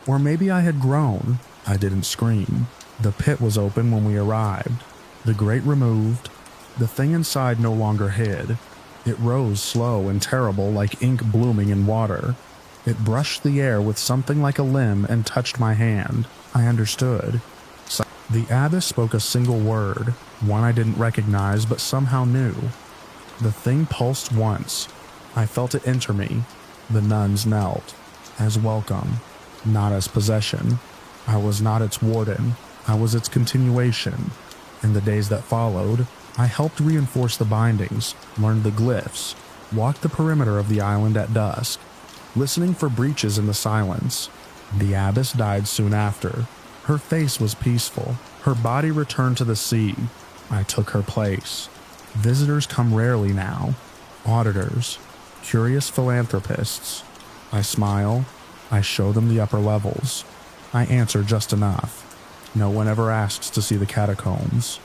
Or maybe I had grown. I didn't scream. The pit was open when we arrived. The grate removed. The thing inside no longer hid. It rose slow and terrible like ink blooming in water. It brushed the air with something like a limb and touched my hand. I understood. The abbess spoke a single word, one I didn't recognize but somehow knew. The thing pulsed once. I felt it enter me. The nuns knelt. As welcome, not as possession. I was not its warden. I was its continuation. In the days that followed, I helped reinforce the bindings, learned the glyphs, walked the perimeter of the island at dusk, listening for breaches in the silence. The abbess died soon after. Her face was peaceful. Her body returned to the sea. I took her place. Visitors come rarely now. Auditors. Curious philanthropists. I smile. I show them the upper levels. I answer just enough. No one ever asks to see the catacombs.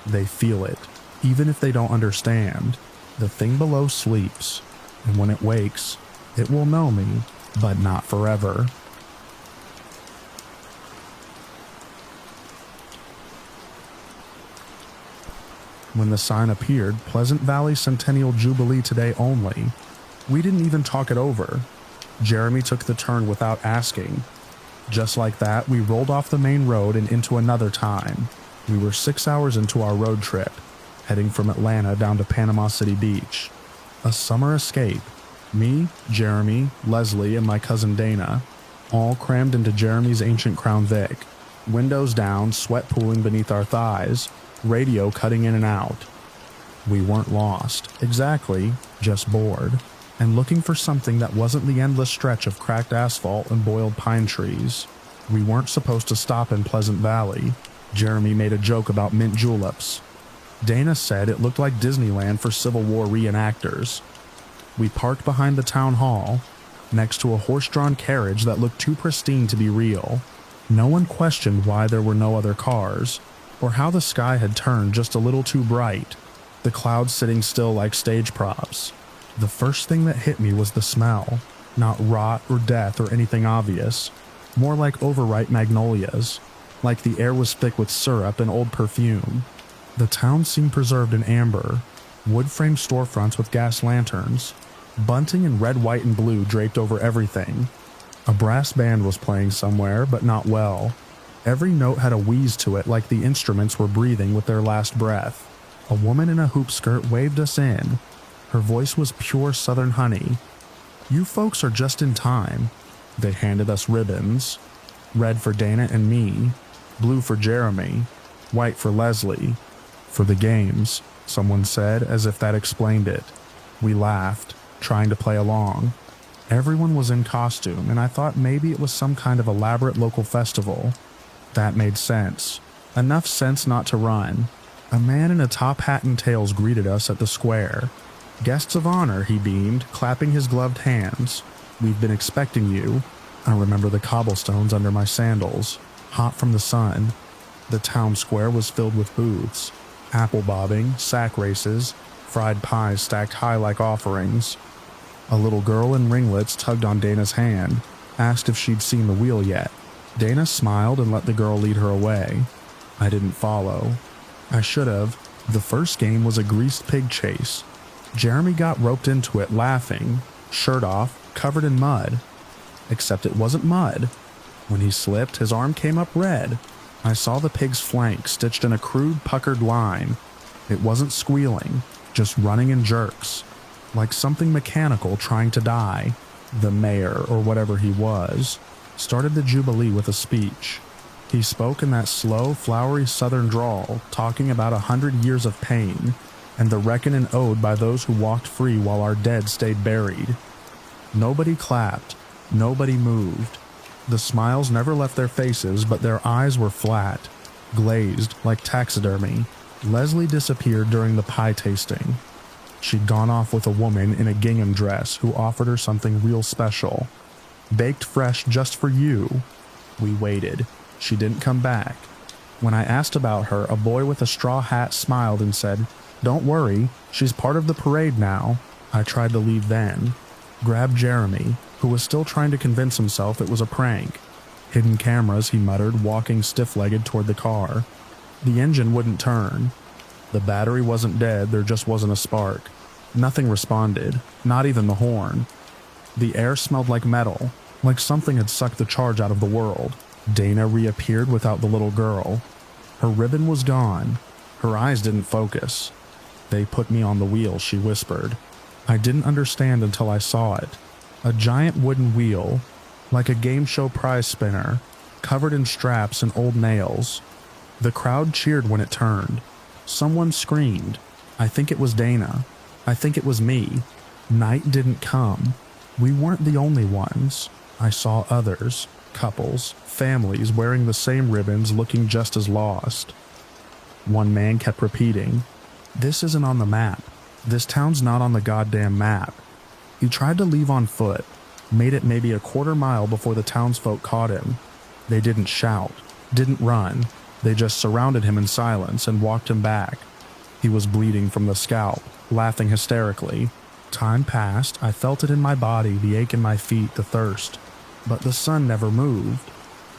They feel it, even if they don't understand. The thing below sleeps, and when it wakes, it will know me, but not forever. When the sign appeared, Pleasant Valley Centennial Jubilee today only, we didn't even talk it over. Jeremy took the turn without asking. Just like that, we rolled off the main road and into another time. We were 6 hours into our road trip, heading from Atlanta down to Panama City Beach. A summer escape. Me, Jeremy, Leslie, and my cousin Dana, all crammed into Jeremy's ancient Crown Vic. Windows down, sweat pooling beneath our thighs, radio cutting in and out. We weren't lost, exactly, just bored, and looking for something that wasn't the endless stretch of cracked asphalt and boiled pine trees. We weren't supposed to stop in Pleasant Valley. Jeremy made a joke about mint juleps. Dana said it looked like Disneyland for Civil War reenactors. We parked behind the town hall, next to a horse-drawn carriage that looked too pristine to be real. No one questioned why there were no other cars, or how the sky had turned just a little too bright, the clouds sitting still like stage props. The first thing that hit me was the smell, not rot or death or anything obvious, more like overripe magnolias, like the air was thick with syrup and old perfume. The town seemed preserved in amber, wood-frame storefronts with gas lanterns, bunting in red, white, and blue draped over everything. A brass band was playing somewhere, but not well. Every note had a wheeze to it like the instruments were breathing with their last breath. A woman in a hoop skirt waved us in. Her voice was pure southern honey. "You folks are just in time." They handed us ribbons. Red for Dana and me, blue for Jeremy, white for Leslie. "For the games," someone said, as if that explained it. We laughed, trying to play along. Everyone was in costume, and I thought maybe it was some kind of elaborate local festival. That made sense. Enough sense not to run. A man in a top hat and tails greeted us at the square. "Guests of honor," he beamed, clapping his gloved hands. "We've been expecting you." I remember the cobblestones under my sandals, hot from the sun. The town square was filled with booths, apple bobbing, sack races, fried pies stacked high like offerings. A little girl in ringlets tugged on Dana's hand, asked if she'd seen the wheel yet. Dana smiled and let the girl lead her away. I didn't follow. I should have. The first game was a greased pig chase. Jeremy got roped into it laughing, shirt off, covered in mud. Except it wasn't mud. When he slipped, his arm came up red. I saw the pig's flank stitched in a crude, puckered line. It wasn't squealing, just running in jerks, like something mechanical trying to die. The mayor, or whatever he was, started the jubilee with a speech. He spoke in that slow, flowery southern drawl, talking about 100 years of pain, and the reckoning owed by those who walked free while our dead stayed buried. Nobody clapped. Nobody moved. The smiles never left their faces, but their eyes were flat, glazed like taxidermy. Leslie disappeared during the pie tasting. She'd gone off with a woman in a gingham dress who offered her something real special. "Baked fresh just for you." We waited. She didn't come back. When I asked about her, a boy with a straw hat smiled and said, "Don't worry, she's part of the parade now." I tried to leave then. Grabbed Jeremy, who was still trying to convince himself it was a prank. "Hidden cameras," he muttered, walking stiff-legged toward the car. The engine wouldn't turn. The battery wasn't dead, there just wasn't a spark. Nothing responded, not even the horn. The air smelled like metal, like something had sucked the charge out of the world. Dana reappeared without the little girl. Her ribbon was gone. Her eyes didn't focus. "They put me on the wheel," she whispered. I didn't understand until I saw it. A giant wooden wheel, like a game show prize spinner, covered in straps and old nails. The crowd cheered when it turned. Someone screamed. I think it was Dana. I think it was me. Night didn't come. We weren't the only ones. I saw others, couples, families wearing the same ribbons looking just as lost. One man kept repeating, "This isn't on the map. This town's not on the goddamn map." He tried to leave on foot, made it maybe a quarter mile before the townsfolk caught him. They didn't shout, didn't run. They just surrounded him in silence and walked him back. He was bleeding from the scalp, laughing hysterically. Time passed, I felt it in my body, the ache in my feet, the thirst. But the sun never moved.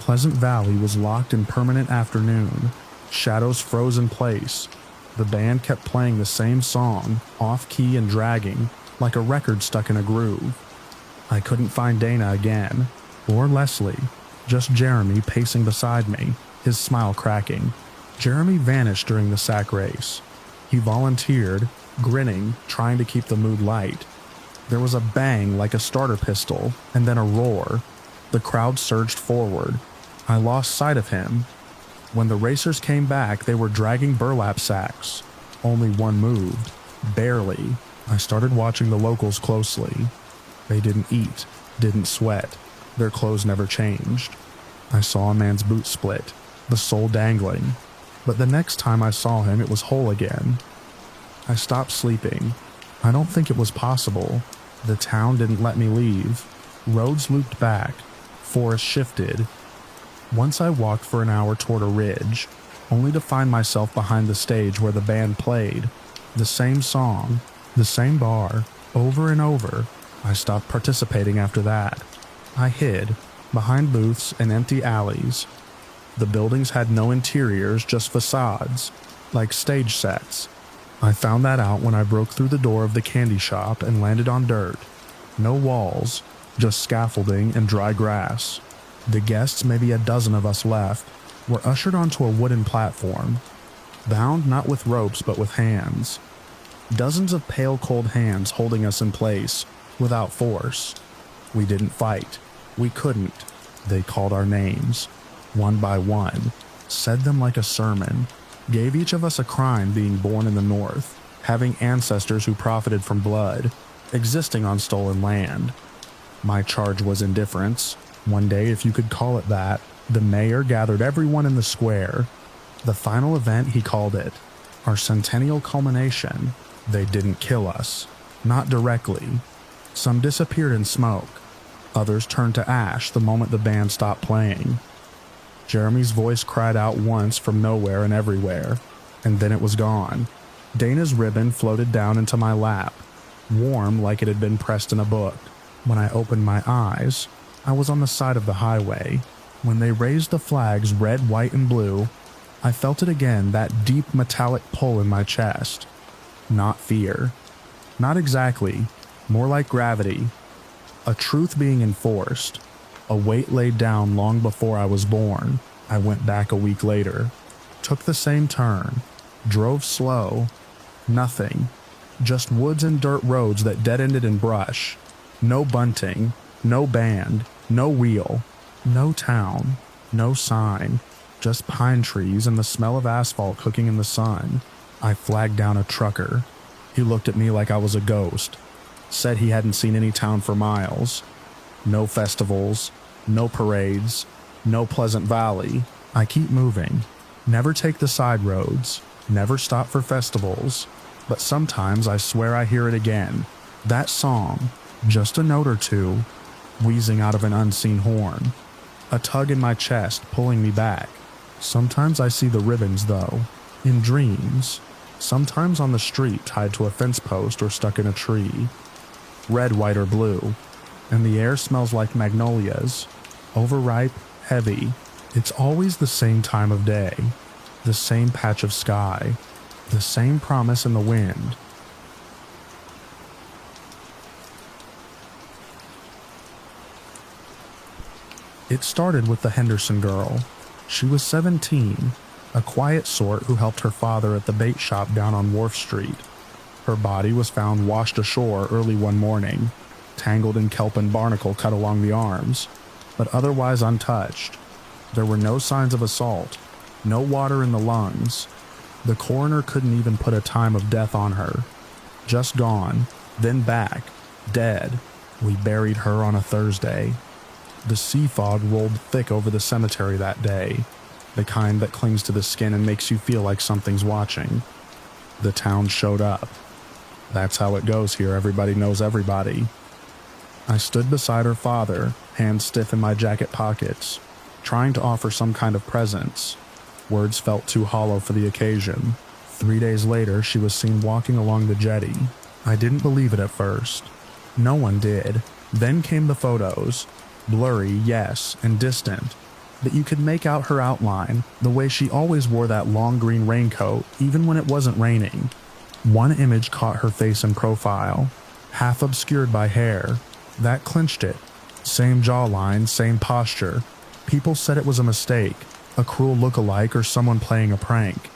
Pleasant Valley was locked in permanent afternoon. Shadows froze in place. The band kept playing the same song, off-key and dragging, like a record stuck in a groove. I couldn't find Dana again, or Leslie, just Jeremy pacing beside me, his smile cracking. Jeremy vanished during the sack race. He volunteered, grinning, trying to keep the mood light. There was a bang like a starter pistol, and then a roar. The crowd surged forward. I lost sight of him. When the racers came back, they were dragging burlap sacks. Only one moved. Barely. I started watching the locals closely. They didn't eat, didn't sweat. Their clothes never changed. I saw a man's boot split, the sole dangling. But the next time I saw him, it was whole again. I stopped sleeping. I don't think it was possible. The town didn't let me leave. Roads looped back. Forest shifted. Once I walked for an hour toward a ridge, only to find myself behind the stage where the band played. The same song, the same bar, over and over. I stopped participating after that. I hid, behind booths and empty alleys. The buildings had no interiors, just facades, like stage sets. I found that out when I broke through the door of the candy shop and landed on dirt. No walls, just scaffolding and dry grass. The guests, maybe a dozen of us left, were ushered onto a wooden platform, bound not with ropes but with hands. Dozens of pale cold hands holding us in place, without force. We didn't fight. We couldn't. They called our names, one by one, said them like a sermon, gave each of us a crime being born in the North, having ancestors who profited from blood, existing on stolen land. My charge was indifference. One day, if you could call it that, the mayor gathered everyone in the square. The final event, he called it. Our centennial culmination. They didn't kill us. Not directly. Some disappeared in smoke. Others turned to ash the moment the band stopped playing. Jeremy's voice cried out once from nowhere and everywhere, and then it was gone. Dana's ribbon floated down into my lap, warm like it had been pressed in a book. When I opened my eyes, I was on the side of the highway. When they raised the flags red, white, and blue, I felt it again, that deep metallic pull in my chest. Not fear. Not exactly. More like gravity. A truth being enforced. A weight laid down long before I was born. I went back a week later. Took the same turn. Drove slow. Nothing. Just woods and dirt roads that dead-ended in brush. No bunting. No band. No wheel. No town. No sign. Just pine trees and the smell of asphalt cooking in the sun. I flagged down a trucker. He looked at me like I was a ghost. Said he hadn't seen any town for miles. No festivals. No parades. No Pleasant Valley. I keep moving. Never take the side roads. Never stop for festivals. But sometimes I swear I hear it again. That song. Just a note or two. Wheezing out of an unseen horn. A tug in my chest pulling me back. Sometimes I see the ribbons though. In dreams. Sometimes on the street tied to a fence post or stuck in a tree. Red, white, or blue. And the air smells like magnolias. Overripe, heavy. It's always the same time of day. The same patch of sky. The same promise in the wind. It started with the Henderson girl. She was 17, a quiet sort who helped her father at the bait shop down on Wharf Street. Her body was found washed ashore early one morning, tangled in kelp and barnacle cut along the arms, but otherwise untouched. There were no signs of assault, no water in the lungs. The coroner couldn't even put a time of death on her. Just gone, then back, dead. We buried her on a Thursday. The sea fog rolled thick over the cemetery that day, the kind that clings to the skin and makes you feel like something's watching. The town showed up. That's how it goes here, everybody knows everybody. I stood beside her father, hands stiff in my jacket pockets, trying to offer some kind of presence. Words felt too hollow for the occasion. 3 days later, she was seen walking along the jetty. I didn't believe it at first. No one did. Then came the photos. Blurry, yes, and distant, but you could make out her outline, the way she always wore that long green raincoat, even when it wasn't raining. One image caught her face in profile, half obscured by hair. That clinched it. Same jawline, same posture. People said it was a mistake, a cruel look-alike or someone playing a prank.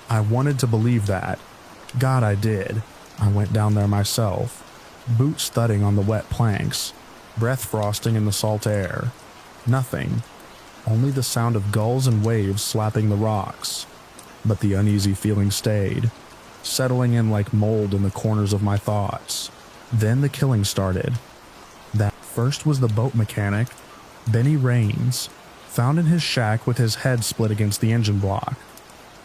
I wanted to believe that. God, I did. I went down there myself, boots thudding on the wet planks, breath frosting in the salt air. Nothing. Only the sound of gulls and waves slapping the rocks. But the uneasy feeling stayed, settling in like mold in the corners of my thoughts. Then the killing started. That first was the boat mechanic, Benny Raines, found in his shack with his head split against the engine block.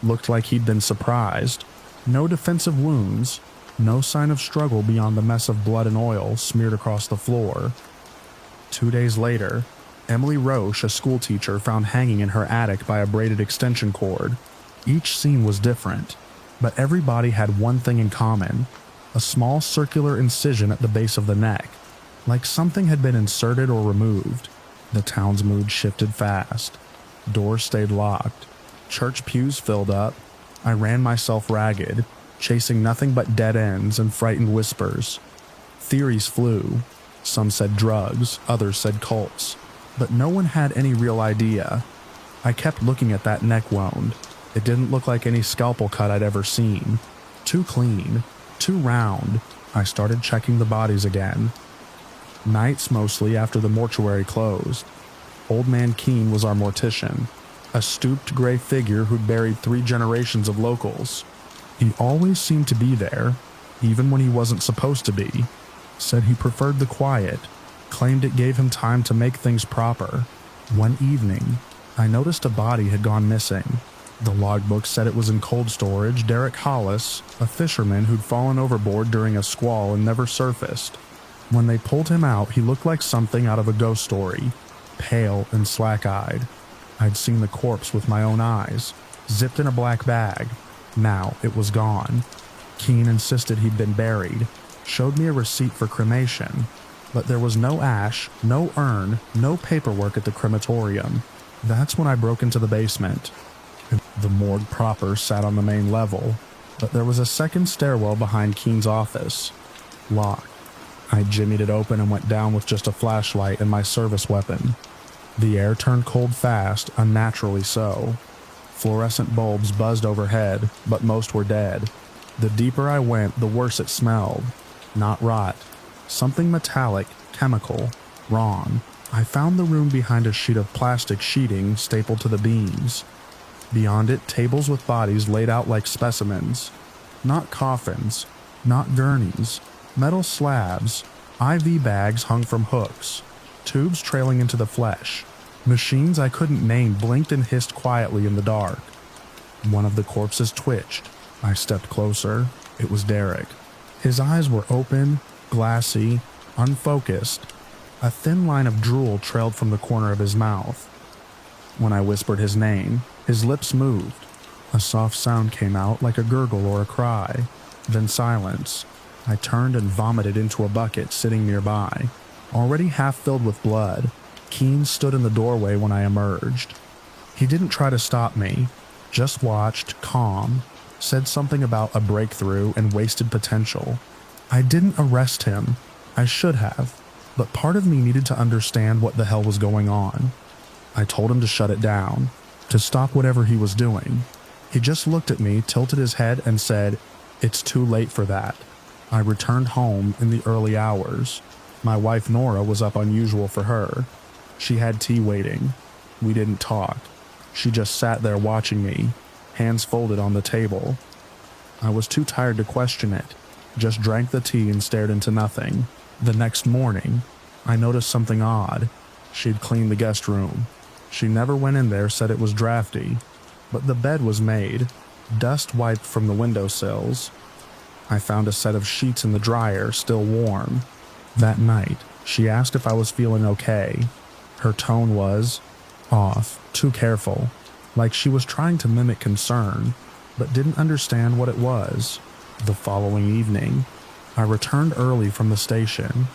Looked like he'd been surprised. No defensive wounds, no sign of struggle beyond the mess of blood and oil smeared across the floor. 2 days later, Emily Roche, a schoolteacher, found hanging in her attic by a braided extension cord. Each scene was different, but every body had one thing in common: a small circular incision at the base of the neck, like something had been inserted or removed. The town's mood shifted fast. Doors stayed locked. Church pews filled up. I ran myself ragged, chasing nothing but dead ends and frightened whispers. Theories flew. Some said drugs, others said cults, but no one had any real idea. I kept looking at that neck wound. It didn't look like any scalpel cut I'd ever seen. Too clean. Too round. I started checking the bodies again. Nights mostly after the mortuary closed. Old Man Keene was our mortician, a stooped gray figure who'd buried 3 generations of locals. He always seemed to be there, even when he wasn't supposed to be. Said he preferred the quiet, claimed it gave him time to make things proper. One evening, I noticed a body had gone missing. The logbook said it was in cold storage. Derek Hollis, a fisherman who'd fallen overboard during a squall and never surfaced. When they pulled him out, he looked like something out of a ghost story, pale and slack-eyed. I'd seen the corpse with my own eyes, zipped in a black bag. Now it was gone. Keene insisted he'd been buried, showed me a receipt for cremation, but there was no ash, no urn, no paperwork at the crematorium. That's when I broke into the basement. The morgue proper sat on the main level, but there was a second stairwell behind Keene's office. Locked. I jimmied it open and went down with just a flashlight and my service weapon. The air turned cold fast, unnaturally so. Fluorescent bulbs buzzed overhead, but most were dead. The deeper I went, the worse it smelled. Not rot. Something metallic, chemical, wrong. I found the room behind a sheet of plastic sheeting stapled to the beams. Beyond it, tables with bodies laid out like specimens. Not coffins, not gurneys, metal slabs, IV bags hung from hooks, tubes trailing into the flesh. Machines I couldn't name blinked and hissed quietly in the dark. One of the corpses twitched. I stepped closer. It was Derek. His eyes were open, glassy, unfocused. A thin line of drool trailed from the corner of his mouth. When I whispered his name, his lips moved. A soft sound came out like a gurgle or a cry. Then silence. I turned and vomited into a bucket sitting nearby, already half filled with blood. Keene stood in the doorway when I emerged. He didn't try to stop me, just watched, calm, said something about a breakthrough and wasted potential. I didn't arrest him. I should have, but part of me needed to understand what the hell was going on. I told him to shut it down, to stop whatever he was doing. He just looked at me, tilted his head, and said, "It's too late for that." I returned home in the early hours. My wife Nora was up unusual for her. She had tea waiting. We didn't talk. She just sat there watching me, hands folded on the table. I was too tired to question it, just drank the tea and stared into nothing. The next morning, I noticed something odd. She'd cleaned the guest room. She never went in there, said it was drafty, but the bed was made, dust wiped from the windowsills. I found a set of sheets in the dryer, still warm. That night, she asked if I was feeling okay. Her tone was off, too careful, like she was trying to mimic concern, but didn't understand what it was. The following evening, I returned early from the station,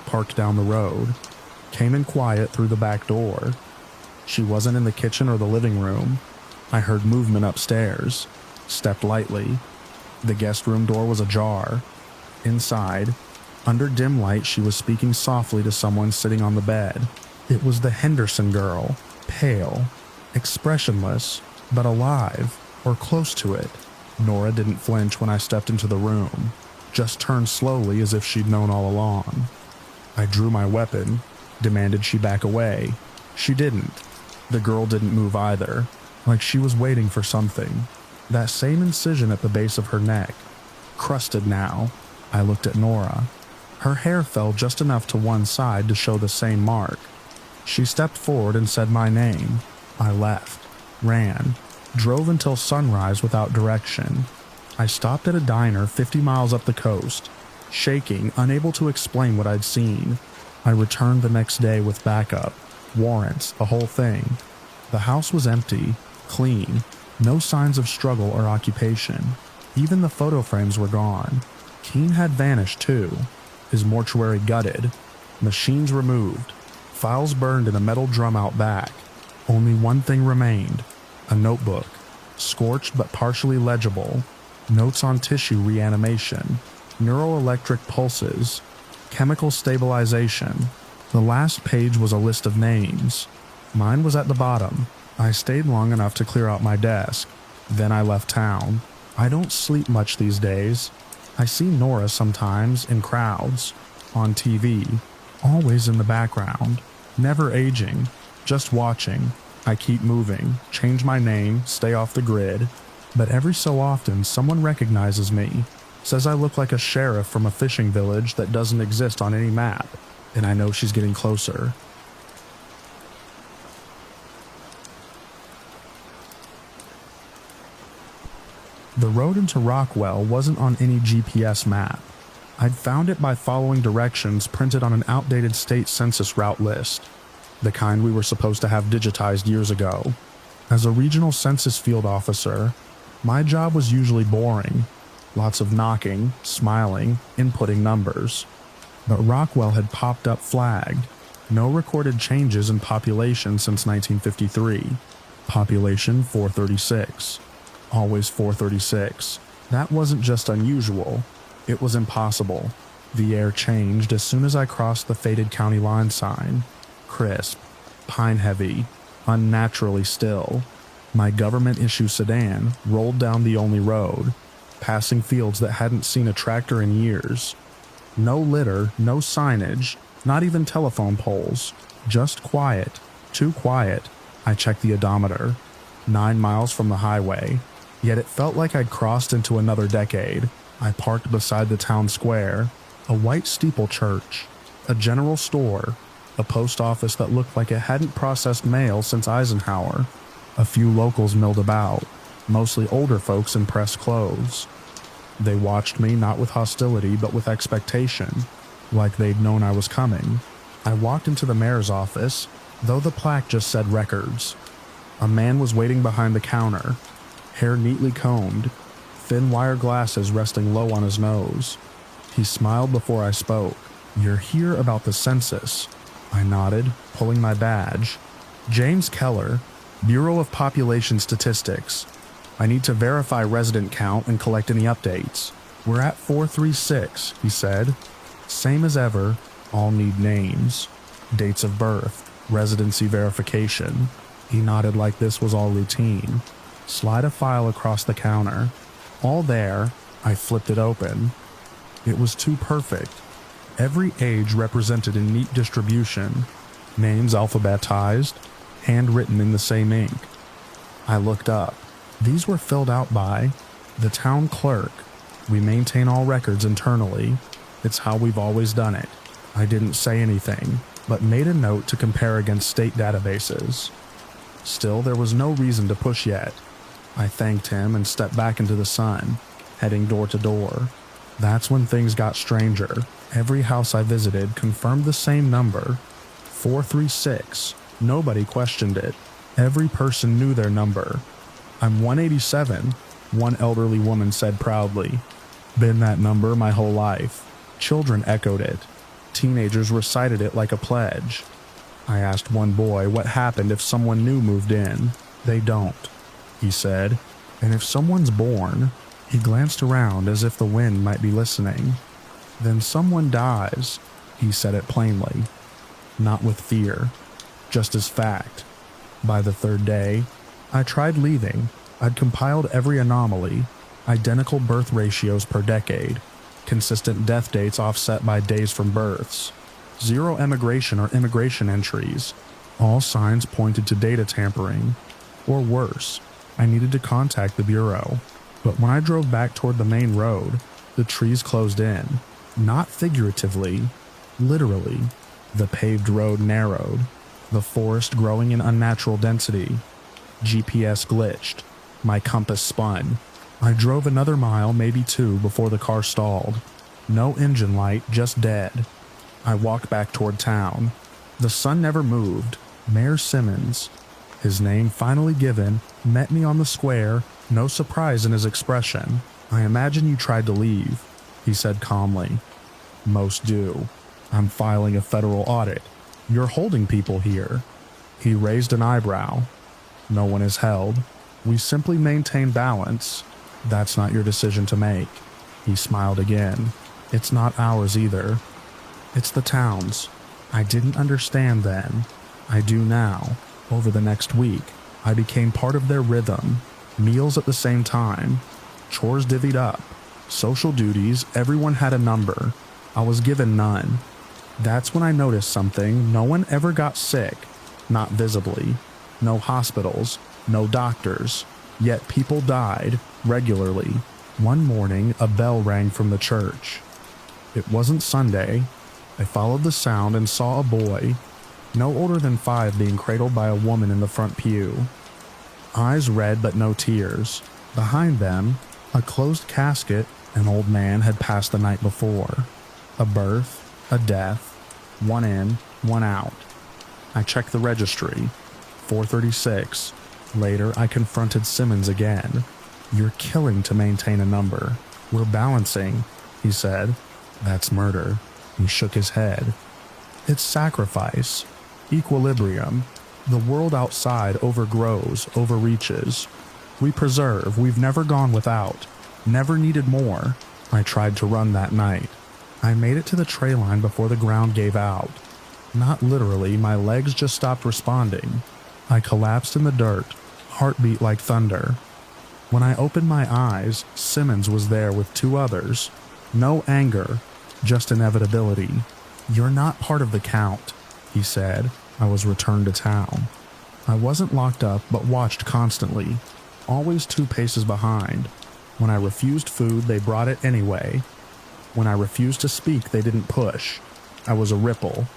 parked down the road, came in quiet through the back door. She wasn't in the kitchen or the living room. I heard movement upstairs, stepped lightly. The guest room door was ajar. Inside, under dim light, she was speaking softly to someone sitting on the bed. It was the Henderson girl, pale, expressionless, but alive, or close to it. Nora didn't flinch when I stepped into the room, just turned slowly as if she'd known all along. I drew my weapon, demanded she back away. She didn't. The girl didn't move either, like she was waiting for something. That same incision at the base of her neck, crusted now. I looked at Nora. Her hair fell just enough to one side to show the same mark. She stepped forward and said my name. I left, ran, drove until sunrise without direction. I stopped at a diner 50 miles up the coast, shaking, unable to explain what I'd seen. I returned the next day with backup, warrants, the whole thing. The house was empty, clean, no signs of struggle or occupation. Even the photo frames were gone. Keene had vanished too, his mortuary gutted, machines removed, files burned in a metal drum out back. Only one thing remained, a notebook, scorched but partially legible, notes on tissue reanimation, neuroelectric pulses, chemical stabilization. The last page was a list of names. Mine was at the bottom. I stayed long enough to clear out my desk. Then I left town. I don't sleep much these days. I see Nora sometimes in crowds, on TV, always in the background, never aging, just watching. I keep moving, change my name, stay off the grid, but every so often someone recognizes me, says I look like a sheriff from a fishing village that doesn't exist on any map, and I know she's getting closer. The road into Rockwell wasn't on any GPS map. I'd found it by following directions printed on an outdated state census route list, the kind we were supposed to have digitized years ago. As a regional census field officer, my job was usually boring. Lots of knocking, smiling, inputting numbers. But Rockwell had popped up flagged. No recorded changes in population since 1953. Population 436. Always 436. That wasn't just unusual. It was impossible. The air changed as soon as I crossed the faded county line sign. Crisp, pine-heavy, unnaturally still. My government-issue sedan rolled down the only road, passing fields that hadn't seen a tractor in years. No litter, no signage, not even telephone poles. Just quiet. Too quiet. I checked the odometer. 9 miles from the highway. Yet it felt like I'd crossed into another decade. I parked beside the town square, a white steeple church, a general store, a post office that looked like it hadn't processed mail since Eisenhower. A few locals milled about, mostly older folks in pressed clothes. They watched me not with hostility but with expectation, like they'd known I was coming. I walked into the mayor's office, though the plaque just said records. A man was waiting behind the counter, hair neatly combed, thin wire glasses resting low on his nose. He smiled before I spoke. "You're here about the census." I nodded, pulling my badge. "James Keller, Bureau of Population Statistics. I need to verify resident count and collect any updates. We're at 436, he said. "Same as ever, all need names, dates of birth, residency verification." He nodded like this was all routine. Slide a file across the counter. All there, I flipped it open. It was too perfect. Every age represented in neat distribution, names alphabetized, handwritten in the same ink. I looked up. These were filled out by the town clerk. We maintain all records internally. It's how we've always done it. I didn't say anything, but made a note to compare against state databases. Still, there was no reason to push yet. I thanked him and stepped back into the sun, heading door to door. That's when things got stranger. Every house I visited confirmed the same number, 436. Nobody questioned it. Every person knew their number. "I'm 187, one elderly woman said proudly. "Been that number my whole life." Children echoed it. Teenagers recited it like a pledge. I asked one boy what happened if someone new moved in. "They don't," he said. "And if someone's born," he glanced around as if the wind might be listening. "Then someone dies," he said it plainly. Not with fear, just as fact. By the third day, I tried leaving. I'd compiled every anomaly, identical birth ratios per decade, consistent death dates offset by days from births, zero emigration or immigration entries. All signs pointed to data tampering. Or worse, I needed to contact the Bureau. But when I drove back toward the main road, the trees closed in. Not figuratively, literally. The paved road narrowed, the forest growing in unnatural density. GPS glitched. My compass spun. I drove another mile, maybe two, before the car stalled. No engine light, just dead. I walked back toward town. The sun never moved. Mayor Simmons, his name finally given, met me on the square, no surprise in his expression. "I imagine you tried to leave," he said calmly. "Most do. I'm filing a federal audit. You're holding people here." He raised an eyebrow. "No one is held. We simply maintain balance. That's not your decision to make." He smiled again. "It's not ours either. It's the town's. I didn't understand then. I do now. Over the next week, I became part of their rhythm. Meals at the same time. Chores divvied up. Social duties, everyone had a number. I was given none. That's when I noticed something. No one ever got sick. Not visibly. No hospitals. No doctors. Yet people died, regularly. One morning, a bell rang from the church. It wasn't Sunday. I followed the sound and saw a boy, no older than 5, being cradled by a woman in the front pew. Eyes red but no tears. Behind them, a closed casket. An old man had passed the night before. A birth, a death, one in, one out. I checked the registry. 436. Later, I confronted Simmons again. "You're killing to maintain a number. We're balancing," he said. "That's murder." He shook his head. "It's sacrifice. Equilibrium. The world outside overgrows, overreaches. We preserve. We've never gone without. Never needed more." I tried to run that night. I made it to the tray line before the ground gave out. Not literally, my legs just stopped responding. I collapsed in the dirt, heartbeat like thunder. When I opened my eyes, Simmons was there with 2 others. No anger, just inevitability. "You're not part of the count," he said. I was returned to town. I wasn't locked up, but watched constantly, always 2 paces behind. When I refused food, they brought it anyway. When I refused to speak, they didn't push. I was a ripple.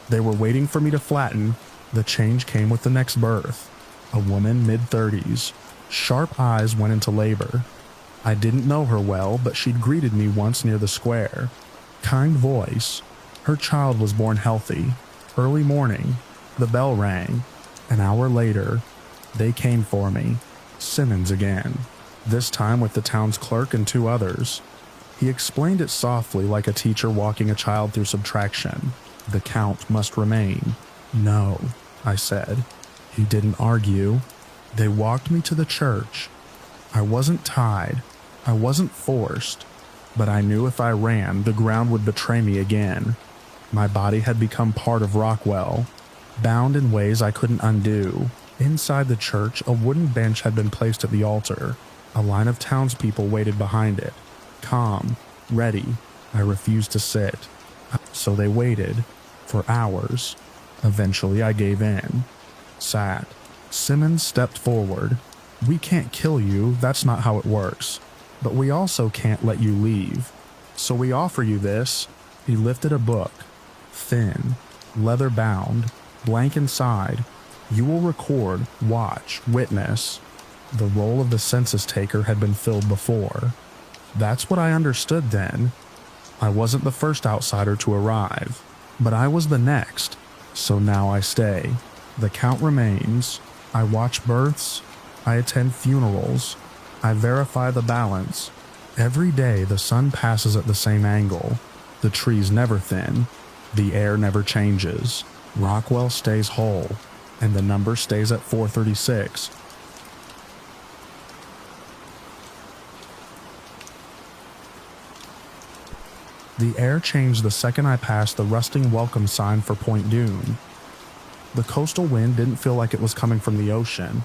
They were waiting for me to flatten. The change came with the next birth. A woman mid-30s. Sharp eyes went into labor. I didn't know her well, but she'd greeted me once near the square. Kind voice. Her child was born healthy. Early morning. The bell rang. An hour later, they came for me. Simmons again. This time with the town's clerk and 2 others. He explained it softly, like a teacher walking a child through subtraction. The count must remain. "No," I said. He didn't argue. They walked me to the church. I wasn't tied. I wasn't forced. But I knew if I ran, the ground would betray me again. My body had become part of Rockwell, bound in ways I couldn't undo. Inside the church, a wooden bench had been placed at the altar. A line of townspeople waited behind it. Calm, ready. I refused to sit. So they waited. For hours. Eventually I gave in. Sat. Simmons stepped forward. "We can't kill you, that's not how it works. But we also can't let you leave. So we offer you this." He lifted a book. Thin. Leather bound. Blank inside. "You will record, watch, witness." The role of the census taker had been filled before. That's what I understood then. I wasn't the first outsider to arrive, but I was the next. So now I stay. The count remains. I watch births. I attend funerals. I verify the balance. Every day the sun passes at the same angle. The trees never thin. The air never changes. Rockwell stays whole, and the number stays at 436. The air changed the second I passed the rusting welcome sign for Point Dune. The coastal wind didn't feel like it was coming from the ocean.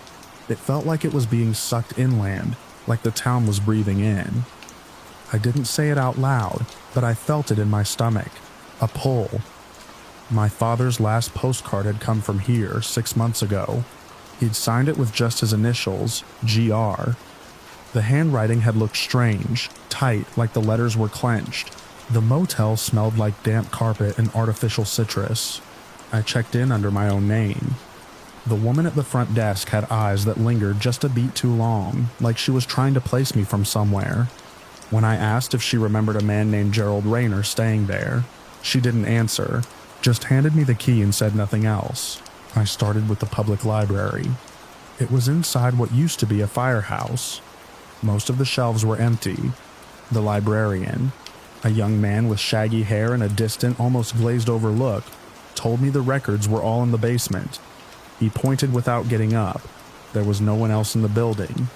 It felt like it was being sucked inland, like the town was breathing in. I didn't say it out loud, but I felt it in my stomach. A pull. My father's last postcard had come from here 6 months ago. He'd signed it with just his initials, GR. The handwriting had looked strange, tight, like the letters were clenched. The motel smelled like damp carpet and artificial citrus. I checked in under my own name. The woman at the front desk had eyes that lingered just a beat too long, like she was trying to place me from somewhere. When I asked if she remembered a man named Gerald Rayner staying there, she didn't answer, just handed me the key and said nothing else. I started with the public library. It was inside what used to be a firehouse. Most of the shelves were empty. The librarian, a young man with shaggy hair and a distant, almost glazed-over look, told me the records were all in the basement. He pointed without getting up. There was no one else in the building.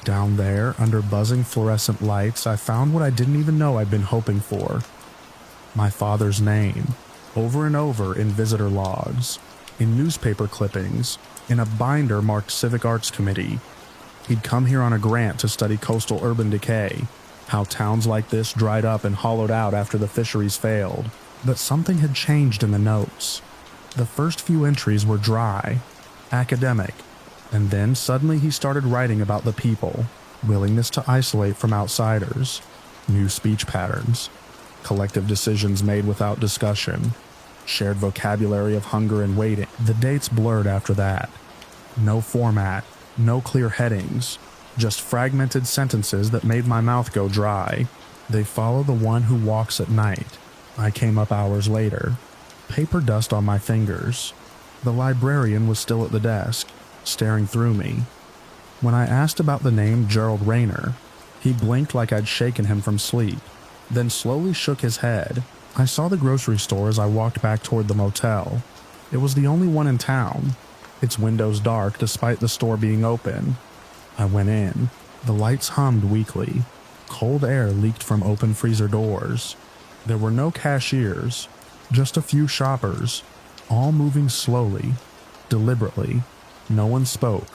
Down there, under buzzing fluorescent lights, I found what I didn't even know I'd been hoping for. My father's name, over and over in visitor logs, in newspaper clippings, in a binder marked Civic Arts Committee. He'd come here on a grant to study coastal urban decay. how towns like this dried up and hollowed out after the fisheries failed. But something had changed in the notes. The first few entries were dry, academic, and then suddenly he started writing about the people, willingness to isolate from outsiders, new speech patterns, collective decisions made without discussion, shared vocabulary of hunger and waiting. The dates blurred after that. No format, no clear headings, just fragmented sentences that made my mouth go dry. They follow the one who walks at night. I came up hours later, paper dust on my fingers. The librarian was still at the desk, staring through me. When I asked about the name Gerald Rayner, he blinked like I'd shaken him from sleep, then slowly shook his head. I saw the grocery store as I walked back toward the motel. It was the only one in town, its windows dark despite the store being open. I went in. The lights hummed weakly. Cold air leaked from open freezer doors. There were no cashiers, just a few shoppers, all moving slowly, deliberately. No one spoke.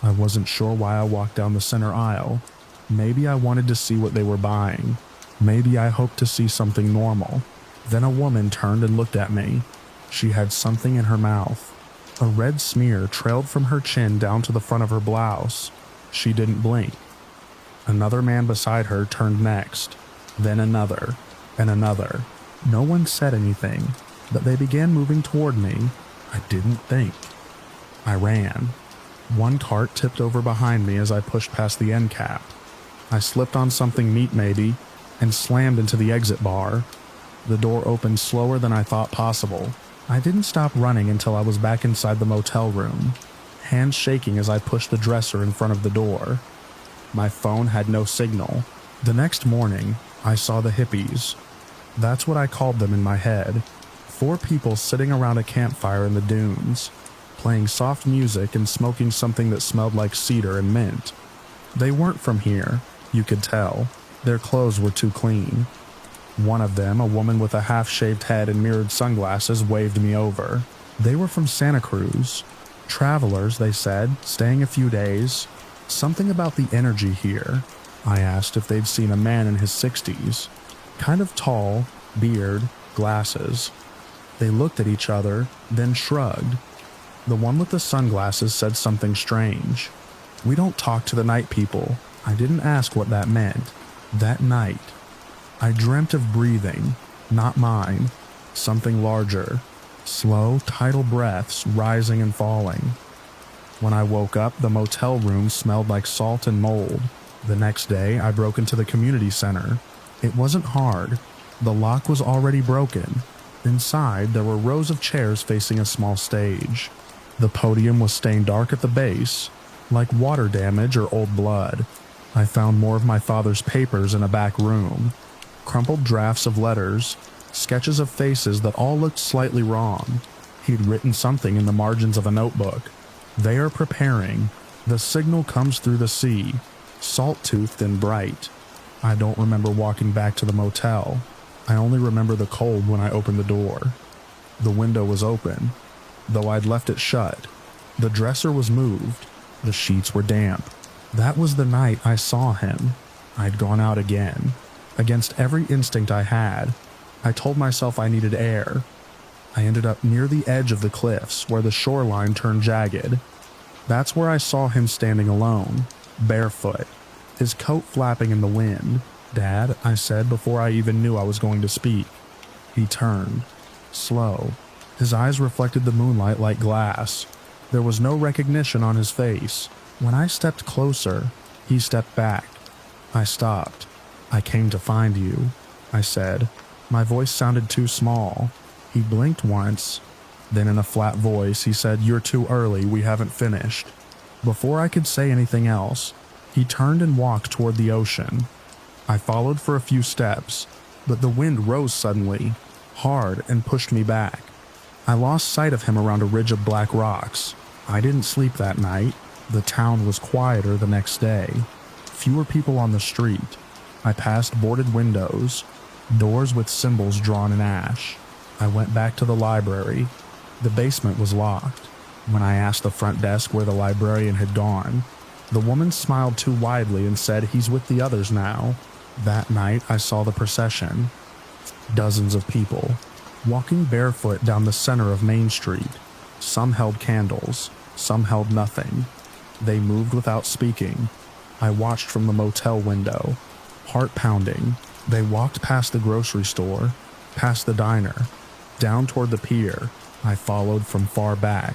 I wasn't sure why I walked down the center aisle. Maybe I wanted to see what they were buying. Maybe I hoped to see something normal. Then a woman turned and looked at me. She had something in her mouth. A red smear trailed from her chin down to the front of her blouse. She didn't blink. Another man beside her turned next. Then another, and another. No one said anything, but they began moving toward me. I didn't think. I ran. One cart tipped over behind me as I pushed past the end cap. I slipped on something meat maybe, and slammed into the exit bar. The door opened slower than I thought possible. I didn't stop running until I was back inside the motel room, hands shaking as I pushed the dresser in front of the door. My phone had no signal. The next morning, I saw the hippies. That's what I called them in my head. 4 people sitting around a campfire in the dunes, playing soft music and smoking something that smelled like cedar and mint. They weren't from here, you could tell. Their clothes were too clean. One of them, a woman with a half-shaved head and mirrored sunglasses, waved me over. They were from Santa Cruz. Travelers, they said, staying a few days. Something about the energy here. I asked if they'd seen a man in his 60s. Kind of tall, beard, glasses. They looked at each other, then shrugged. The one with the sunglasses said something strange. "We don't talk to the night people." I didn't ask what that meant. That night, I dreamt of breathing, not mine, something larger. Slow, tidal breaths rising and falling. When I woke up, the motel room smelled like salt and mold. The next day, I broke into the community center. It wasn't hard. The lock was already broken. Inside, there were rows of chairs facing a small stage. The podium was stained dark at the base, like water damage or old blood. I found more of my father's papers in a back room. Crumpled drafts of letters, sketches of faces that all looked slightly wrong. He'd written something in the margins of a notebook. "They are preparing. The signal comes through the sea, salt-toothed and bright." I don't remember walking back to the motel. I only remember the cold when I opened the door. The window was open, though I'd left it shut. The dresser was moved. The sheets were damp. That was the night I saw him. I'd gone out again. Against every instinct I had, I told myself I needed air. I ended up near the edge of the cliffs where the shoreline turned jagged. That's where I saw him standing alone, barefoot, his coat flapping in the wind. "Dad," I said before I even knew I was going to speak. He turned, slow. His eyes reflected the moonlight like glass. There was no recognition on his face. When I stepped closer, he stepped back. I stopped. "I came to find you," I said. My voice sounded too small. He blinked once. Then in a flat voice, he said, "You're too early, we haven't finished." Before I could say anything else, he turned and walked toward the ocean. I followed for a few steps, but the wind rose suddenly, hard, and pushed me back. I lost sight of him around a ridge of black rocks. I didn't sleep that night. The town was quieter the next day. Fewer people on the street. I passed boarded windows, doors with symbols drawn in ash. I went back to the library. The basement was locked. When I asked the front desk where the librarian had gone, the woman smiled too widely and said, "He's with the others now." That night, I saw the procession. Dozens of people, walking barefoot down the center of Main Street. Some held candles, some held nothing. They moved without speaking. I watched from the motel window, heart pounding. They walked past the grocery store, past the diner, down toward the pier. I followed from far back,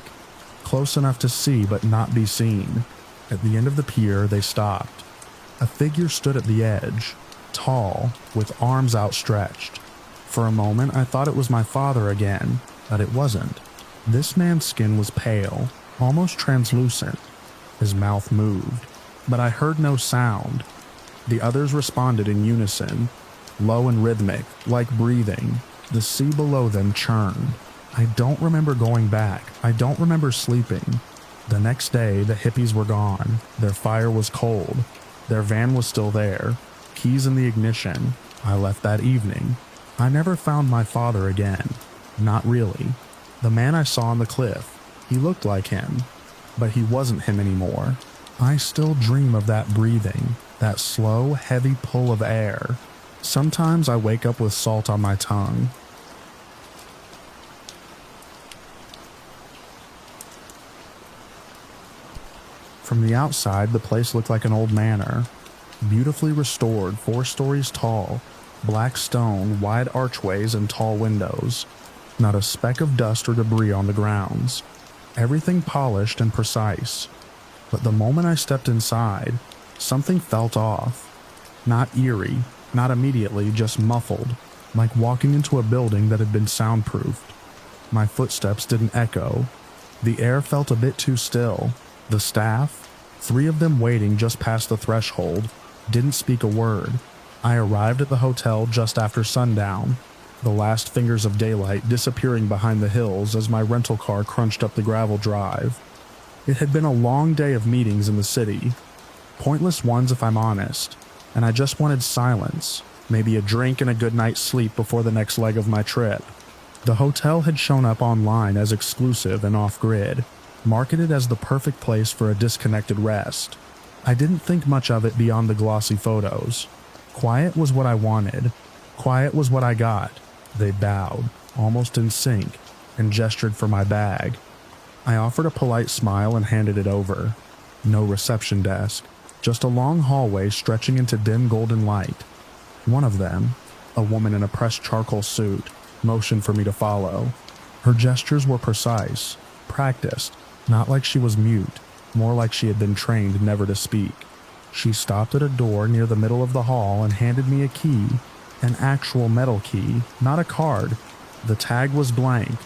close enough to see but not be seen. At the end of the pier, they stopped. A figure stood at the edge, tall, with arms outstretched. For a moment, I thought it was my father again, but it wasn't. This man's skin was pale, almost translucent. His mouth moved, but I heard no sound. The others responded in unison, low and rhythmic, like breathing. The sea below them churned. I don't remember going back. I don't remember sleeping. The next day, the hippies were gone. Their fire was cold. Their van was still there, keys in the ignition. I left that evening. I never found my father again. Not really. The man I saw on the cliff, he looked like him, but he wasn't him anymore. I still dream of that breathing, that slow, heavy pull of air. Sometimes I wake up with salt on my tongue. From the outside, the place looked like an old manor. Beautifully restored, 4 stories tall. Black stone, wide archways, and tall windows. Not a speck of dust or debris on the grounds. Everything polished and precise. But the moment I stepped inside, something felt off. Not eerie, not immediately, just muffled, like walking into a building that had been soundproofed. My footsteps didn't echo. The air felt a bit too still. The staff, 3 of them waiting just past the threshold, didn't speak a word. I arrived at the hotel just after sundown, the last fingers of daylight disappearing behind the hills as my rental car crunched up the gravel drive. It had been a long day of meetings in the city, pointless ones if I'm honest, and I just wanted silence, maybe a drink and a good night's sleep before the next leg of my trip. The hotel had shown up online as exclusive and off-grid, marketed as the perfect place for a disconnected rest. I didn't think much of it beyond the glossy photos. Quiet was what I wanted. Quiet was what I got. They bowed, almost in sync, and gestured for my bag. I offered a polite smile and handed it over. No reception desk, just a long hallway stretching into dim golden light. One of them, a woman in a pressed charcoal suit, motioned for me to follow. Her gestures were precise, practiced, not like she was mute, more like she had been trained never to speak. She stopped at a door near the middle of the hall and handed me a key, an actual metal key, not a card. The tag was blank.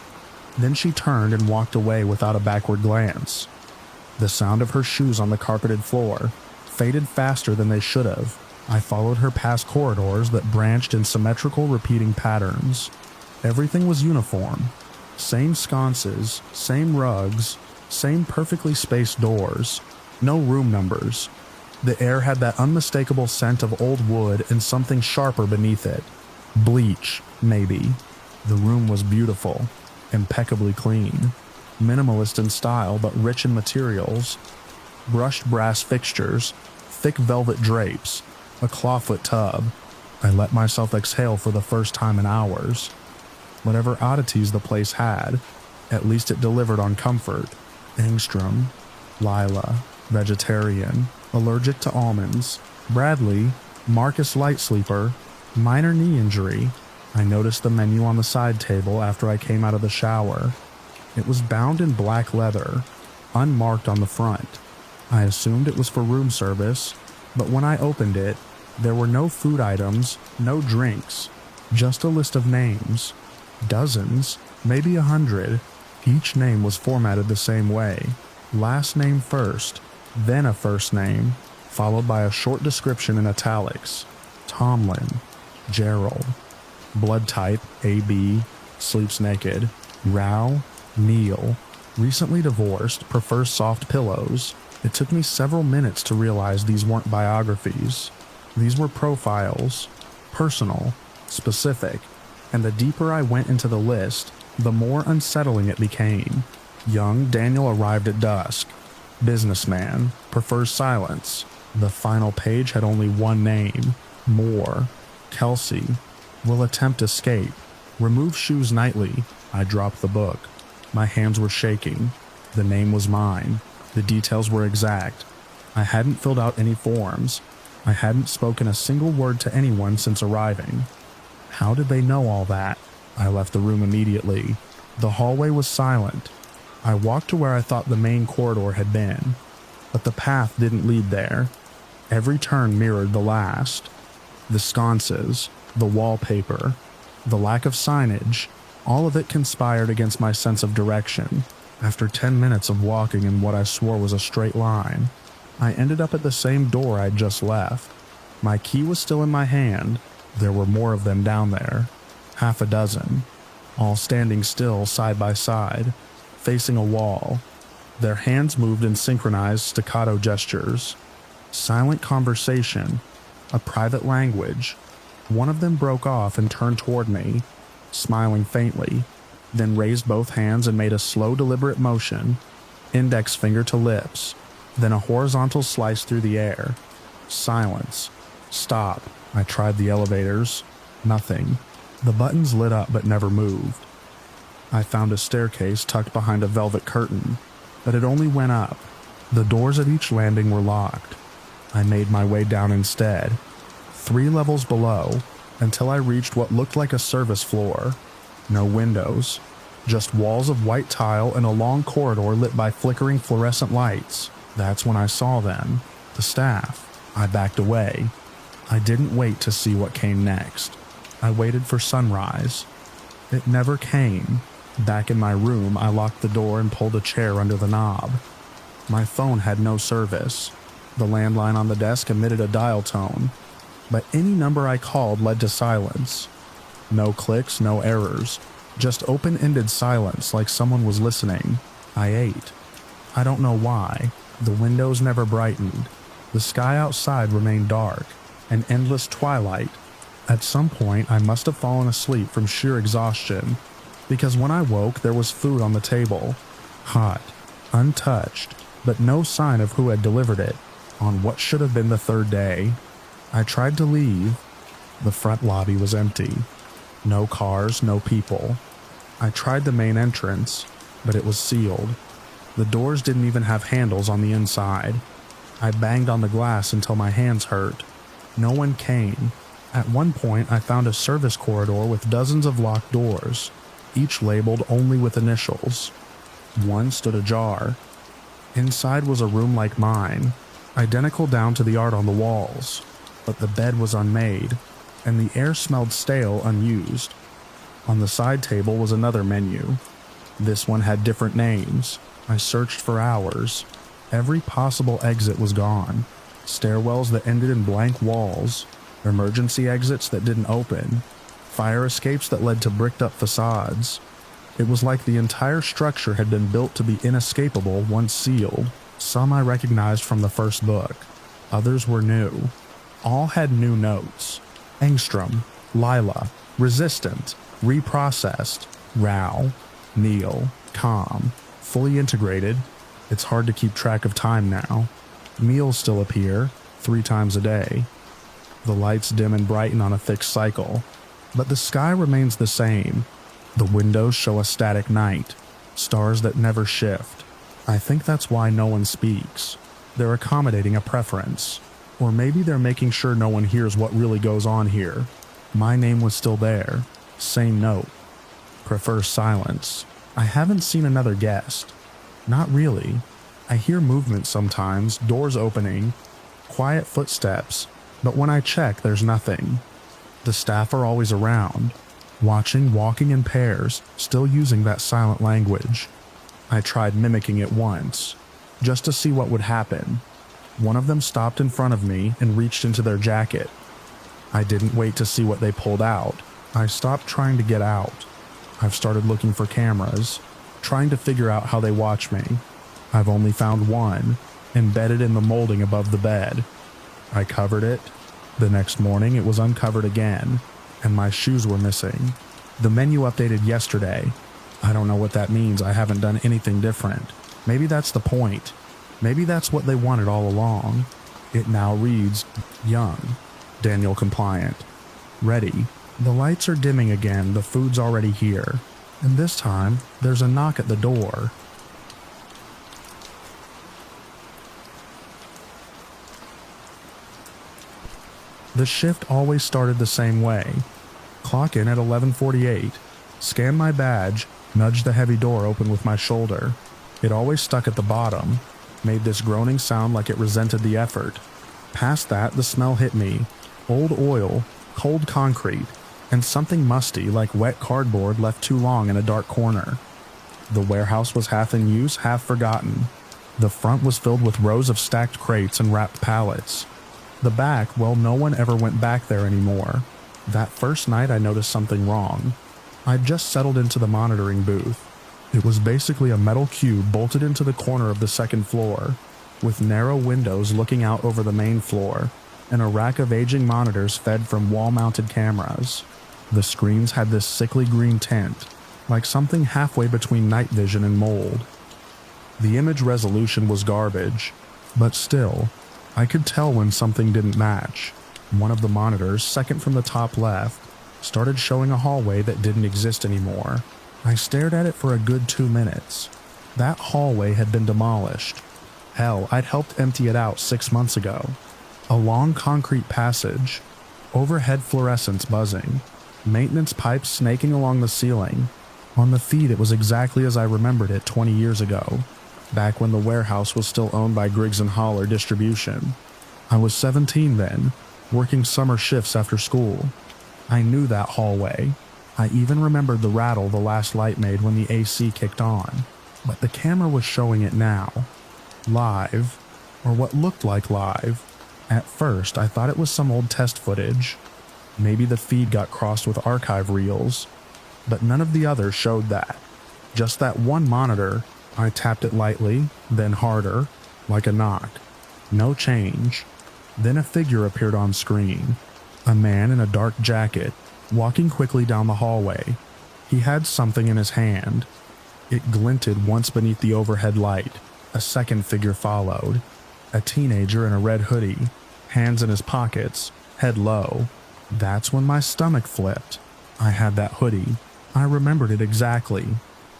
Then she turned and walked away without a backward glance. The sound of her shoes on the carpeted floor faded faster than they should have. I followed her past corridors that branched in symmetrical repeating patterns. Everything was uniform. Same sconces, same rugs, same perfectly spaced doors. No room numbers. The air had that unmistakable scent of old wood and something sharper beneath it. Bleach, maybe. The room was beautiful, impeccably clean. Minimalist in style but rich in materials. Brushed brass fixtures, thick velvet drapes, a clawfoot tub. I let myself exhale for the first time in hours. Whatever oddities the place had, at least it delivered on comfort. Engstrom, Lila, vegetarian, allergic to almonds. Bradley, Marcus light sleeper, minor knee injury. I noticed the menu on the side table after I came out of the shower. It was bound in black leather, unmarked on the front. I assumed it was for room service, but when I opened it, there were no food items, no drinks, just a list of names. Dozens, maybe 100. Each name was formatted the same way. Last name first, then a first name, followed by a short description in italics. Tomlin, Gerald. Blood type, AB, sleeps naked. Rao, Neil. Recently divorced, prefers soft pillows. It took me several minutes to realize these weren't biographies. These were profiles. Personal, specific. And the deeper I went into the list, the more unsettling it became. Young Daniel arrived at dusk. Businessman, prefers silence. The final page had only one name: Moore. Kelsey. Will attempt escape. Remove shoes nightly. I dropped the book. My hands were shaking. The name was mine. The details were exact. I hadn't filled out any forms. I hadn't spoken a single word to anyone since arriving. How did they know all that? I left the room immediately. The hallway was silent. I walked to where I thought the main corridor had been, but the path didn't lead there. Every turn mirrored the last. The sconces, the wallpaper, the lack of signage, all of it conspired against my sense of direction. After 10 minutes of walking in what I swore was a straight line, I ended up at the same door I'd just left. My key was still in my hand. There were more of them down there, half a dozen, all standing still side by side, facing a wall. Their hands moved in synchronized staccato gestures. Silent conversation, a private language. One of them broke off and turned toward me, smiling faintly, then raised both hands and made a slow, deliberate motion, index finger to lips, then a horizontal slice through the air. Silence. Stop. I tried the elevators. Nothing. The buttons lit up but never moved. I found a staircase tucked behind a velvet curtain, but it only went up. The doors at each landing were locked. I made my way down instead, 3 levels below, until I reached what looked like a service floor. No windows, just walls of white tile and a long corridor lit by flickering fluorescent lights. That's when I saw them, the staff. I backed away. I didn't wait to see what came next. I waited for sunrise. It never came. Back in my room, I locked the door and pulled a chair under the knob. My phone had no service. The landline on the desk emitted a dial tone, but any number I called led to silence. No clicks, no errors, just open-ended silence like someone was listening. I ate. I don't know why. The windows never brightened. The sky outside remained dark, an endless twilight. At some point, I must have fallen asleep from sheer exhaustion, because when I woke, there was food on the table. Hot, untouched, but no sign of who had delivered it. On what should have been the 3rd day. I tried to leave. The front lobby was empty. No cars, no people. I tried the main entrance, but it was sealed. The doors didn't even have handles on the inside. I banged on the glass until my hands hurt. No one came. At one point, I found a service corridor with dozens of locked doors, each labeled only with initials. One stood ajar. Inside was a room like mine, identical down to the art on the walls, but the bed was unmade, and the air smelled stale, unused. On the side table was another menu. This one had different names. I searched for hours. Every possible exit was gone. Stairwells that ended in blank walls, emergency exits that didn't open, fire escapes that led to bricked-up facades. It was like the entire structure had been built to be inescapable once sealed. Some I recognized from the first book. Others were new. All had new notes. Engstrom, Lila, Resistant, Reprocessed, Rao, Neil, Calm, fully integrated. It's hard to keep track of time now. Meals still appear, 3 times a day. The lights dim and brighten on a fixed cycle, but the sky remains the same. The windows show a static night, stars that never shift. I think that's why no one speaks. They're accommodating a preference. Or maybe they're making sure no one hears what really goes on here. My name was still there. Same note. Prefer silence. I haven't seen another guest. Not really. I hear movement sometimes, doors opening, quiet footsteps, but when I check, there's nothing. The staff are always around, watching, walking in pairs, still using that silent language. I tried mimicking it once, just to see what would happen. One of them stopped in front of me and reached into their jacket. I didn't wait to see what they pulled out. I stopped trying to get out. I've started looking for cameras, trying to figure out how they watch me. I've only found one, embedded in the molding above the bed. I covered it. The next morning it was uncovered again, and my shoes were missing. The menu updated yesterday. I don't know what that means. I haven't done anything different. Maybe that's the point. Maybe that's what they wanted all along. It now reads, Young, Daniel compliant. Ready. The lights are dimming again, the food's already here. And this time, there's a knock at the door. The shift always started the same way. Clock in at 11:48. Scan my badge, nudge the heavy door open with my shoulder. It always stuck at the bottom, made this groaning sound like it resented the effort. Past that, the smell hit me. Old oil, cold concrete, and something musty like wet cardboard left too long in a dark corner. The warehouse was half in use, half forgotten. The front was filled with rows of stacked crates and wrapped pallets. The back, well, no one ever went back there anymore. That first night I noticed something wrong. I'd just settled into the monitoring booth. It was basically a metal cube bolted into the corner of the second floor, with narrow windows looking out over the main floor, and a rack of aging monitors fed from wall-mounted cameras. The screens had this sickly green tint, like something halfway between night vision and mold. The image resolution was garbage, but still, I could tell when something didn't match. One of the monitors, second from the top left, started showing a hallway that didn't exist anymore. I stared at it for a good 2 minutes. That hallway had been demolished. Hell, I'd helped empty it out 6 months ago. A long concrete passage, overhead fluorescents buzzing, maintenance pipes snaking along the ceiling. On the feed it was exactly as I remembered it 20 years ago, back when the warehouse was still owned by Griggs & Holler Distribution. I was 17 then, working summer shifts after school. I knew that hallway. I even remembered the rattle the last light made when the AC kicked on. But the camera was showing it now. Live, or what looked like live. At first, I thought it was some old test footage. Maybe the feed got crossed with archive reels. But none of the others showed that. Just that one monitor. I tapped it lightly, then harder, like a knock. No change. Then a figure appeared on screen. A man in a dark jacket, walking quickly down the hallway. He had something in his hand. It glinted once beneath the overhead light. A second figure followed. A teenager in a red hoodie, hands in his pockets, head low. That's when my stomach flipped. I had that hoodie. I remembered it exactly.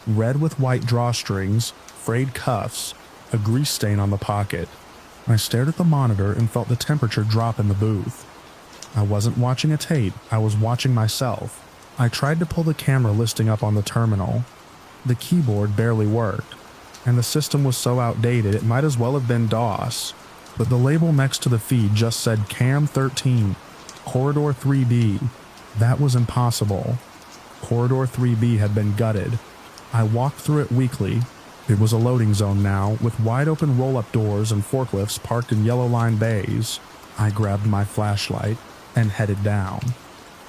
Red with white drawstrings, frayed cuffs, a grease stain on the pocket. I stared at the monitor and felt the temperature drop in the booth. I wasn't watching a tape, I was watching myself. I tried to pull the camera listing up on the terminal. The keyboard barely worked, and the system was so outdated it might as well have been DOS. But the label next to the feed just said Cam 13, Corridor 3B. That was impossible. Corridor 3B had been gutted. I walked through it weakly. It was a loading zone now, with wide open roll-up doors and forklifts parked in yellow line bays. I grabbed my flashlight and headed down.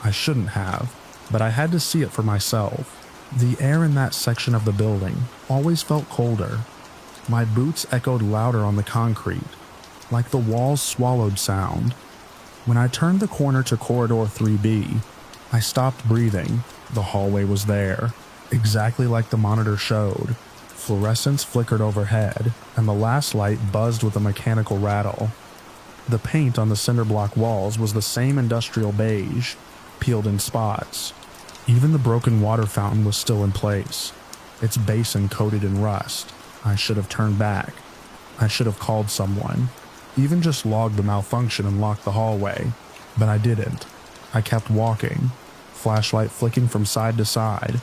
I shouldn't have, but I had to see it for myself. The air in that section of the building always felt colder. My boots echoed louder on the concrete, like the walls swallowed sound. When I turned the corner to Corridor 3B, I stopped breathing. The hallway was there, exactly like the monitor showed. Fluorescents flickered overhead, and the last light buzzed with a mechanical rattle. The paint on the cinder block walls was the same industrial beige, peeled in spots. Even the broken water fountain was still in place, its basin coated in rust. I should have turned back. I should have called someone, even just logged the malfunction and locked the hallway. But I didn't. I kept walking, flashlight flicking from side to side.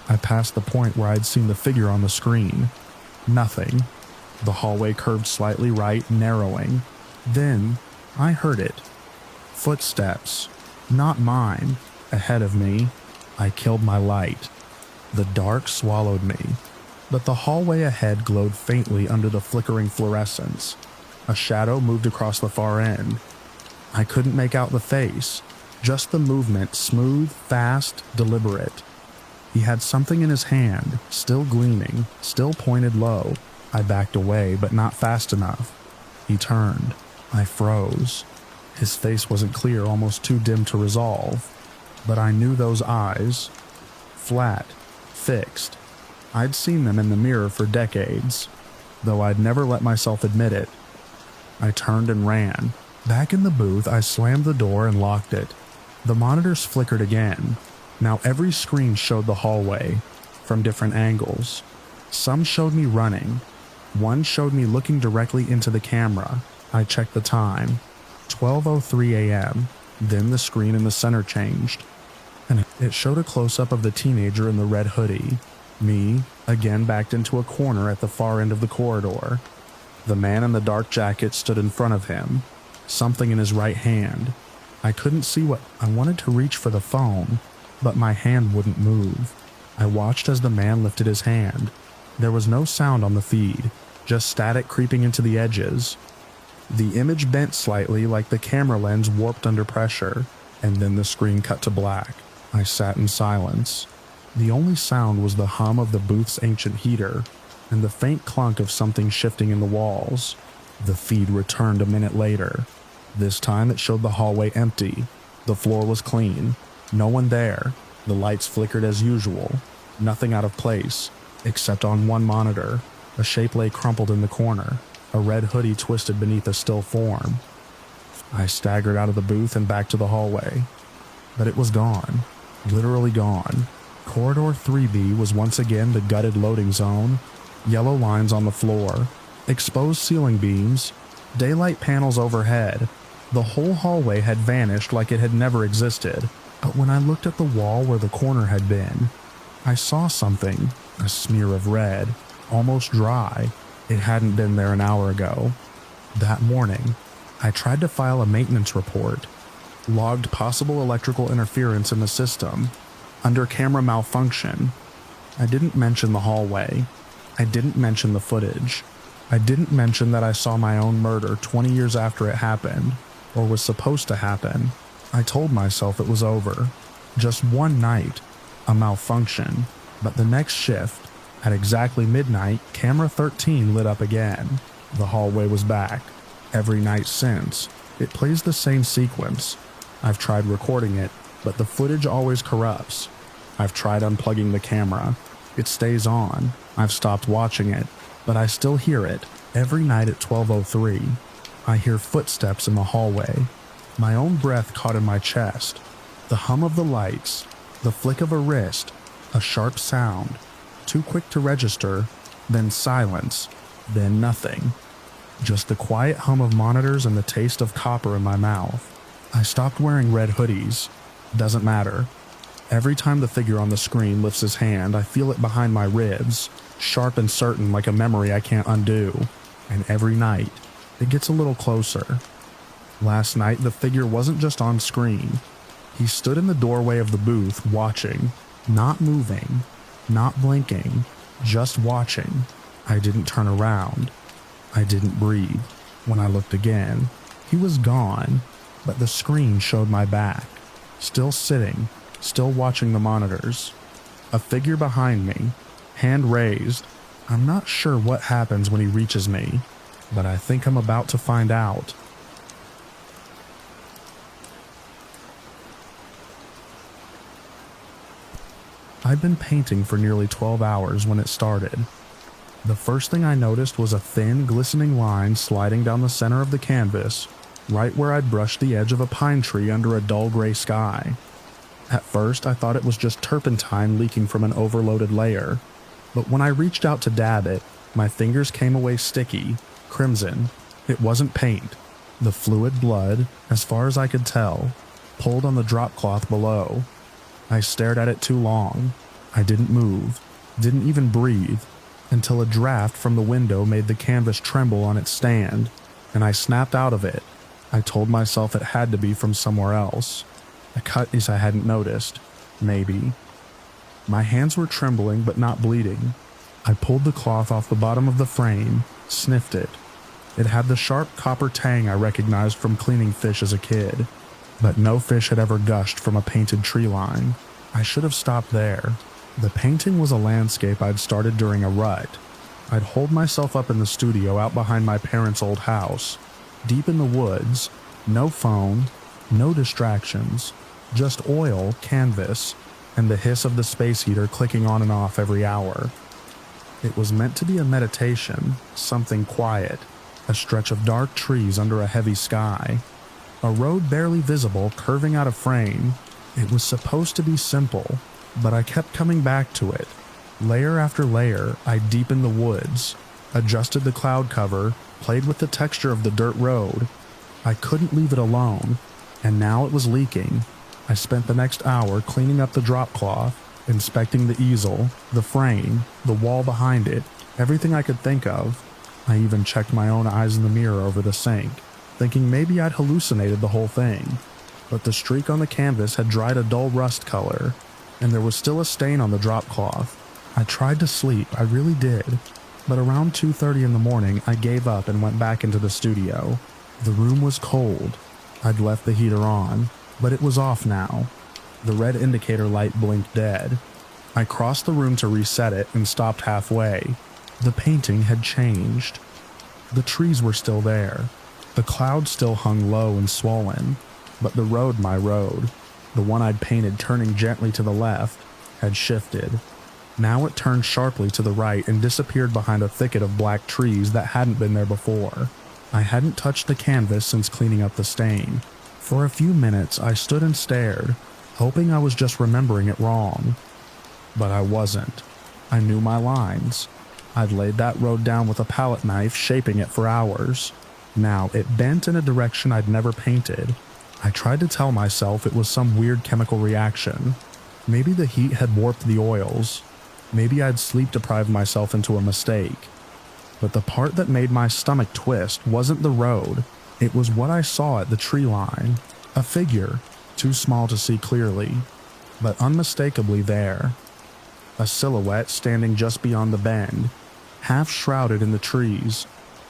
I passed the point where I'd seen the figure on the screen. Nothing. The hallway curved slightly right, narrowing. Then, I heard it. Footsteps. Not mine. Ahead of me. I killed my light. The dark swallowed me. But the hallway ahead glowed faintly under the flickering fluorescence. A shadow moved across the far end. I couldn't make out the face. Just the movement, smooth, fast, deliberate. He had something in his hand, still gleaming, still pointed low. I backed away, but not fast enough. He turned. I froze. His face wasn't clear, almost too dim to resolve. But I knew those eyes. Flat. Fixed. I'd seen them in the mirror for decades, though I'd never let myself admit it. I turned and ran. Back in the booth, I slammed the door and locked it. The monitors flickered again. Now every screen showed the hallway, from different angles. Some showed me running. One showed me looking directly into the camera. I checked the time. 12:03 a.m. Then the screen in the center changed, and it showed a close-up of the teenager in the red hoodie. Me, again backed into a corner at the far end of the corridor. The man in the dark jacket stood in front of him, something in his right hand. I couldn't see what I wanted to reach for the phone, but my hand wouldn't move. I watched as the man lifted his hand. There was no sound on the feed, just static creeping into the edges. The image bent slightly like the camera lens warped under pressure, and then the screen cut to black. I sat in silence. The only sound was the hum of the booth's ancient heater, and the faint clunk of something shifting in the walls. The feed returned a minute later. This time it showed the hallway empty. The floor was clean. No one there. The lights flickered as usual. Nothing out of place, except on one monitor. A shape lay crumpled in the corner, a red hoodie twisted beneath a still form. I staggered out of the booth and back to the hallway. But it was gone. Literally gone. Corridor 3B was once again the gutted loading zone. Yellow lines on the floor. Exposed ceiling beams. Daylight panels overhead. The whole hallway had vanished like it had never existed. But when I looked at the wall where the corner had been, I saw something, a smear of red, almost dry. It hadn't been there an hour ago. That morning, I tried to file a maintenance report, logged possible electrical interference in the system, under camera malfunction. I didn't mention the hallway. I didn't mention the footage. I didn't mention that I saw my own murder 20 years after it happened, or was supposed to happen. I told myself it was over. Just one night, a malfunction. But the next shift, at exactly midnight, camera 13 lit up again. The hallway was back. Every night since, it plays the same sequence. I've tried recording it, but the footage always corrupts. I've tried unplugging the camera. It stays on. I've stopped watching it, but I still hear it. Every night at 12:03, I hear footsteps in the hallway. My own breath caught in my chest. The hum of the lights, the flick of a wrist, a sharp sound, too quick to register, then silence, then nothing. Just the quiet hum of monitors and the taste of copper in my mouth. I stopped wearing red hoodies. Doesn't matter. Every time the figure on the screen lifts his hand, I feel it behind my ribs, sharp and certain like a memory I can't undo. And every night, it gets a little closer. Last night, the figure wasn't just on screen. He stood in the doorway of the booth, watching, not moving, not blinking, just watching. I didn't turn around. I didn't breathe. When I looked again, he was gone, but the screen showed my back, still sitting, still watching the monitors. A figure behind me, hand raised. I'm not sure what happens when he reaches me, but I think I'm about to find out. I'd been painting for nearly 12 hours when it started. The first thing I noticed was a thin, glistening line sliding down the center of the canvas, right where I'd brushed the edge of a pine tree under a dull gray sky. At first, I thought it was just turpentine leaking from an overloaded layer, but when I reached out to dab it, my fingers came away sticky, crimson. It wasn't paint. The fluid blood, as far as I could tell, pulled on the drop cloth below. I stared at it too long. I didn't move, didn't even breathe, until a draft from the window made the canvas tremble on its stand, and I snapped out of it. I told myself it had to be from somewhere else. A cut I hadn't noticed. Maybe. My hands were trembling but not bleeding. I pulled the cloth off the bottom of the frame, sniffed it. It had the sharp copper tang I recognized from cleaning fish as a kid. But no fish had ever gushed from a painted tree line. I should have stopped there. The painting was a landscape I'd started during a rut. I'd holed myself up in the studio out behind my parents' old house, deep in the woods, no phone, no distractions, just oil, canvas, and the hiss of the space heater clicking on and off every hour. It was meant to be a meditation, something quiet, a stretch of dark trees under a heavy sky, a road barely visible curving out of frame. It was supposed to be simple, but I kept coming back to it. Layer after layer, I deepened the woods, adjusted the cloud cover, played with the texture of the dirt road. I couldn't leave it alone, and now it was leaking. I spent the next hour cleaning up the drop cloth, inspecting the easel, the frame, the wall behind it, everything I could think of. I even checked my own eyes in the mirror over the sink, thinking maybe I'd hallucinated the whole thing. But the streak on the canvas had dried a dull rust color, and there was still a stain on the drop cloth. I tried to sleep, I really did, but around 2:30 in the morning I gave up and went back into the studio. The room was cold. I'd left the heater on, but it was off now. The red indicator light blinked dead. I crossed the room to reset it and stopped halfway. The painting had changed. The trees were still there. The clouds still hung low and swollen, but the road, my road, the one I'd painted turning gently to the left, had shifted. Now it turned sharply to the right and disappeared behind a thicket of black trees that hadn't been there before. I hadn't touched the canvas since cleaning up the stain. For a few minutes I stood and stared, hoping I was just remembering it wrong. But I wasn't. I knew my lines. I'd laid that road down with a palette knife, shaping it for hours. Now it bent in a direction I'd never painted. I tried to tell myself it was some weird chemical reaction. Maybe the heat had warped the oils. Maybe I'd sleep-deprived myself into a mistake. But the part that made my stomach twist wasn't the road. It was what I saw at the tree line. A figure, too small to see clearly, but unmistakably there. A silhouette standing just beyond the bend, half shrouded in the trees,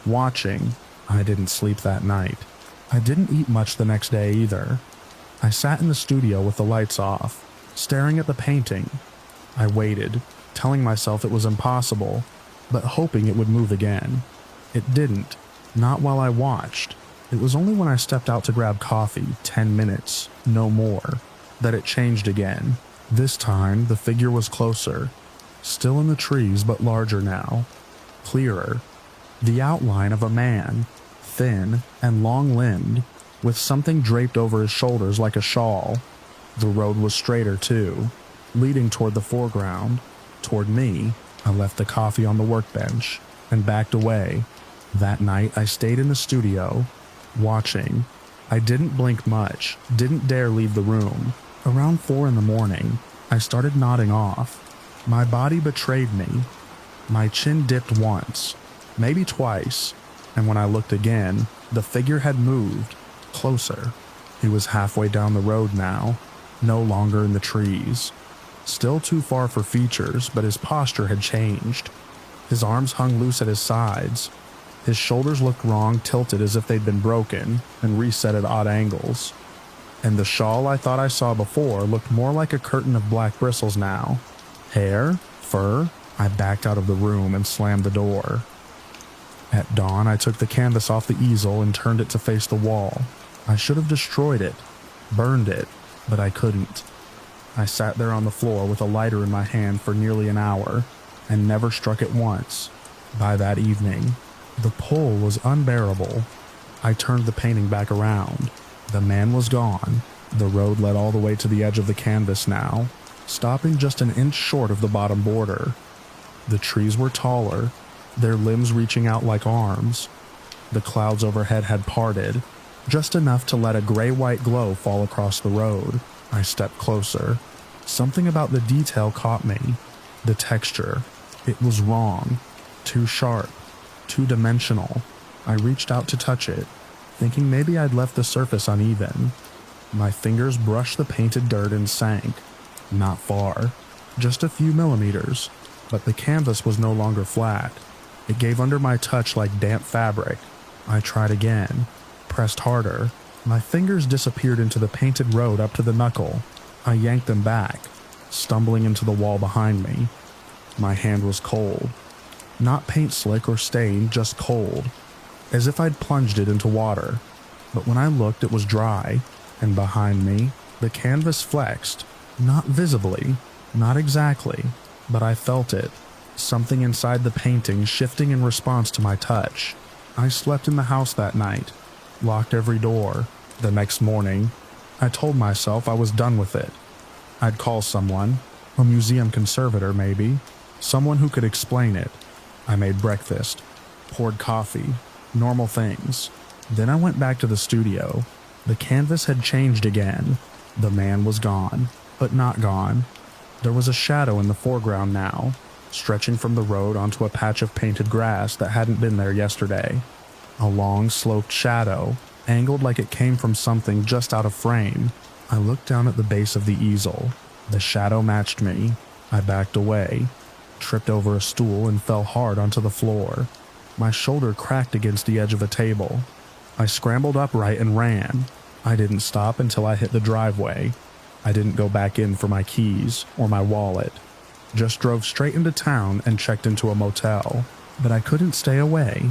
watching. I didn't sleep that night. I didn't eat much the next day either. I sat in the studio with the lights off, staring at the painting. I waited, telling myself it was impossible, but hoping it would move again. It didn't, not while I watched. It was only when I stepped out to grab coffee, 10 minutes, no more, that it changed again. This time, the figure was closer, still in the trees but larger now, clearer. The outline of a man, thin and long-limbed, with something draped over his shoulders like a shawl. The road was straighter too, leading toward the foreground, toward me. I left the coffee on the workbench and backed away. That night I stayed in the studio, watching. I didn't blink much, didn't dare leave the room. Around 4 in the morning, I started nodding off. My body betrayed me. My chin dipped once, maybe twice, and when I looked again, the figure had moved, closer. He was halfway down the road now, no longer in the trees. Still too far for features, but his posture had changed. His arms hung loose at his sides. His shoulders looked wrong, tilted as if they'd been broken and reset at odd angles. And the shawl I thought I saw before looked more like a curtain of black bristles now. Hair? Fur? I backed out of the room and slammed the door. At dawn, I took the canvas off the easel and turned it to face the wall. I should have destroyed it, burned it, but I couldn't. I sat there on the floor with a lighter in my hand for nearly an hour, and never struck it once. By that evening, the pull was unbearable. I turned the painting back around. The man was gone. The road led all the way to the edge of the canvas now, stopping just an inch short of the bottom border. The trees were taller, their limbs reaching out like arms. The clouds overhead had parted, just enough to let a gray-white glow fall across the road. I stepped closer. Something about the detail caught me. The texture. It was wrong. Too sharp. Two-dimensional. I reached out to touch it, thinking maybe I'd left the surface uneven. My fingers brushed the painted dirt and sank. Not far. Just a few millimeters. But the canvas was no longer flat. It gave under my touch like damp fabric. I tried again. Pressed harder. My fingers disappeared into the painted road up to the knuckle. I yanked them back, stumbling into the wall behind me. My hand was cold. Not paint slick or stained, just cold. As if I'd plunged it into water. But when I looked, it was dry, and behind me, the canvas flexed. Not visibly, not exactly, but I felt it. Something inside the painting shifting in response to my touch. I slept in the house that night, locked every door. The next morning, I told myself I was done with it. I'd call someone, a museum conservator maybe, someone who could explain it. I made breakfast, poured coffee, normal things. Then I went back to the studio. The canvas had changed again. The man was gone, but not gone. There was a shadow in the foreground now, stretching from the road onto a patch of painted grass that hadn't been there yesterday. A long, sloped shadow, angled like it came from something just out of frame. I looked down at the base of the easel. The shadow matched me. I backed away, tripped over a stool and fell hard onto the floor. My shoulder cracked against the edge of a table. I scrambled upright and ran. I didn't stop until I hit the driveway. I didn't go back in for my keys or my wallet. Just drove straight into town and checked into a motel. But I couldn't stay away.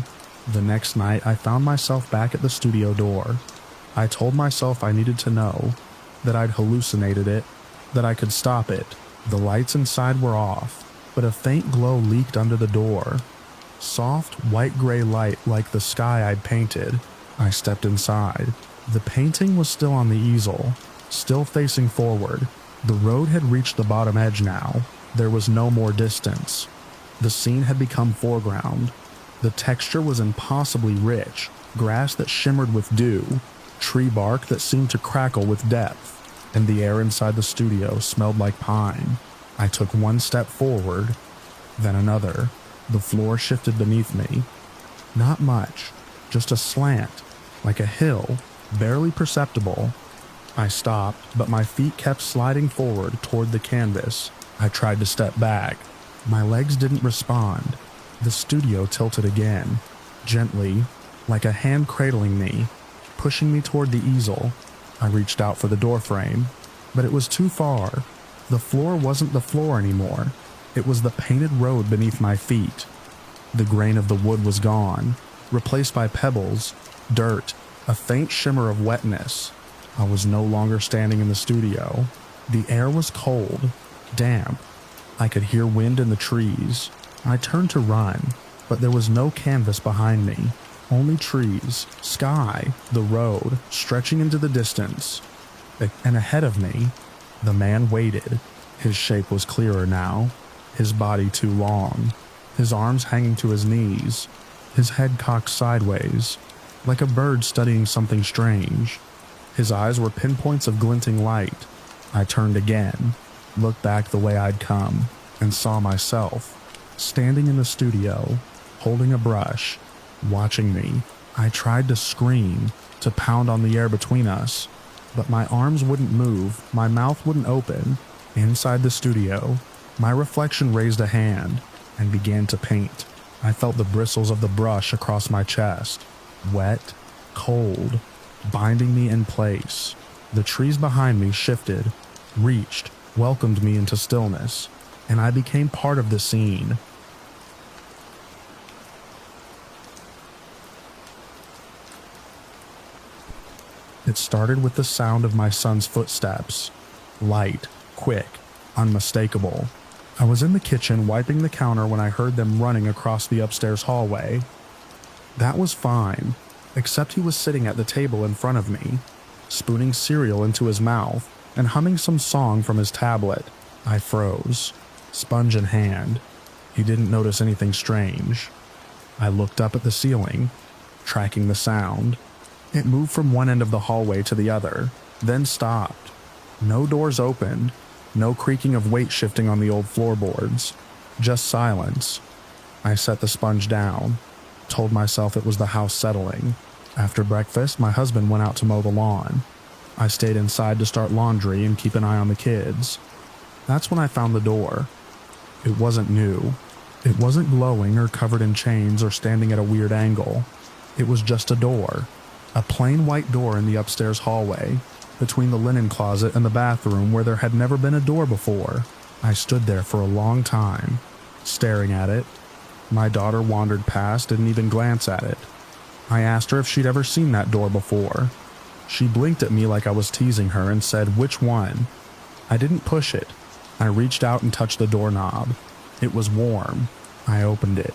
The next night I found myself back at the studio door. I told myself I needed to know, that I'd hallucinated it, that I could stop it. The lights inside were off, but a faint glow leaked under the door. Soft, white-gray light like the sky I'd painted. I stepped inside. The painting was still on the easel, still facing forward. The road had reached the bottom edge now. There was no more distance. The scene had become foreground. The texture was impossibly rich, grass that shimmered with dew, tree bark that seemed to crackle with depth, and the air inside the studio smelled like pine. I took one step forward, then another. The floor shifted beneath me. Not much, just a slant, like a hill, barely perceptible. I stopped, but my feet kept sliding forward toward the canvas. I tried to step back. My legs didn't respond. The studio tilted again, gently, like a hand cradling me, pushing me toward the easel. I reached out for the doorframe, but it was too far. The floor wasn't the floor anymore. It was the painted road beneath my feet. The grain of the wood was gone, replaced by pebbles, dirt, a faint shimmer of wetness. I was no longer standing in the studio. The air was cold, damp. I could hear wind in the trees. I turned to run, but there was no canvas behind me. Only trees, sky, the road, stretching into the distance. And ahead of me, the man waited. His shape was clearer now, his body too long, his arms hanging to his knees, his head cocked sideways, like a bird studying something strange. His eyes were pinpoints of glinting light. I turned again, looked back the way I'd come, and saw myself, standing in the studio, holding a brush, watching me. I tried to scream, to pound on the air between us, but my arms wouldn't move, my mouth wouldn't open. Inside the studio, my reflection raised a hand and began to paint. I felt the bristles of the brush across my chest, wet, cold, binding me in place. The trees behind me shifted, reached, welcomed me into stillness, and I became part of the scene. It started with the sound of my son's footsteps. Light, quick, unmistakable. I was in the kitchen wiping the counter when I heard them running across the upstairs hallway. That was fine, except he was sitting at the table in front of me, spooning cereal into his mouth and humming some song from his tablet. I froze, sponge in hand. He didn't notice anything strange. I looked up at the ceiling, tracking the sound. It moved from one end of the hallway to the other, then stopped. No doors opened, no creaking of weight shifting on the old floorboards, just silence. I set the sponge down, told myself it was the house settling. After breakfast, my husband went out to mow the lawn. I stayed inside to start laundry and keep an eye on the kids. That's when I found the door. It wasn't new. It wasn't glowing or covered in chains or standing at a weird angle. It was just a door. A plain white door in the upstairs hallway, between the linen closet and the bathroom where there had never been a door before. I stood there for a long time, staring at it. My daughter wandered past, didn't even glance at it. I asked her if she'd ever seen that door before. She blinked at me like I was teasing her and said, "Which one?" I didn't push it. I reached out and touched the doorknob. It was warm. I opened it.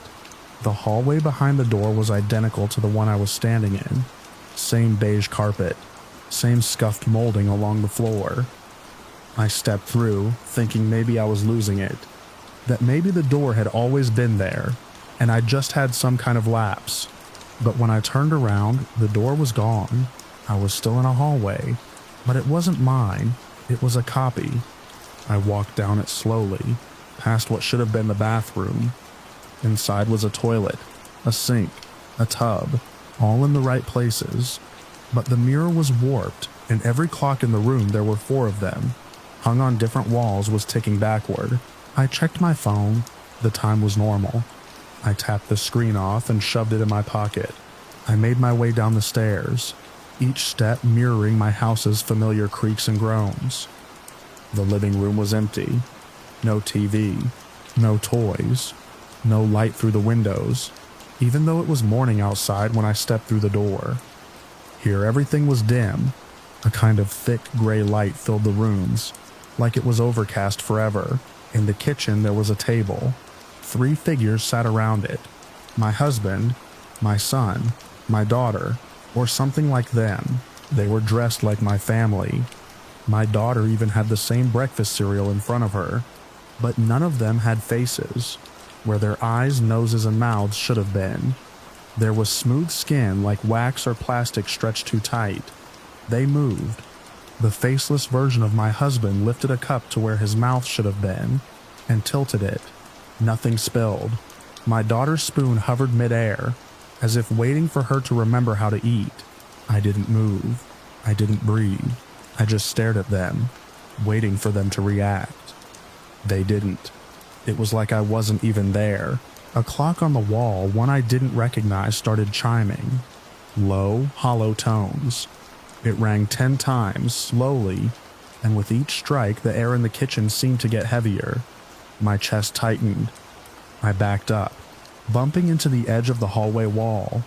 The hallway behind the door was identical to the one I was standing in. Same beige carpet, same scuffed molding along the floor. I stepped through, thinking maybe I was losing it, that maybe the door had always been there, and I just had some kind of lapse. But when I turned around, the door was gone. I was still in a hallway, but it wasn't mine, it was a copy. I walked down it slowly, past what should have been the bathroom. Inside was a toilet, a sink, a tub, all in the right places. But the mirror was warped, and every clock in the room, there were 4 of them, hung on different walls, was ticking backward. I checked my phone. The time was normal. I tapped the screen off and shoved it in my pocket. I made my way down the stairs, each step mirroring my house's familiar creaks and groans. The living room was empty. No TV, no toys, no light through the windows, even though it was morning outside when I stepped through the door. Here everything was dim. A kind of thick gray light filled the rooms, like it was overcast forever. In the kitchen there was a table. 3 figures sat around it. My husband, my son, my daughter, or something like them. They were dressed like my family. My daughter even had the same breakfast cereal in front of her. But none of them had faces, where their eyes, noses, and mouths should have been. There was smooth skin like wax or plastic stretched too tight. They moved. The faceless version of my husband lifted a cup to where his mouth should have been, and tilted it. Nothing spilled. My daughter's spoon hovered midair, as if waiting for her to remember how to eat. I didn't move. I didn't breathe. I just stared at them, waiting for them to react. They didn't. It was like I wasn't even there. A clock on the wall, one I didn't recognize, started chiming. Low, hollow tones. It rang 10 times, slowly, and with each strike, the air in the kitchen seemed to get heavier. My chest tightened. I backed up, bumping into the edge of the hallway wall.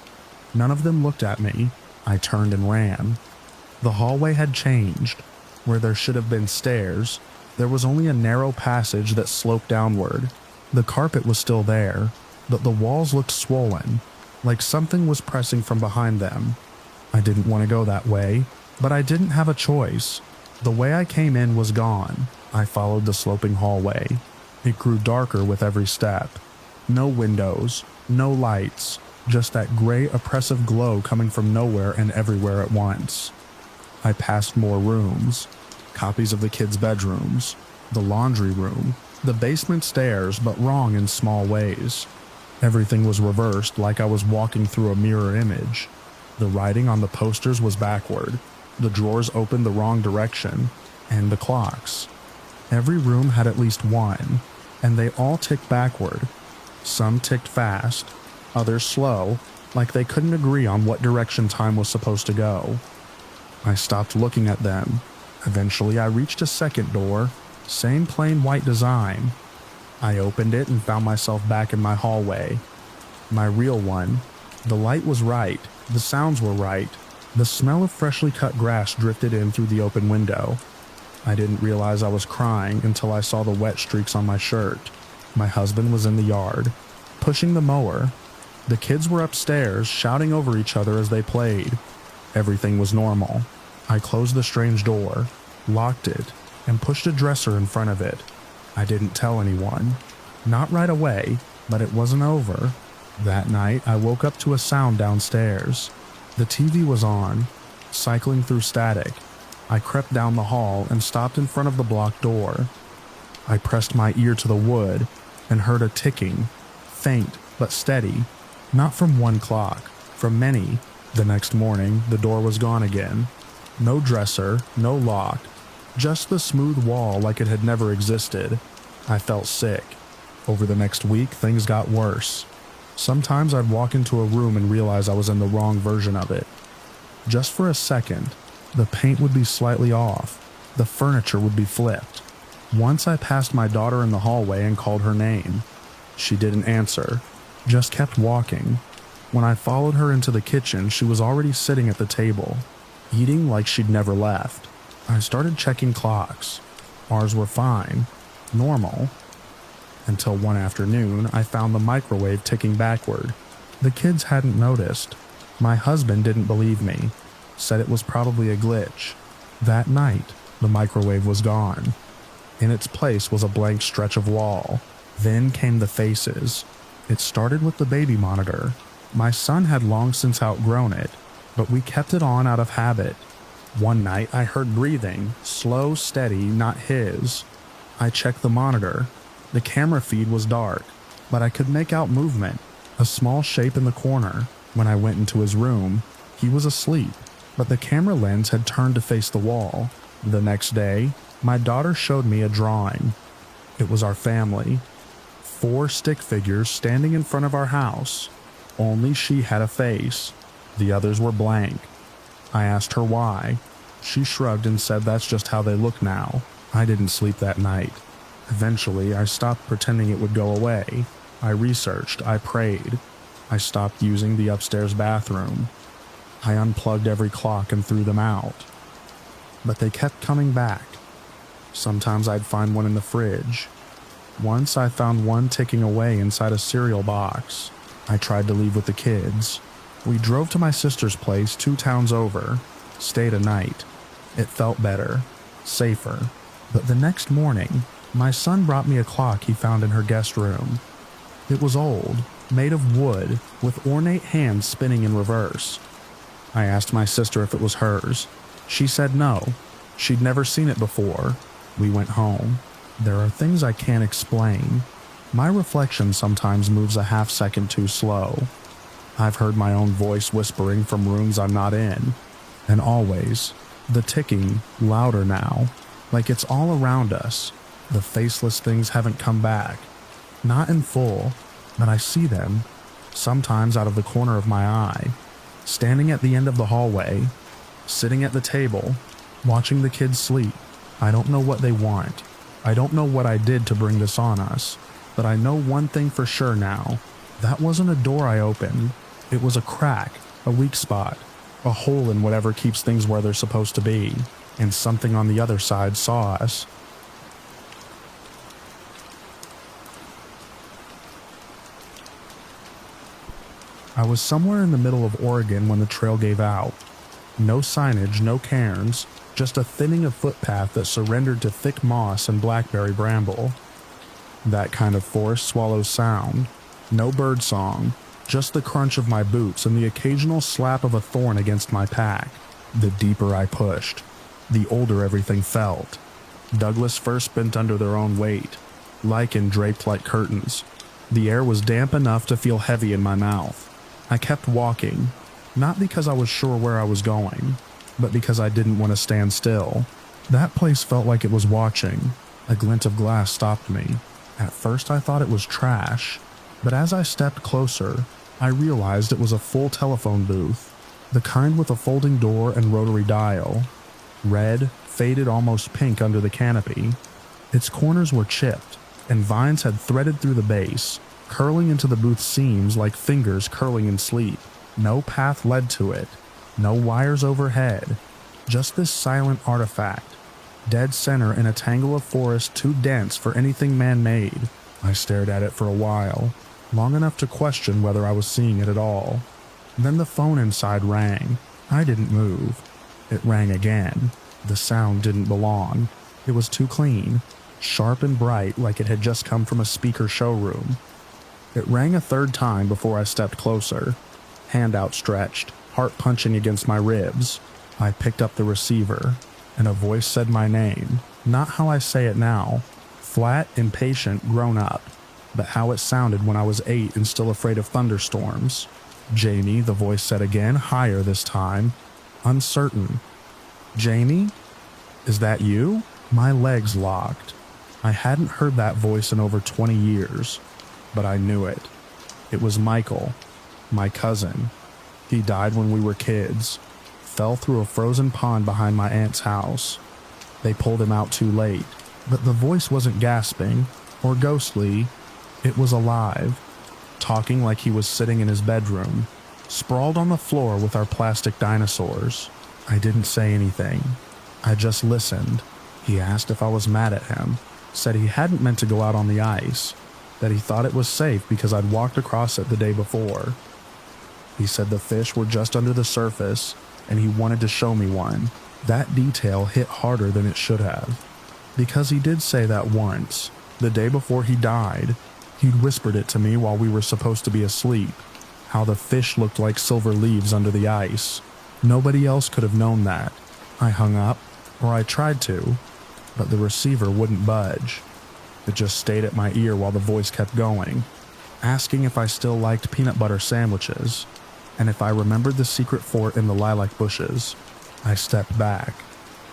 None of them looked at me. I turned and ran. The hallway had changed. Where there should have been stairs, there was only a narrow passage that sloped downward. The carpet was still there, but the walls looked swollen, like something was pressing from behind them. I didn't want to go that way, but I didn't have a choice. The way I came in was gone. I followed the sloping hallway. It grew darker with every step. No windows, no lights, just that gray, oppressive glow coming from nowhere and everywhere at once. I passed more rooms. Copies of the kids' bedrooms, the laundry room, the basement stairs, but wrong in small ways. Everything was reversed, like I was walking through a mirror image. The writing on the posters was backward, the drawers opened the wrong direction, and the clocks. Every room had at least one, and they all ticked backward. Some ticked fast, others slow, like they couldn't agree on what direction time was supposed to go. I stopped looking at them. Eventually, I reached a second door, same plain white design. I opened it and found myself back in my hallway. My real one. The light was right, the sounds were right, the smell of freshly cut grass drifted in through the open window. I didn't realize I was crying until I saw the wet streaks on my shirt. My husband was in the yard, pushing the mower. The kids were upstairs, shouting over each other as they played. Everything was normal. I closed the strange door, locked it, and pushed a dresser in front of it. I didn't tell anyone. Not right away, but it wasn't over. That night, I woke up to a sound downstairs. The TV was on, cycling through static. I crept down the hall and stopped in front of the blocked door. I pressed my ear to the wood and heard a ticking, faint but steady, not from one clock, from many. The next morning, the door was gone again. No dresser, no lock, just the smooth wall like it had never existed. I felt sick. Over the next week, things got worse. Sometimes I'd walk into a room and realize I was in the wrong version of it. Just for a second, the paint would be slightly off, the furniture would be flipped. Once I passed my daughter in the hallway and called her name. She didn't answer, just kept walking. When I followed her into the kitchen, she was already sitting at the table, eating like she'd never left. I started checking clocks. Ours were fine, normal. until one afternoon I found the microwave ticking backward. The kids hadn't noticed. My husband didn't believe me, said it was probably a glitch. That night, the microwave was gone. In its place was a blank stretch of wall. Then came the faces. It started with the baby monitor. My son had long since outgrown it, but we kept it on out of habit. One night I heard breathing, slow, steady, not his. I checked the monitor. The camera feed was dark, but I could make out movement, a small shape in the corner. When I went into his room, he was asleep, but the camera lens had turned to face the wall. The next day, my daughter showed me a drawing. It was our family. 4 stick figures standing in front of our house. Only she had a face. The others were blank. I asked her why. She shrugged and said that's just how they look now. I didn't sleep that night. Eventually, I stopped pretending it would go away. I researched, I prayed. I stopped using the upstairs bathroom. I unplugged every clock and threw them out. But they kept coming back. Sometimes I'd find one in the fridge. Once I found one ticking away inside a cereal box. I tried to leave with the kids. We drove to my sister's place 2 towns over, stayed a night. It felt better, safer. But the next morning, my son brought me a clock he found in her guest room. It was old, made of wood, with ornate hands spinning in reverse. I asked my sister if it was hers. She said no. She'd never seen it before. We went home. There are things I can't explain. My reflection sometimes moves a half-second too slow. I've heard my own voice whispering from rooms I'm not in. And always, the ticking, louder now, like it's all around us. The faceless things haven't come back. Not in full, but I see them, sometimes out of the corner of my eye, standing at the end of the hallway, sitting at the table, watching the kids sleep. I don't know what they want. I don't know what I did to bring this on us, but I know one thing for sure now. That wasn't a door I opened. It was a crack, a weak spot, a hole in whatever keeps things where they're supposed to be, and something on the other side saw us. I was somewhere in the middle of Oregon when the trail gave out. No signage, no cairns, just a thinning of footpath that surrendered to thick moss and blackberry bramble. That kind of forest swallows sound. No bird song, just the crunch of my boots and the occasional slap of a thorn against my pack. The deeper I pushed, the older everything felt. Douglas firs bent under their own weight, lichen draped like curtains. The air was damp enough to feel heavy in my mouth. I kept walking, not because I was sure where I was going, but because I didn't want to stand still. That place felt like it was watching. A glint of glass stopped me. At first I thought it was trash, but as I stepped closer, I realized it was a full telephone booth, the kind with a folding door and rotary dial. Red, faded almost pink under the canopy. Its corners were chipped, and vines had threaded through the base, curling into the booth's seams like fingers curling in sleep. No path led to it, no wires overhead, just this silent artifact, dead center in a tangle of forest too dense for anything man-made. I stared at it for a while, long enough to question whether I was seeing it at all. Then the phone inside rang. I didn't move. It rang again. The sound didn't belong. It was too clean, sharp and bright like it had just come from a speaker showroom. It rang a 3rd time before I stepped closer, hand outstretched, heart punching against my ribs. I picked up the receiver, and a voice said my name, not how I say it now, flat, impatient, grown up, but how it sounded when I was 8 and still afraid of thunderstorms. Jamie, the voice said again, higher this time, uncertain. Jamie? Is that you? My legs locked. I hadn't heard that voice in over 20 years, but I knew it. It was Michael, my cousin. He died when we were kids, fell through a frozen pond behind my aunt's house. They pulled him out too late, but the voice wasn't gasping or ghostly. It was alive, talking like he was sitting in his bedroom, sprawled on the floor with our plastic dinosaurs. I didn't say anything. I just listened. He asked if I was mad at him, said he hadn't meant to go out on the ice. that he thought it was safe because I'd walked across it the day before. He said the fish were just under the surface and he wanted to show me one. That detail hit harder than it should have, because he did say that once, the day before he died. He'd whispered it to me while we were supposed to be asleep, how the fish looked like silver leaves under the ice. Nobody else could have known that. I hung up, or I tried to, but the receiver wouldn't budge. It just stayed at my ear while the voice kept going, asking if I still liked peanut butter sandwiches, and if I remembered the secret fort in the lilac bushes. I stepped back.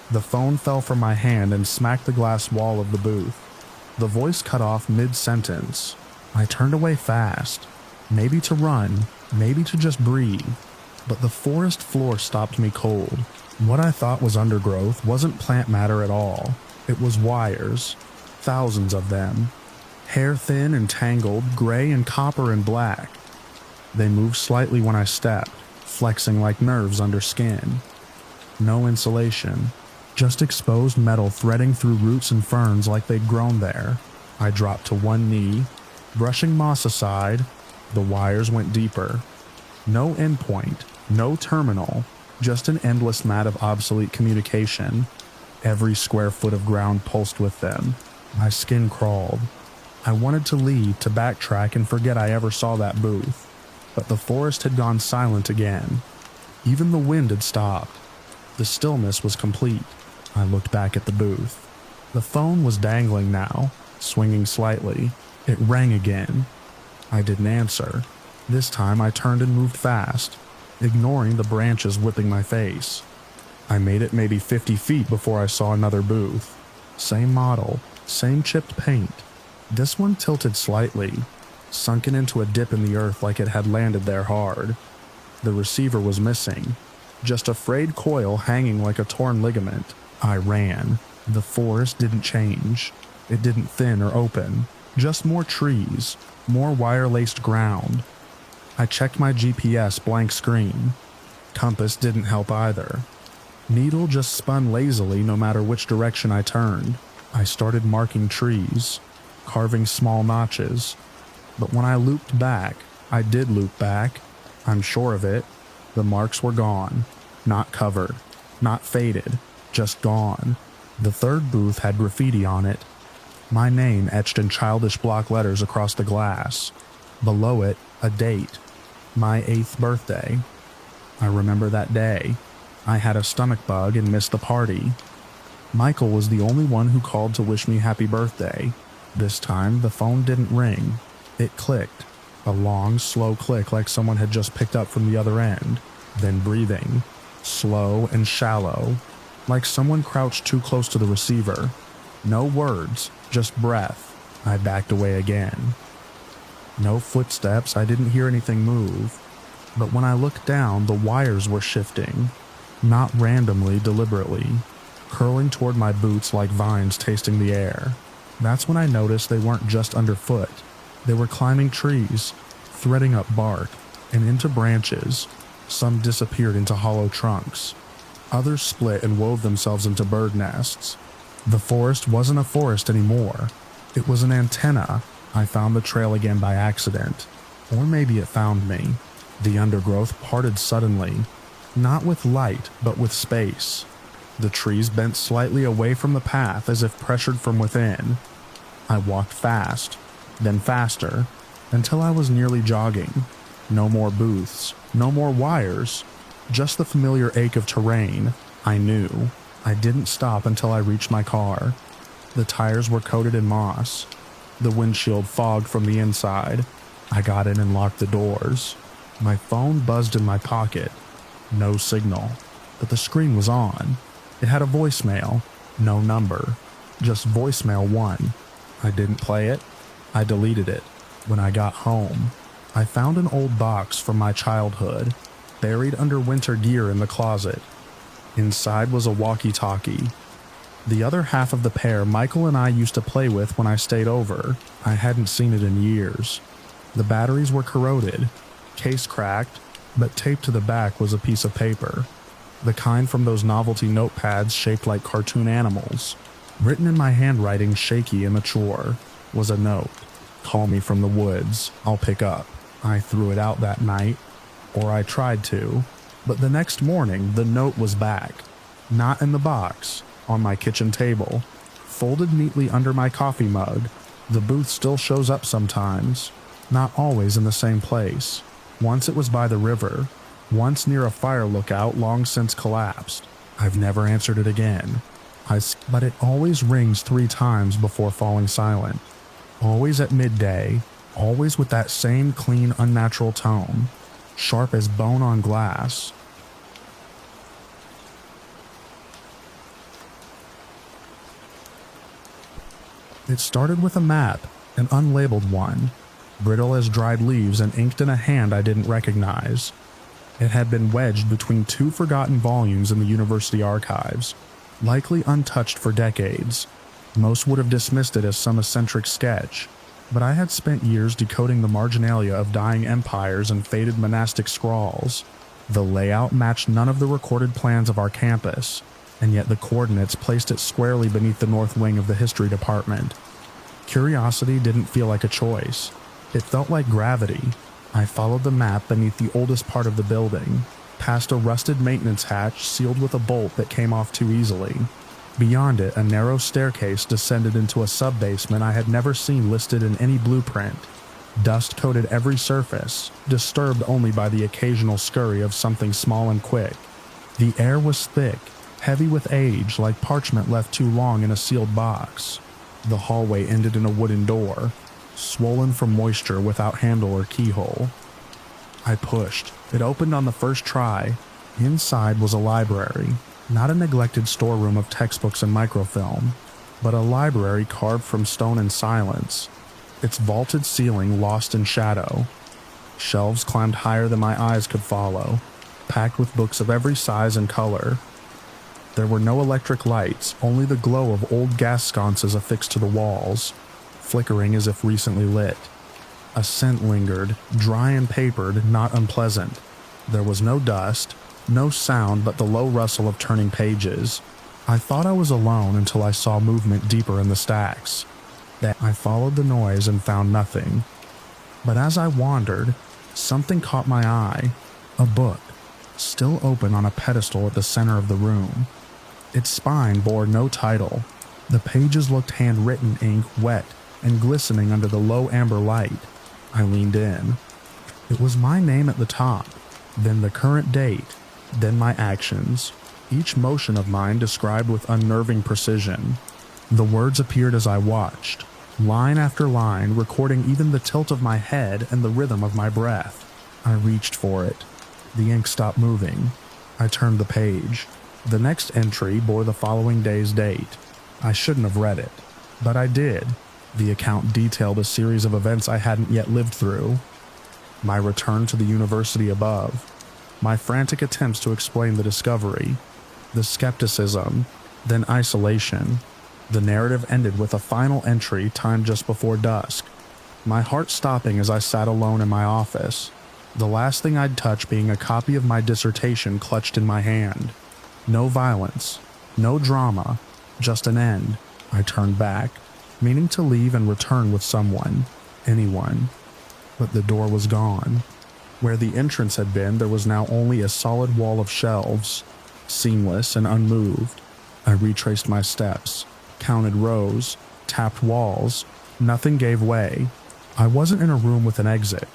The phone fell from my hand and smacked the glass wall of the booth. The voice cut off mid-sentence. I turned away fast, maybe to run, maybe to just breathe, but the forest floor stopped me cold. What I thought was undergrowth wasn't plant matter at all. It was wires, thousands of them, hair-thin and tangled, gray and copper and black. They moved slightly when I stepped, flexing like nerves under skin. No insulation, just exposed metal threading through roots and ferns like they'd grown there. I dropped to one knee, brushing moss aside. The wires went deeper. No endpoint, no terminal, just an endless mat of obsolete communication. Every square foot of ground pulsed with them. My skin crawled. I wanted to leave, to backtrack and forget I ever saw that booth, but the forest had gone silent again. Even the wind had stopped. The stillness was complete. I looked back at the booth. The phone was dangling now, swinging slightly. It rang again. I didn't answer. This time I turned and moved fast, ignoring the branches whipping my face. I made it maybe 50 feet before I saw another booth. Same model, same chipped paint. This one tilted slightly, sunken into a dip in the earth like it had landed there hard. The receiver was missing, just a frayed coil hanging like a torn ligament. I ran. The forest didn't change. It didn't thin or open. Just more trees, more wire-laced ground. I checked my GPS blank screen. Compass didn't help either. Needle just spun lazily no matter which direction I turned. I started marking trees, carving small notches. But when I looped back, I did loop back. I'm sure of it. The marks were gone. Not covered. Not faded. Just gone. The third booth had graffiti on it. My name etched in childish block letters across the glass. Below it, a date. My 8th birthday. I remember that day. I had a stomach bug and missed the party. Michael was the only one who called to wish me happy birthday. This time, the phone didn't ring. It clicked. A long, slow click like someone had just picked up from the other end. Then breathing. Slow and shallow. Like someone crouched too close to the receiver. No words, just breath. I backed away again. No footsteps, I didn't hear anything move. But when I looked down, the wires were shifting. Not randomly, deliberately. Curling toward my boots like vines tasting the air. That's when I noticed they weren't just underfoot. They were climbing trees, threading up bark, and into branches. Some disappeared into hollow trunks. Others split and wove themselves into bird nests. The forest wasn't a forest anymore. It was an antenna. I found the trail again by accident. Or maybe it found me. The undergrowth parted suddenly. Not with light, but with space. The trees bent slightly away from the path as if pressured from within. I walked fast, then faster, until I was nearly jogging. No more booths, no more wires, just the familiar ache of terrain. I knew. I didn't stop until I reached my car. The tires were coated in moss. The windshield fogged from the inside. I got in and locked the doors. My phone buzzed in my pocket. No signal, but the screen was on. It had a voicemail. No number. Just voicemail 1. I didn't play it. I deleted it. When I got home, I found an old box from my childhood, buried under winter gear in the closet. Inside was a walkie-talkie. The other half of the pair Michael and I used to play with when I stayed over. I hadn't seen it in years. The batteries were corroded, case cracked, but taped to the back was a piece of paper. The kind from those novelty notepads shaped like cartoon animals. Written in my handwriting, shaky and mature, was a note. "Call me from the woods, I'll pick up." I threw it out that night, or I tried to, but the next morning the note was back. Not in the box, on my kitchen table, folded neatly under my coffee mug. The booth still shows up sometimes, not always in the same place. Once it was by the river, once near a fire lookout long since collapsed. I've never answered it again. But it always rings 3 times before falling silent. Always at midday, always with that same clean, unnatural tone, sharp as bone on glass. It started with a map, an unlabeled one, brittle as dried leaves and inked in a hand I didn't recognize. It had been wedged between 2 forgotten volumes in the university archives, likely untouched for decades. Most would have dismissed it as some eccentric sketch, but I had spent years decoding the marginalia of dying empires and faded monastic scrawls. The layout matched none of the recorded plans of our campus, and yet the coordinates placed it squarely beneath the north wing of the history department. Curiosity didn't feel like a choice. It felt like gravity. I followed the map beneath the oldest part of the building, past a rusted maintenance hatch sealed with a bolt that came off too easily. Beyond it, a narrow staircase descended into a sub-basement I had never seen listed in any blueprint. Dust coated every surface, disturbed only by the occasional scurry of something small and quick. The air was thick, heavy with age, like parchment left too long in a sealed box. The hallway ended in a wooden door, swollen from moisture without handle or keyhole. I pushed. It opened on the first try. Inside was a library, not a neglected storeroom of textbooks and microfilm, but a library carved from stone and silence, its vaulted ceiling lost in shadow. Shelves climbed higher than my eyes could follow, packed with books of every size and color. There were no electric lights, only the glow of old gas sconces affixed to the walls, flickering as if recently lit. A scent lingered, dry and papered, not unpleasant. There was no dust, no sound but the low rustle of turning pages. I thought I was alone until I saw movement deeper in the stacks. I followed the noise and found nothing. But as I wandered, something caught my eye. A book, still open on a pedestal at the center of the room. Its spine bore no title. The pages looked handwritten ink, wet and glistening under the low amber light. I leaned in. It was my name at the top, then the current date, then my actions, each motion of mine described with unnerving precision. The words appeared as I watched, line after line, recording even the tilt of my head and the rhythm of my breath. I reached for it. The ink stopped moving. I turned the page. The next entry bore the following day's date. I shouldn't have read it, but I did. The account detailed a series of events I hadn't yet lived through. My return to the university above, my frantic attempts to explain the discovery, the skepticism, then isolation. The narrative ended with a final entry timed just before dusk, my heart stopping as I sat alone in my office, the last thing I'd touch being a copy of my dissertation clutched in my hand. No violence, no drama, just an end. I turned back, meaning to leave and return with someone, anyone. But the door was gone. Where the entrance had been, there was now only a solid wall of shelves, seamless and unmoved. I retraced my steps, counted rows, tapped walls. Nothing gave way. I wasn't in a room with an exit.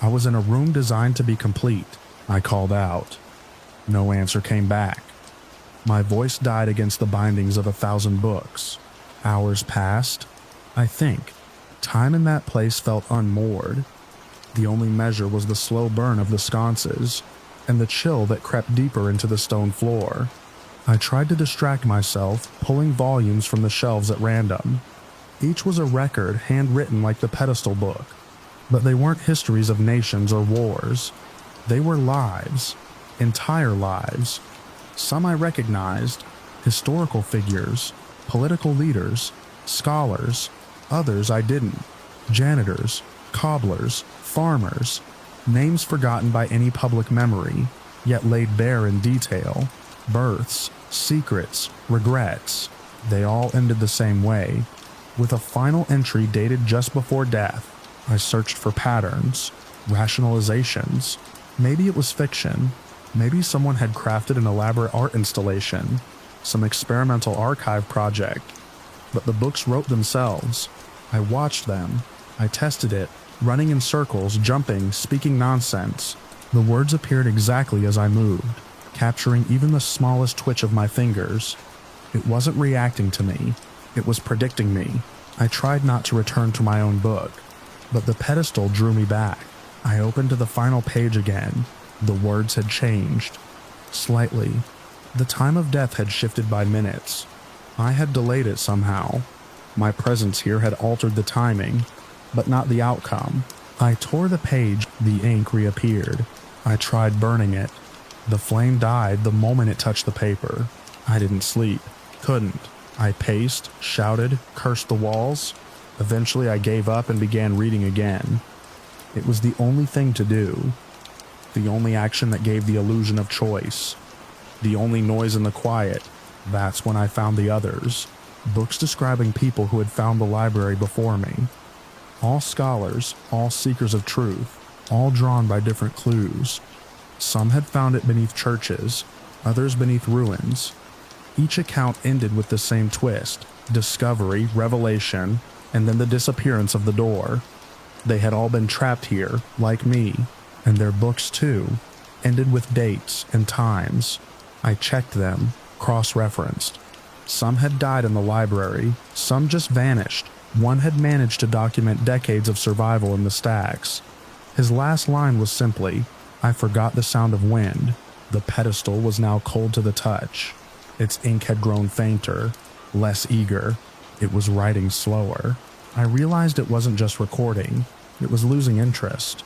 I was in a room designed to be complete. I called out. No answer came back. My voice died against the bindings of 1,000 books. Hours passed. I think. Time in that place felt unmoored. The only measure was the slow burn of the sconces, and the chill that crept deeper into the stone floor. I tried to distract myself, pulling volumes from the shelves at random. Each was a record handwritten like the pedestal book, but they weren't histories of nations or wars. They were lives, entire lives. Some I recognized, historical figures, political leaders, scholars. Others I didn't. Janitors, cobblers, farmers, names forgotten by any public memory, yet laid bare in detail. Births, secrets, regrets. They all ended the same way. With a final entry dated just before death, I searched for patterns, rationalizations. Maybe it was fiction. Maybe someone had crafted an elaborate art installation, some experimental archive project. But the books wrote themselves. I watched them. I tested it, running in circles, jumping, speaking nonsense. The words appeared exactly as I moved, capturing even the smallest twitch of my fingers. It wasn't reacting to me. It was predicting me. I tried not to return to my own book, but the pedestal drew me back. I opened to the final page again. The words had changed. Slightly. The time of death had shifted by minutes. I had delayed it somehow. My presence here had altered the timing, but not the outcome. I tore the page. The ink reappeared. I tried burning it. The flame died the moment it touched the paper. I didn't sleep. Couldn't. I paced, shouted, cursed the walls. Eventually I gave up and began reading again. It was the only thing to do. The only action that gave the illusion of choice. The only noise in the quiet. That's when I found the others. Books describing people who had found the library before me. All scholars, all seekers of truth, all drawn by different clues. Some had found it beneath churches, others beneath ruins. Each account ended with the same twist: discovery, revelation, and then the disappearance of the door. They had all been trapped here, like me, and their books too, ended with dates and times. I checked them, cross-referenced. Some had died in the library, some just vanished. One had managed to document decades of survival in the stacks. His last line was simply, "I forgot the sound of wind." The pedestal was now cold to the touch. Its ink had grown fainter, less eager. It was writing slower. I realized it wasn't just recording. It was losing interest.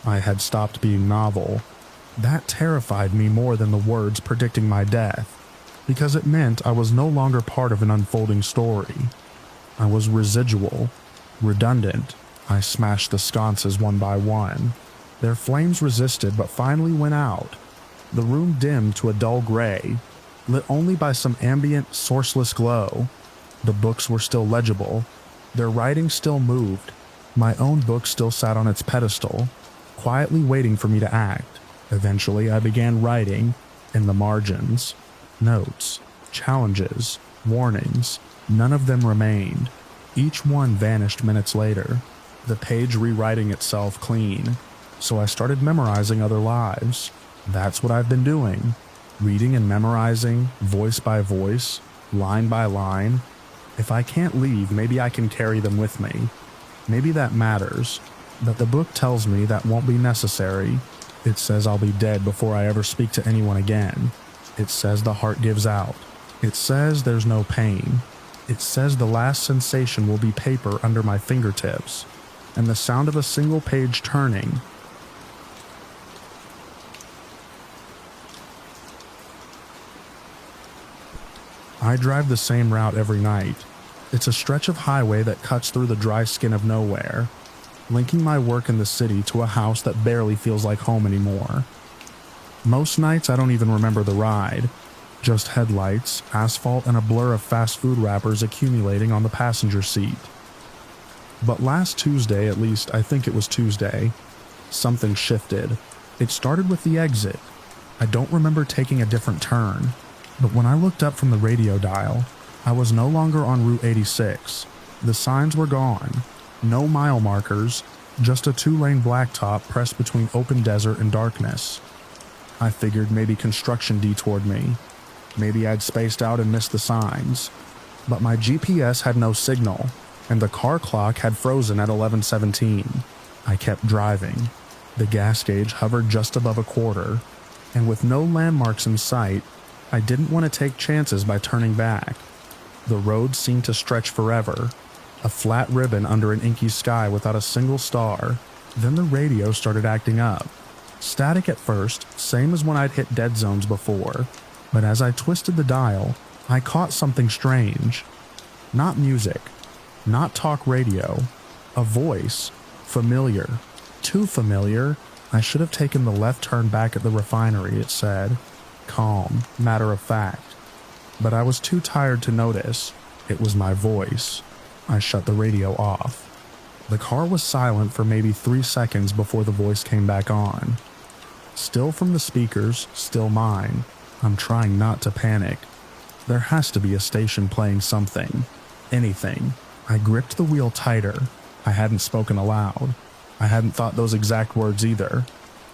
I had stopped being novel. That terrified me more than the words predicting my death, because it meant I was no longer part of an unfolding story. I was residual, redundant. I smashed the sconces one by one. Their flames resisted but finally went out. The room dimmed to a dull gray, lit only by some ambient, sourceless glow. The books were still legible. Their writing still moved. My own book still sat on its pedestal, quietly waiting for me to act. Eventually, I began writing, in the margins. Notes, challenges, warnings. None of them remained. Each one vanished minutes later, the page rewriting itself clean. So I started memorizing other lives. That's what I've been doing. Reading and memorizing, voice by voice, line by line. If I can't leave, maybe I can carry them with me. Maybe that matters. But the book tells me that won't be necessary. It says I'll be dead before I ever speak to anyone again. It says the heart gives out. It says there's no pain. It says the last sensation will be paper under my fingertips, and the sound of a single page turning. I drive the same route every night. It's a stretch of highway that cuts through the dry skin of nowhere, linking my work in the city to a house that barely feels like home anymore. Most nights I don't even remember the ride, just headlights, asphalt, and a blur of fast food wrappers accumulating on the passenger seat. But last Tuesday, at least I think it was Tuesday, something shifted. It started with the exit. I don't remember taking a different turn, but when I looked up from the radio dial, I was no longer on Route 86. The signs were gone. No mile markers, just a 2-lane blacktop pressed between open desert and darkness. I figured maybe construction detoured me. Maybe I'd spaced out and missed the signs. But my GPS had no signal, and the car clock had frozen at 11:17. I kept driving. The gas gauge hovered just above a quarter, and with no landmarks in sight, I didn't want to take chances by turning back. The road seemed to stretch forever, a flat ribbon under an inky sky without a single star. Then the radio started acting up. Static at first, same as when I'd hit dead zones before, but as I twisted the dial, I caught something strange. Not music, not talk radio, a voice, familiar, too familiar. I should have taken the left turn back at the refinery, it said, calm, matter of fact. But I was too tired to notice. It was my voice. I shut the radio off. The car was silent for maybe 3 seconds before the voice came back on. Still from the speakers, still mine. I'm trying not to panic. There has to be a station playing something. Anything. I gripped the wheel tighter. I hadn't spoken aloud. I hadn't thought those exact words either.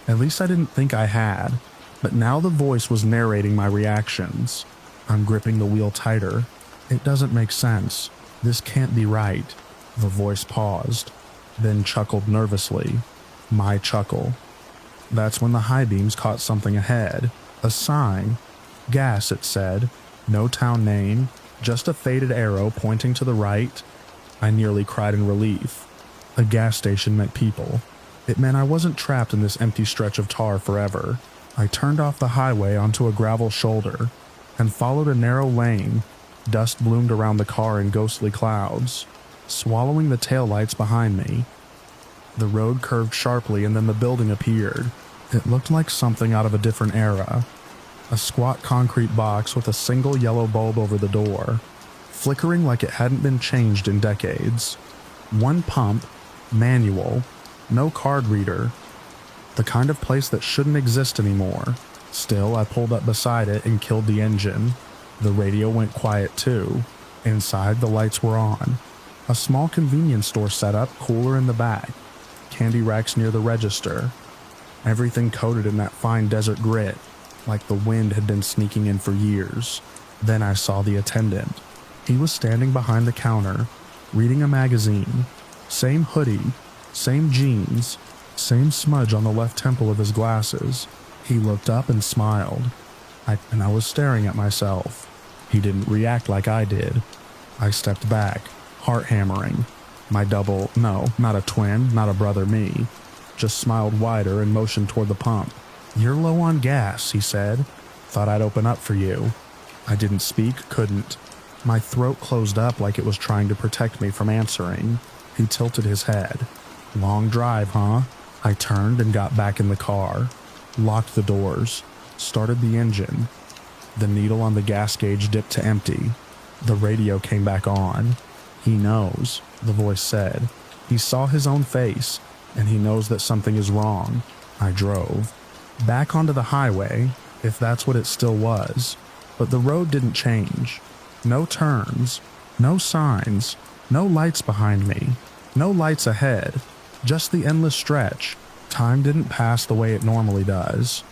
At least I didn't think I had. But now the voice was narrating my reactions. I'm gripping the wheel tighter. It doesn't make sense. This can't be right. The voice paused, then chuckled nervously. My chuckle. That's when the high beams caught something ahead. A sign. Gas, it said. No town name. Just a faded arrow pointing to the right. I nearly cried in relief. A gas station meant people. It meant I wasn't trapped in this empty stretch of tar forever. I turned off the highway onto a gravel shoulder and followed a narrow lane. Dust bloomed around the car in ghostly clouds, swallowing the taillights behind me. The road curved sharply and then the building appeared. It looked like something out of a different era. A squat concrete box with a single yellow bulb over the door, flickering like it hadn't been changed in decades. One pump, manual, no card reader. The kind of place that shouldn't exist anymore. Still, I pulled up beside it and killed the engine. The radio went quiet too. Inside, the lights were on. A small convenience store set up, cooler in the back. Candy racks near the register. Everything coated in that fine desert grit, like the wind had been sneaking in for years. Then I saw the attendant. He was standing behind the counter, reading a magazine. Same hoodie, same jeans, same smudge on the left temple of his glasses. He looked up and smiled. I was staring at myself. He didn't react like I did. I stepped back, heart hammering. My double, no, not a twin, not a brother me, just smiled wider and motioned toward the pump. "You're low on gas," he said. "Thought I'd open up for you." I didn't speak, couldn't. My throat closed up like it was trying to protect me from answering. He tilted his head. "Long drive, huh?" I turned and got back in the car, locked the doors, started the engine. The needle on the gas gauge dipped to empty. The radio came back on. "He knows," the voice said. "He saw his own face, and he knows that something is wrong." I drove. Back onto the highway, if that's what it still was. But the road didn't change. No turns, no signs, no lights behind me, no lights ahead, just the endless stretch. Time didn't pass the way it normally does.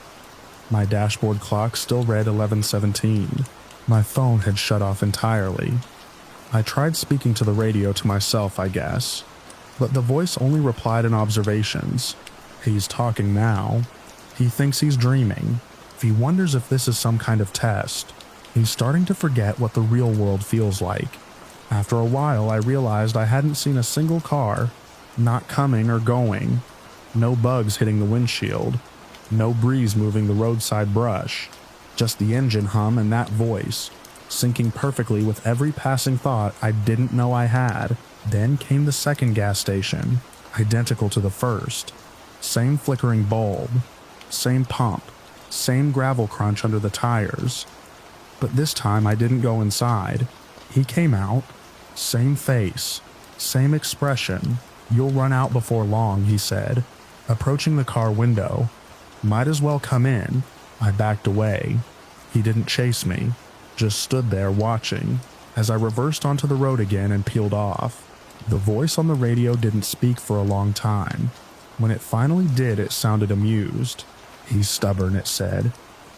My dashboard clock still read 11:17. My phone had shut off entirely. I tried speaking to the radio to myself, I guess, but the voice only replied in observations. He's talking now. He thinks he's dreaming. He wonders if this is some kind of test. He's starting to forget what the real world feels like. After a while, I realized I hadn't seen a single car, not coming or going. No bugs hitting the windshield. No breeze moving the roadside brush. Just the engine hum and that voice, syncing perfectly with every passing thought I didn't know I had. Then came the second gas station, identical to the first. Same flickering bulb, same pump, same gravel crunch under the tires. But this time I didn't go inside. He came out, same face, same expression. "You'll run out before long," he said, approaching the car window. "Might as well come in." I backed away. He didn't chase me, just stood there watching as I reversed onto the road again and peeled off. The voice on the radio didn't speak for a long time. When it finally did, it sounded amused. "He's stubborn," it said.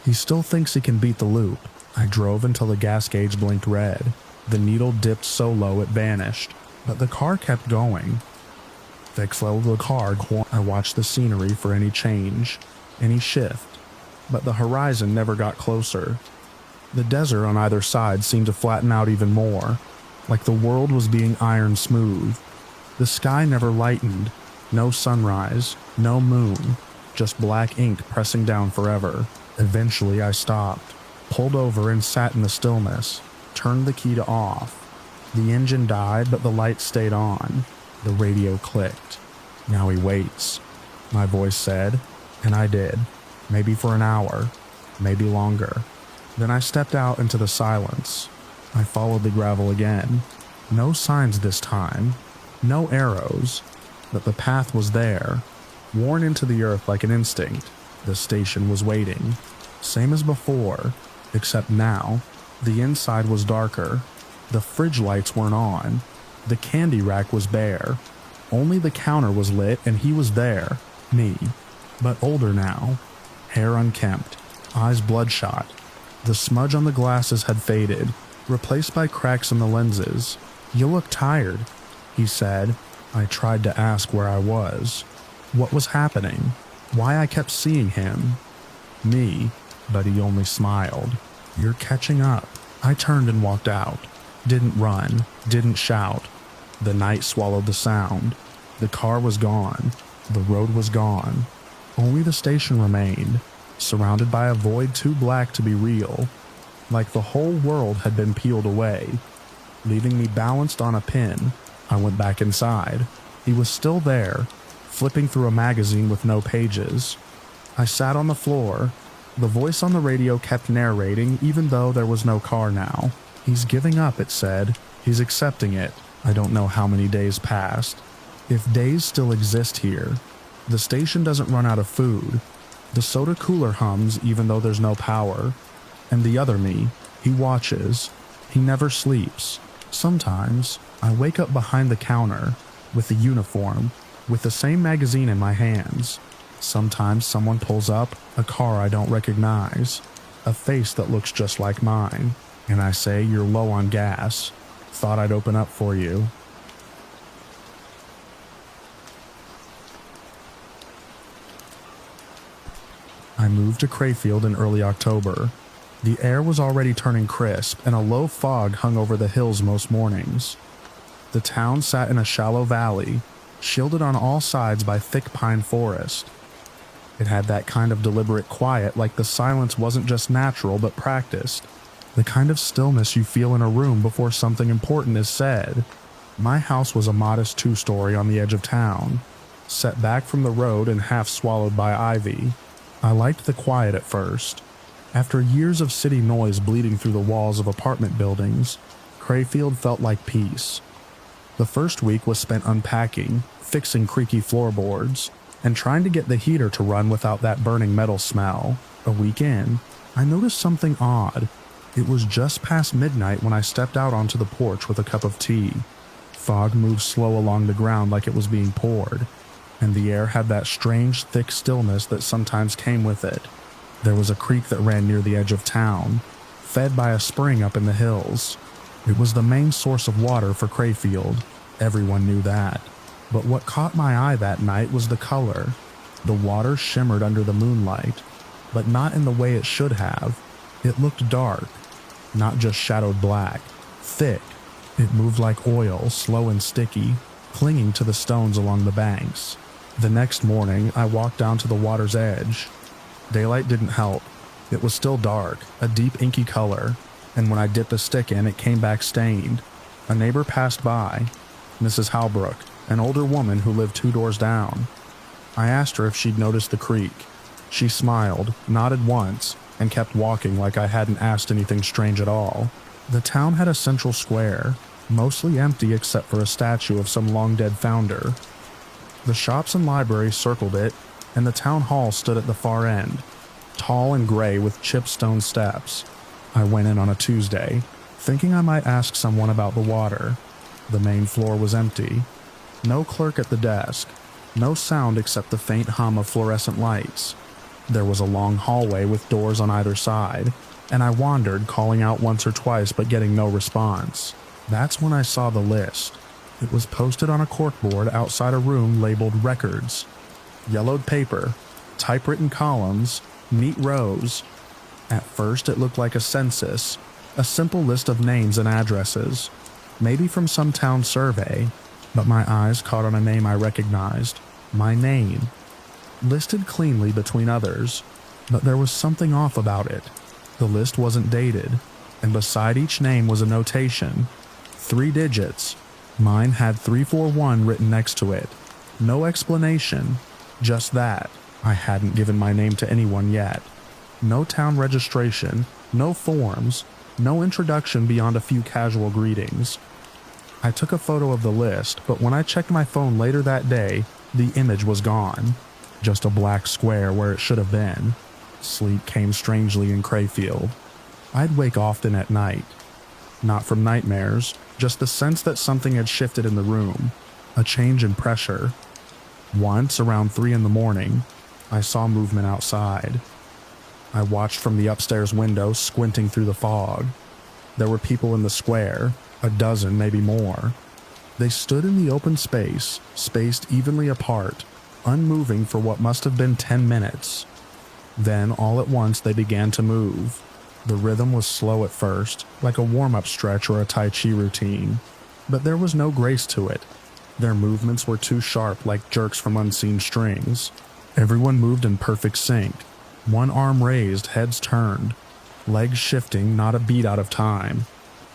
"He still thinks he can beat the loop." I drove until the gas gauge blinked red. The needle dipped so low it vanished, but the car kept going. The flow of the car, I watched the scenery for any change, any shift, but the horizon never got closer. The desert on either side seemed to flatten out even more, like the world was being iron smooth. The sky never lightened, no sunrise, no moon, just black ink pressing down forever. Eventually I stopped, pulled over and sat in the stillness, turned the key to off. The engine died, but the light stayed on. The radio clicked. "Now he waits," my voice said, and I did. Maybe for an hour, maybe longer. Then I stepped out into the silence. I followed the gravel again. No signs this time. No arrows. But the path was there, worn into the earth like an instinct. The station was waiting. Same as before, except now, the inside was darker. The fridge lights weren't on. The candy rack was bare. Only the counter was lit and he was there, me, but older now. Hair unkempt, eyes bloodshot. The smudge on the glasses had faded, replaced by cracks in the lenses. "You look tired," he said. I tried to ask where I was, what was happening, why I kept seeing him. Me, but he only smiled. "You're catching up." I turned and walked out. Didn't run, didn't shout. The night swallowed the sound. The car was gone. The road was gone. Only the station remained, surrounded by a void too black to be real, like the whole world had been peeled away. Leaving me balanced on a pin, I went back inside. He was still there, flipping through a magazine with no pages. I sat on the floor. The voice on the radio kept narrating even though there was no car now. "He's giving up," it said. "He's accepting it." I don't know how many days passed. If days still exist here. The station doesn't run out of food. The soda cooler hums even though there's no power. And the other me, he watches. He never sleeps. Sometimes I wake up behind the counter, with the uniform, with the same magazine in my hands. Sometimes someone pulls up, a car I don't recognize, a face that looks just like mine, and I say, "You're low on gas. Thought I'd open up for you." I moved to Crayfield in early October. The air was already turning crisp, and a low fog hung over the hills most mornings. The town sat in a shallow valley, shielded on all sides by thick pine forest. It had that kind of deliberate quiet, like the silence wasn't just natural but practiced. The kind of stillness you feel in a room before something important is said. My house was a modest two-story on the edge of town, set back from the road and half swallowed by ivy. I liked the quiet at first. After years of city noise bleeding through the walls of apartment buildings, Crayfield felt like peace. The first week was spent unpacking, fixing creaky floorboards, and trying to get the heater to run without that burning metal smell. A week in, I noticed something odd. It was just past midnight when I stepped out onto the porch with a cup of tea. Fog moved slow along the ground like it was being poured, and the air had that strange, thick stillness that sometimes came with it. There was a creek that ran near the edge of town, fed by a spring up in the hills. It was the main source of water for Crayfield. Everyone knew that. But what caught my eye that night was the color. The water shimmered under the moonlight, but not in the way it should have. It looked dark, not just shadowed black, thick. It moved like oil, slow and sticky, clinging to the stones along the banks. The next morning, I walked down to the water's edge. Daylight didn't help. It was still dark, a deep inky color, and when I dipped a stick in, it came back stained. A neighbor passed by, Mrs. Halbrook, an older woman who lived 2 doors down. I asked her if she'd noticed the creek. She smiled, nodded once, and kept walking like I hadn't asked anything strange at all. The town had a central square, mostly empty except for a statue of some long-dead founder. The shops and libraries circled it, and the town hall stood at the far end, tall and gray with chipped stone steps. I went in on a Tuesday, thinking I might ask someone about the water. The main floor was empty. No clerk at the desk. No sound except the faint hum of fluorescent lights. There was a long hallway with doors on either side, and I wandered, calling out once or twice but getting no response. That's when I saw the list. It was posted on a corkboard outside a room labeled Records. Yellowed paper, typewritten columns, neat rows. At first it looked like a census, a simple list of names and addresses, maybe from some town survey, but my eyes caught on a name I recognized. My name. Listed cleanly between others, but there was something off about it. The list wasn't dated, and beside each name was a notation. 3 digits. Mine had 341 written next to it. No explanation. Just that. I hadn't given my name to anyone yet. No town registration, no forms, no introduction beyond a few casual greetings. I took a photo of the list, but when I checked my phone later that day, the image was gone. Just a black square where it should have been. Sleep came strangely in Crayfield. I'd wake often at night. Not from nightmares, just the sense that something had shifted in the room, a change in pressure. Once, around 3 in the morning, I saw movement outside. I watched from the upstairs window, squinting through the fog. There were people in the square, a dozen, maybe more. They stood in the open space, spaced evenly apart, unmoving for what must have been 10 minutes. Then, all at once, they began to move. The rhythm was slow at first, like a warm-up stretch or a Tai Chi routine, but there was no grace to it. Their movements were too sharp, like jerks from unseen strings. Everyone moved in perfect sync. One arm raised, heads turned, legs shifting, not a beat out of time.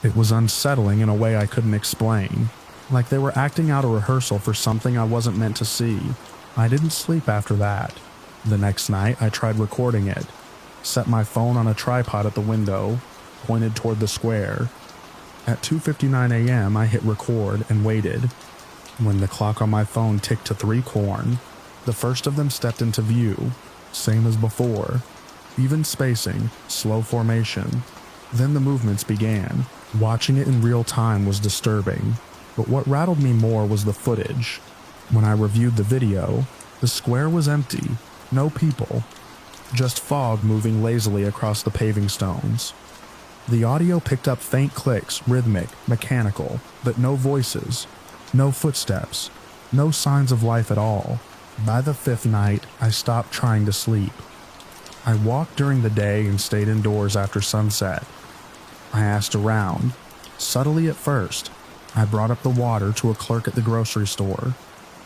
It was unsettling in a way I couldn't explain, like they were acting out a rehearsal for something I wasn't meant to see. I didn't sleep after that. The next night, I tried recording it. Set my phone on a tripod at the window, pointed toward the square. At 2:59 a.m., I hit record and waited. When the clock on my phone ticked to 3 corn, the first of them stepped into view, same as before. Even spacing, slow formation. Then the movements began. Watching it in real time was disturbing, but what rattled me more was the footage. When I reviewed the video, the square was empty, no people. Just fog moving lazily across the paving stones. The audio picked up faint clicks, rhythmic, mechanical, but no voices, no footsteps, no signs of life at all. By the 5th night, I stopped trying to sleep. I walked during the day and stayed indoors after sunset. I asked around, subtly at first. I brought up the water to a clerk at the grocery store.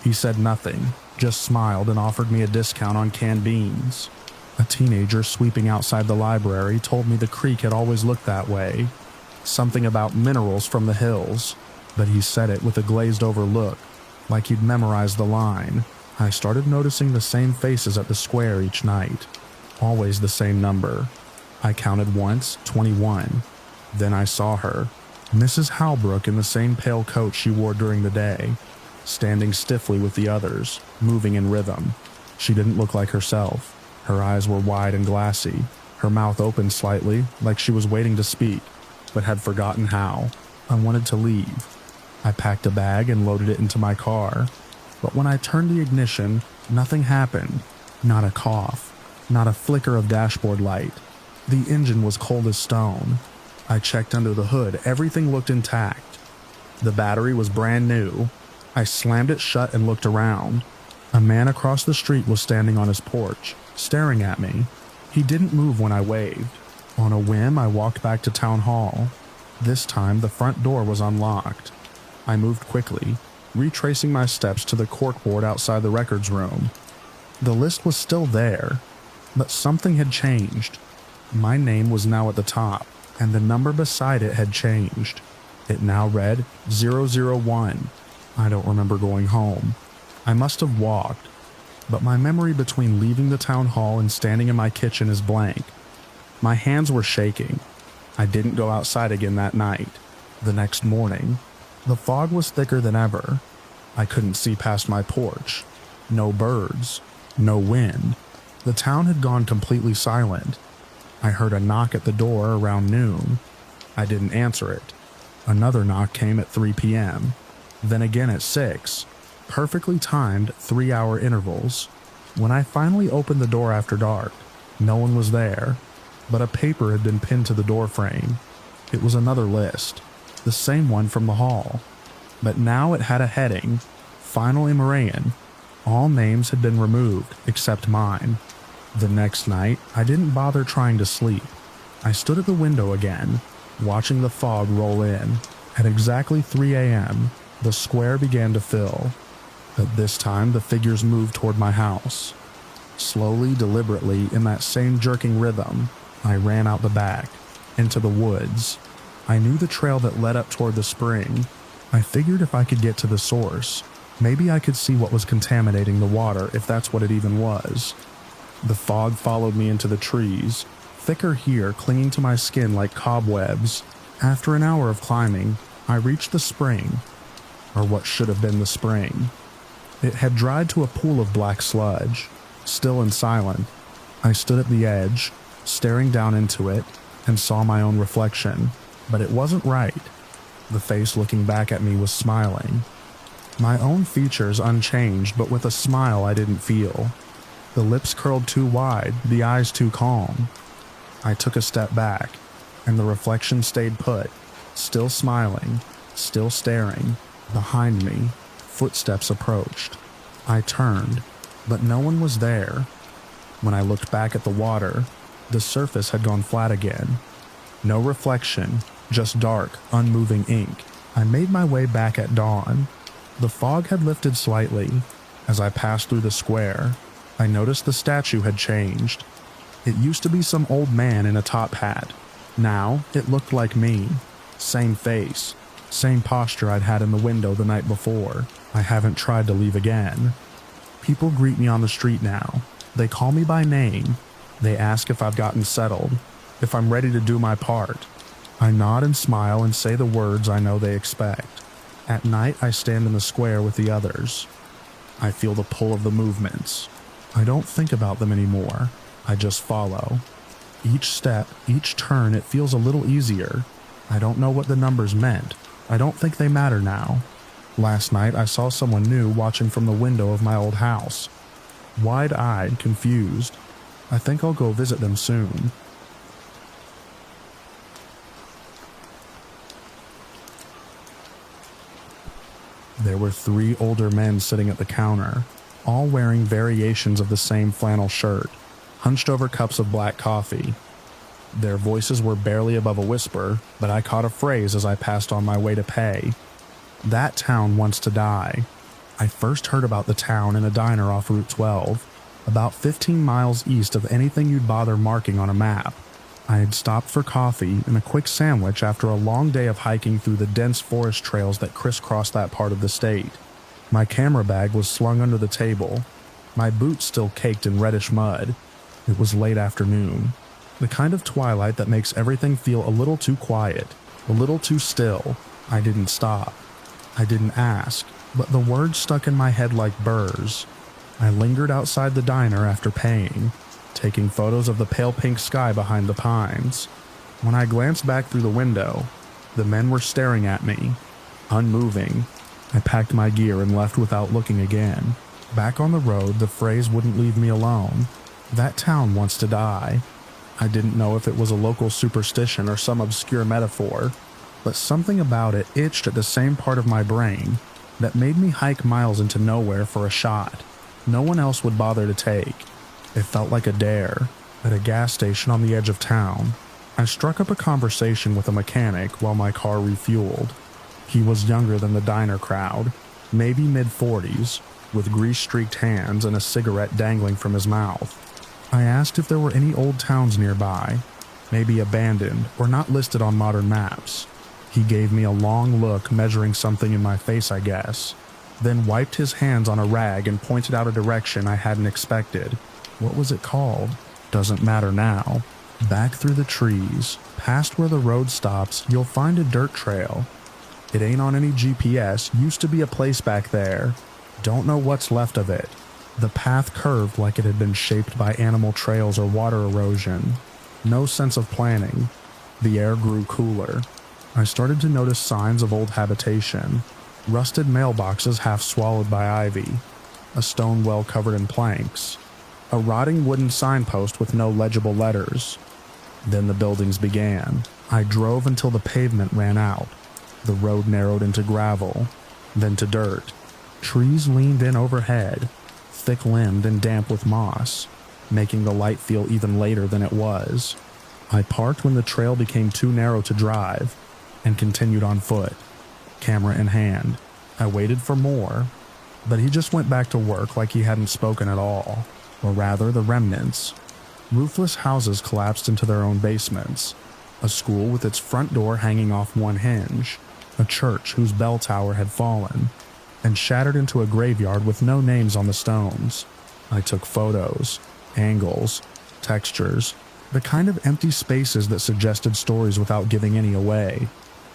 He said nothing, just smiled and offered me a discount on canned beans. A teenager sweeping outside the library told me the creek had always looked that way. Something about minerals from the hills, but he said it with a glazed-over look, like he'd memorized the line. I started noticing the same faces at the square each night. Always the same number. I counted once, 21. Then I saw her, Mrs. Halbrook, in the same pale coat she wore during the day, standing stiffly with the others, moving in rhythm. She didn't look like herself. Her eyes were wide and glassy, her mouth open slightly, like she was waiting to speak, but had forgotten how. I wanted to leave. I packed a bag and loaded it into my car, but when I turned the ignition, nothing happened. Not a cough, not a flicker of dashboard light. The engine was cold as stone. I checked under the hood, everything looked intact. The battery was brand new. I slammed it shut and looked around. A man across the street was standing on his porch, staring at me. He didn't move when I waved. On a whim, I walked back to town hall. This time, the front door was unlocked. I moved quickly, retracing my steps to the corkboard outside the records room. The list was still there, but something had changed. My name was now at the top, and the number beside it had changed. It now read 001. I don't remember going home. I must have walked, but my memory between leaving the town hall and standing in my kitchen is blank. My hands were shaking. I didn't go outside again that night. The next morning, the fog was thicker than ever. I couldn't see past my porch. No birds, no wind. The town had gone completely silent. I heard a knock at the door around noon. I didn't answer it. Another knock came at 3 p.m., then again at 6. Perfectly timed 3-hour intervals. When I finally opened the door after dark, no one was there, but a paper had been pinned to the door frame. It was another list, the same one from the hall, but now it had a heading, Final Immoraean. All names had been removed except mine. The next night, I didn't bother trying to sleep. I stood at the window again, watching the fog roll in. At exactly 3 a.m., the square began to fill. But this time, the figures moved toward my house. Slowly, deliberately, in that same jerking rhythm, I ran out the back, into the woods. I knew the trail that led up toward the spring. I figured if I could get to the source, maybe I could see what was contaminating the water, if that's what it even was. The fog followed me into the trees, thicker here, clinging to my skin like cobwebs. After an hour of climbing, I reached the spring, or what should have been the spring. It had dried to a pool of black sludge. Still and silent, I stood at the edge, staring down into it, and saw my own reflection, but it wasn't right. The face looking back at me was smiling. My own features unchanged, but with a smile I didn't feel. The lips curled too wide, the eyes too calm. I took a step back, and the reflection stayed put, still smiling, still staring. Behind me, footsteps approached. I turned, but no one was there. When I looked back at the water, the surface had gone flat again. No reflection, just dark, unmoving ink. I made my way back at dawn. The fog had lifted slightly. As I passed through the square, I noticed the statue had changed. It used to be some old man in a top hat. Now, it looked like me. Same face, same posture I'd had in the window the night before. I haven't tried to leave again. People greet me on the street now. They call me by name. They ask if I've gotten settled, if I'm ready to do my part. I nod and smile and say the words I know they expect. At night, I stand in the square with the others. I feel the pull of the movements. I don't think about them anymore. I just follow. Each step, each turn, it feels a little easier. I don't know what the numbers meant. I don't think they matter now. Last night, I saw someone new watching from the window of my old house. Wide-eyed, confused. I think I'll go visit them soon. There were 3 older men sitting at the counter, all wearing variations of the same flannel shirt, hunched over cups of black coffee. Their voices were barely above a whisper, but I caught a phrase as I passed on my way to pay. That town wants to die. I first heard about the town in a diner off Route 12, about 15 miles east of anything you'd bother marking on a map. I had stopped for coffee and a quick sandwich after a long day of hiking through the dense forest trails that crisscross that part of the state. My camera bag was slung under the table, my boots still caked in reddish mud. It was late afternoon, the kind of twilight that makes everything feel a little too quiet, a little too still. I didn't stop. I didn't ask, but the words stuck in my head like burrs. I lingered outside the diner after paying, taking photos of the pale pink sky behind the pines. When I glanced back through the window, the men were staring at me, unmoving. I packed my gear and left without looking again. Back on the road, the phrase wouldn't leave me alone. That town wants to die. I didn't know if it was a local superstition or some obscure metaphor, but something about it itched at the same part of my brain that made me hike miles into nowhere for a shot no one else would bother to take. It felt like a dare. At a gas station on the edge of town, I struck up a conversation with a mechanic while my car refueled. He was younger than the diner crowd, maybe mid-40s, with grease-streaked hands and a cigarette dangling from his mouth. I asked if there were any old towns nearby, maybe abandoned or not listed on modern maps. He gave me a long look, measuring something in my face, I guess, then wiped his hands on a rag and pointed out a direction I hadn't expected. What was it called? Doesn't matter now. Back through the trees, past where the road stops, you'll find a dirt trail. It ain't on any GPS, used to be a place back there. Don't know what's left of it. The path curved like it had been shaped by animal trails or water erosion. No sense of planning. The air grew cooler. I started to notice signs of old habitation. Rusted mailboxes half swallowed by ivy. A stone well covered in planks. A rotting wooden signpost with no legible letters. Then the buildings began. I drove until the pavement ran out. The road narrowed into gravel, then to dirt. Trees leaned in overhead, thick-limbed and damp with moss, making the light feel even later than it was. I parked when the trail became too narrow to drive, and continued on foot, camera in hand. I waited for more, but he just went back to work like he hadn't spoken at all, or rather the remnants. Roofless houses collapsed into their own basements, a school with its front door hanging off one hinge, a church whose bell tower had fallen, and shattered into a graveyard with no names on the stones. I took photos, angles, textures, the kind of empty spaces that suggested stories without giving any away.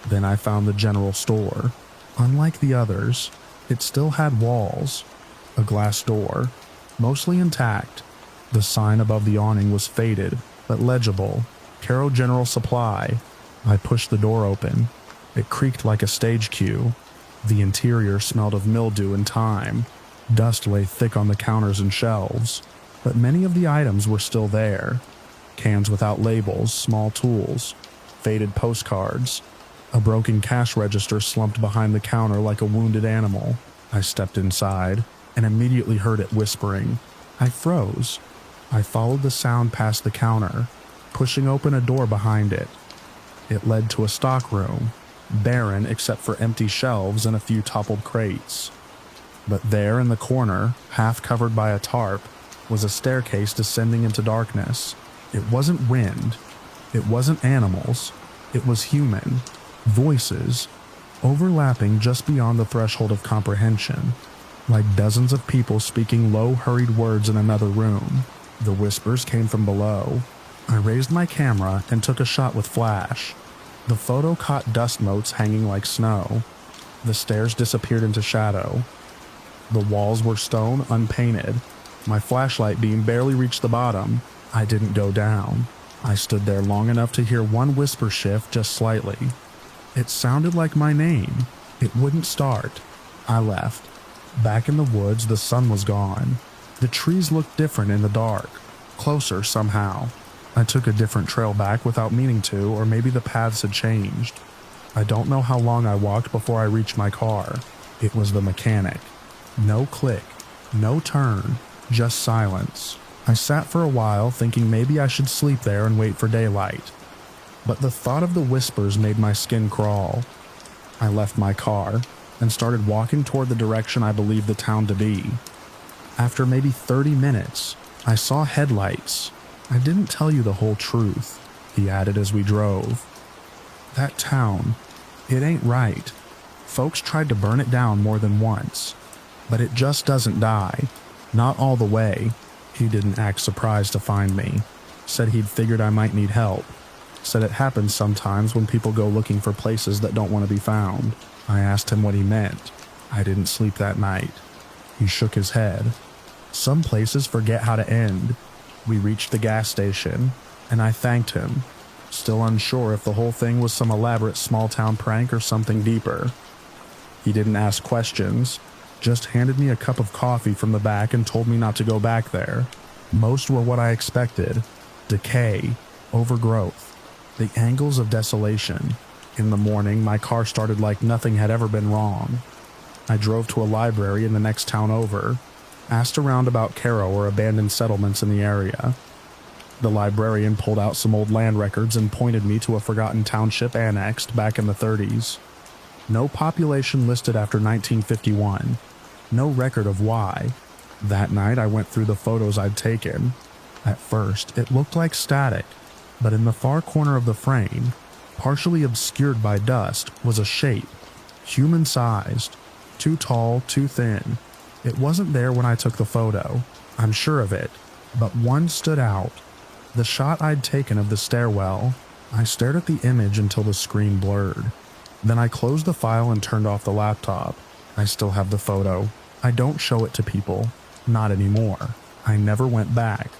Then I found the general store, Unlike the others, it still had walls, a glass door, mostly intact. The sign above the awning was faded, but legible. Carrow General Supply. I pushed the door open. It creaked like a stage cue. The interior smelled of mildew and thyme. Dust lay thick on the counters and shelves, but many of the items were still there. Cans without labels, small tools, faded postcards. A broken cash register slumped behind the counter like a wounded animal. I stepped inside and immediately heard it whispering. I froze. I followed the sound past the counter, pushing open a door behind it. It led to a stockroom, barren except for empty shelves and a few toppled crates. But there in the corner, half covered by a tarp, was a staircase descending into darkness. It wasn't wind. It wasn't animals. It was human. Voices, overlapping just beyond the threshold of comprehension, like dozens of people speaking low, hurried words in another room. The whispers came from below. I raised my camera and took a shot with flash. The photo caught dust motes hanging like snow. The stairs disappeared into shadow. The walls were stone, unpainted. My flashlight beam barely reached the bottom. I didn't go down. I stood there long enough to hear one whisper shift just slightly. It sounded like my name. It wouldn't start. I left. Back in the woods, the sun was gone. The trees looked different in the dark, closer somehow. I took a different trail back without meaning to, or maybe the paths had changed. I don't know how long I walked before I reached my car. It was the mechanic. No click, no turn, just silence. I sat for a while thinking maybe I should sleep there and wait for daylight. But the thought of the whispers made my skin crawl. I left my car and started walking toward the direction I believed the town to be. After maybe 30 minutes, I saw headlights. I didn't tell you the whole truth, he added as we drove. That town, it ain't right. Folks tried to burn it down more than once, but it just doesn't die. Not all the way. He didn't act surprised to find me. Said he'd figured I might need help. Said it happens sometimes when people go looking for places that don't want to be found. I asked him what he meant. I didn't sleep that night. He shook his head. Some places forget how to end. We reached the gas station, and I thanked him, still unsure if the whole thing was some elaborate small-town prank or something deeper. He didn't ask questions, just handed me a cup of coffee from the back and told me not to go back there. Most were what I expected. Decay, overgrowth, the angles of desolation. In the morning, my car started like nothing had ever been wrong. I drove to a library in the next town over, asked around about Carrow or abandoned settlements in the area. The librarian pulled out some old land records and pointed me to a forgotten township annexed back in the 30s. No population listed after 1951. No record of why. That night I went through the photos I'd taken. At first, it looked like static, but in the far corner of the frame, partially obscured by dust, was a shape, human-sized, too tall, too thin. It wasn't there when I took the photo, I'm sure of it, but one stood out. The shot I'd taken of the stairwell. I stared at the image until the screen blurred. Then I closed the file and turned off the laptop. I still have the photo. I don't show it to people. Not anymore. I never went back.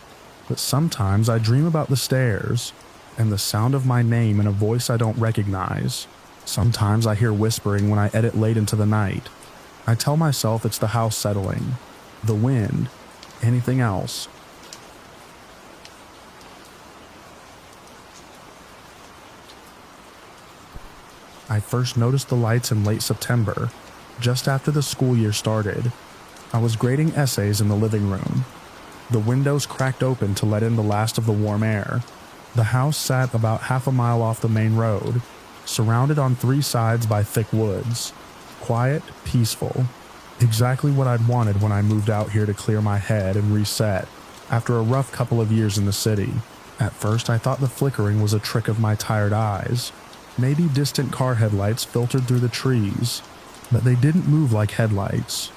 But sometimes I dream about the stairs and the sound of my name in a voice I don't recognize. Sometimes I hear whispering when I edit late into the night. I tell myself it's the house settling, the wind, anything else. I first noticed the lights in late September, just after the school year started. I was grading essays in the living room. The windows cracked open to let in the last of the warm air. The house sat about half a mile off the main road, surrounded on three sides by thick woods. Quiet, peaceful. Exactly what I'd wanted when I moved out here to clear my head and reset, after a rough couple of years in the city. At first I thought the flickering was a trick of my tired eyes. Maybe distant car headlights filtered through the trees, but they didn't move like headlights.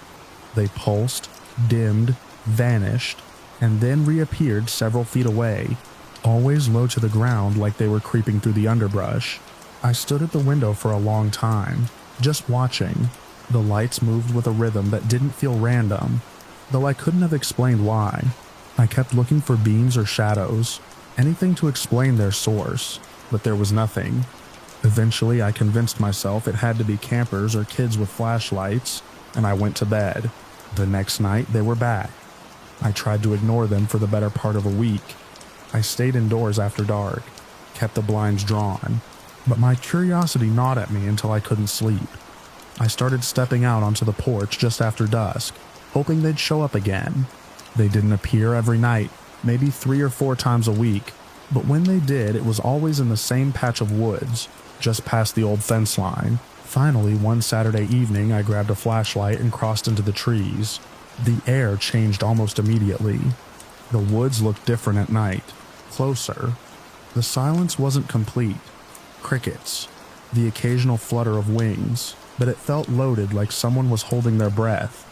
They pulsed, dimmed, vanished, and then reappeared several feet away, always low to the ground like they were creeping through the underbrush. I stood at the window for a long time, just watching. The lights moved with a rhythm that didn't feel random, though I couldn't have explained why. I kept looking for beams or shadows, anything to explain their source, but there was nothing. Eventually, I convinced myself it had to be campers or kids with flashlights, and I went to bed. The next night, they were back. I tried to ignore them for the better part of a week. I stayed indoors after dark, kept the blinds drawn, but my curiosity gnawed at me until I couldn't sleep. I started stepping out onto the porch just after dusk, hoping they'd show up again. They didn't appear every night, maybe 3 or 4 times a week, but when they did, it was always in the same patch of woods, just past the old fence line. Finally, one Saturday evening, I grabbed a flashlight and crossed into the trees. The air changed almost immediately. The woods looked different at night, closer. The silence wasn't complete. Crickets, the occasional flutter of wings, but it felt loaded like someone was holding their breath.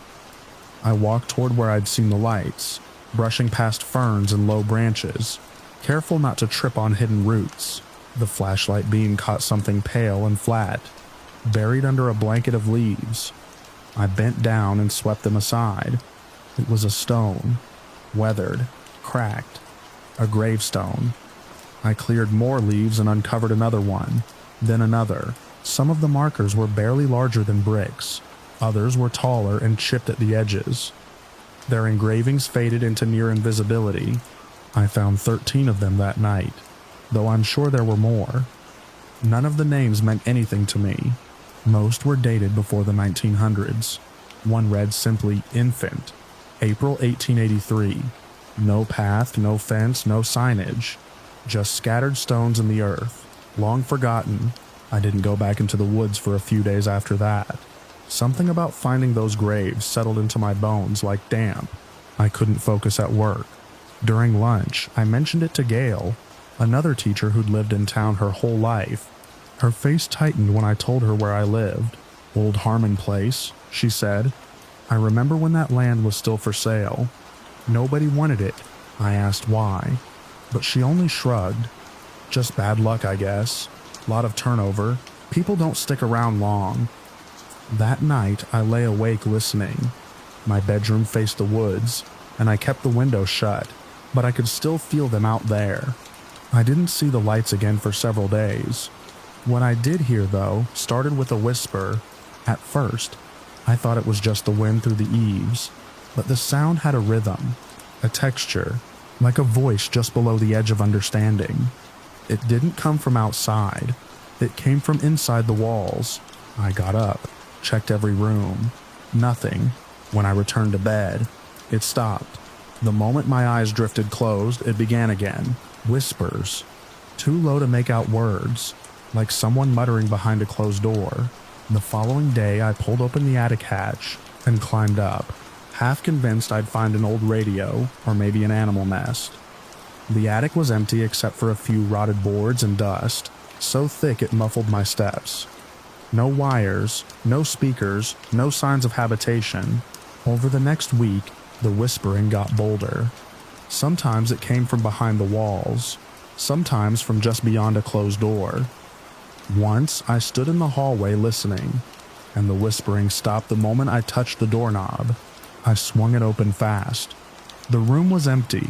I walked toward where I'd seen the lights, brushing past ferns and low branches, careful not to trip on hidden roots. The flashlight beam caught something pale and flat, buried under a blanket of leaves. I bent down and swept them aside. It was a stone, weathered, cracked, a gravestone. I cleared more leaves and uncovered another one, then another. Some of the markers were barely larger than bricks. Others were taller and chipped at the edges. Their engravings faded into near invisibility. I found 13 of them that night, though I'm sure there were more. None of the names meant anything to me. Most were dated before the 1900s. One read simply "Infant, April 1883. No path, no fence, no signage. Just scattered stones in the earth. Long forgotten." I didn't go back into the woods for a few days after that. Something about finding those graves settled into my bones like damp. I couldn't focus at work. During lunch, I mentioned it to Gail, another teacher who'd lived in town her whole life. Her face tightened when I told her where I lived. "Old Harmon Place," she said. "I remember when that land was still for sale. Nobody wanted it." I asked why, but she only shrugged. "Just bad luck, I guess. Lot of turnover. People don't stick around long." That night, I lay awake listening. My bedroom faced the woods, and I kept the window shut, but I could still feel them out there. I didn't see the lights again for several days. What I did hear, though, started with a whisper. At first, I thought it was just the wind through the eaves, but the sound had a rhythm, a texture, like a voice just below the edge of understanding. It didn't come from outside. It came from inside the walls. I got up, checked every room. Nothing. When I returned to bed, it stopped. The moment my eyes drifted closed, it began again. Whispers. Too low to make out words, like someone muttering behind a closed door. The following day, I pulled open the attic hatch and climbed up, half convinced I'd find an old radio or maybe an animal nest. The attic was empty except for a few rotted boards and dust, so thick it muffled my steps. No wires, no speakers, no signs of habitation. Over the next week, the whispering got bolder. Sometimes it came from behind the walls, sometimes from just beyond a closed door. Once, I stood in the hallway listening, and the whispering stopped the moment I touched the doorknob. I swung it open fast. The room was empty.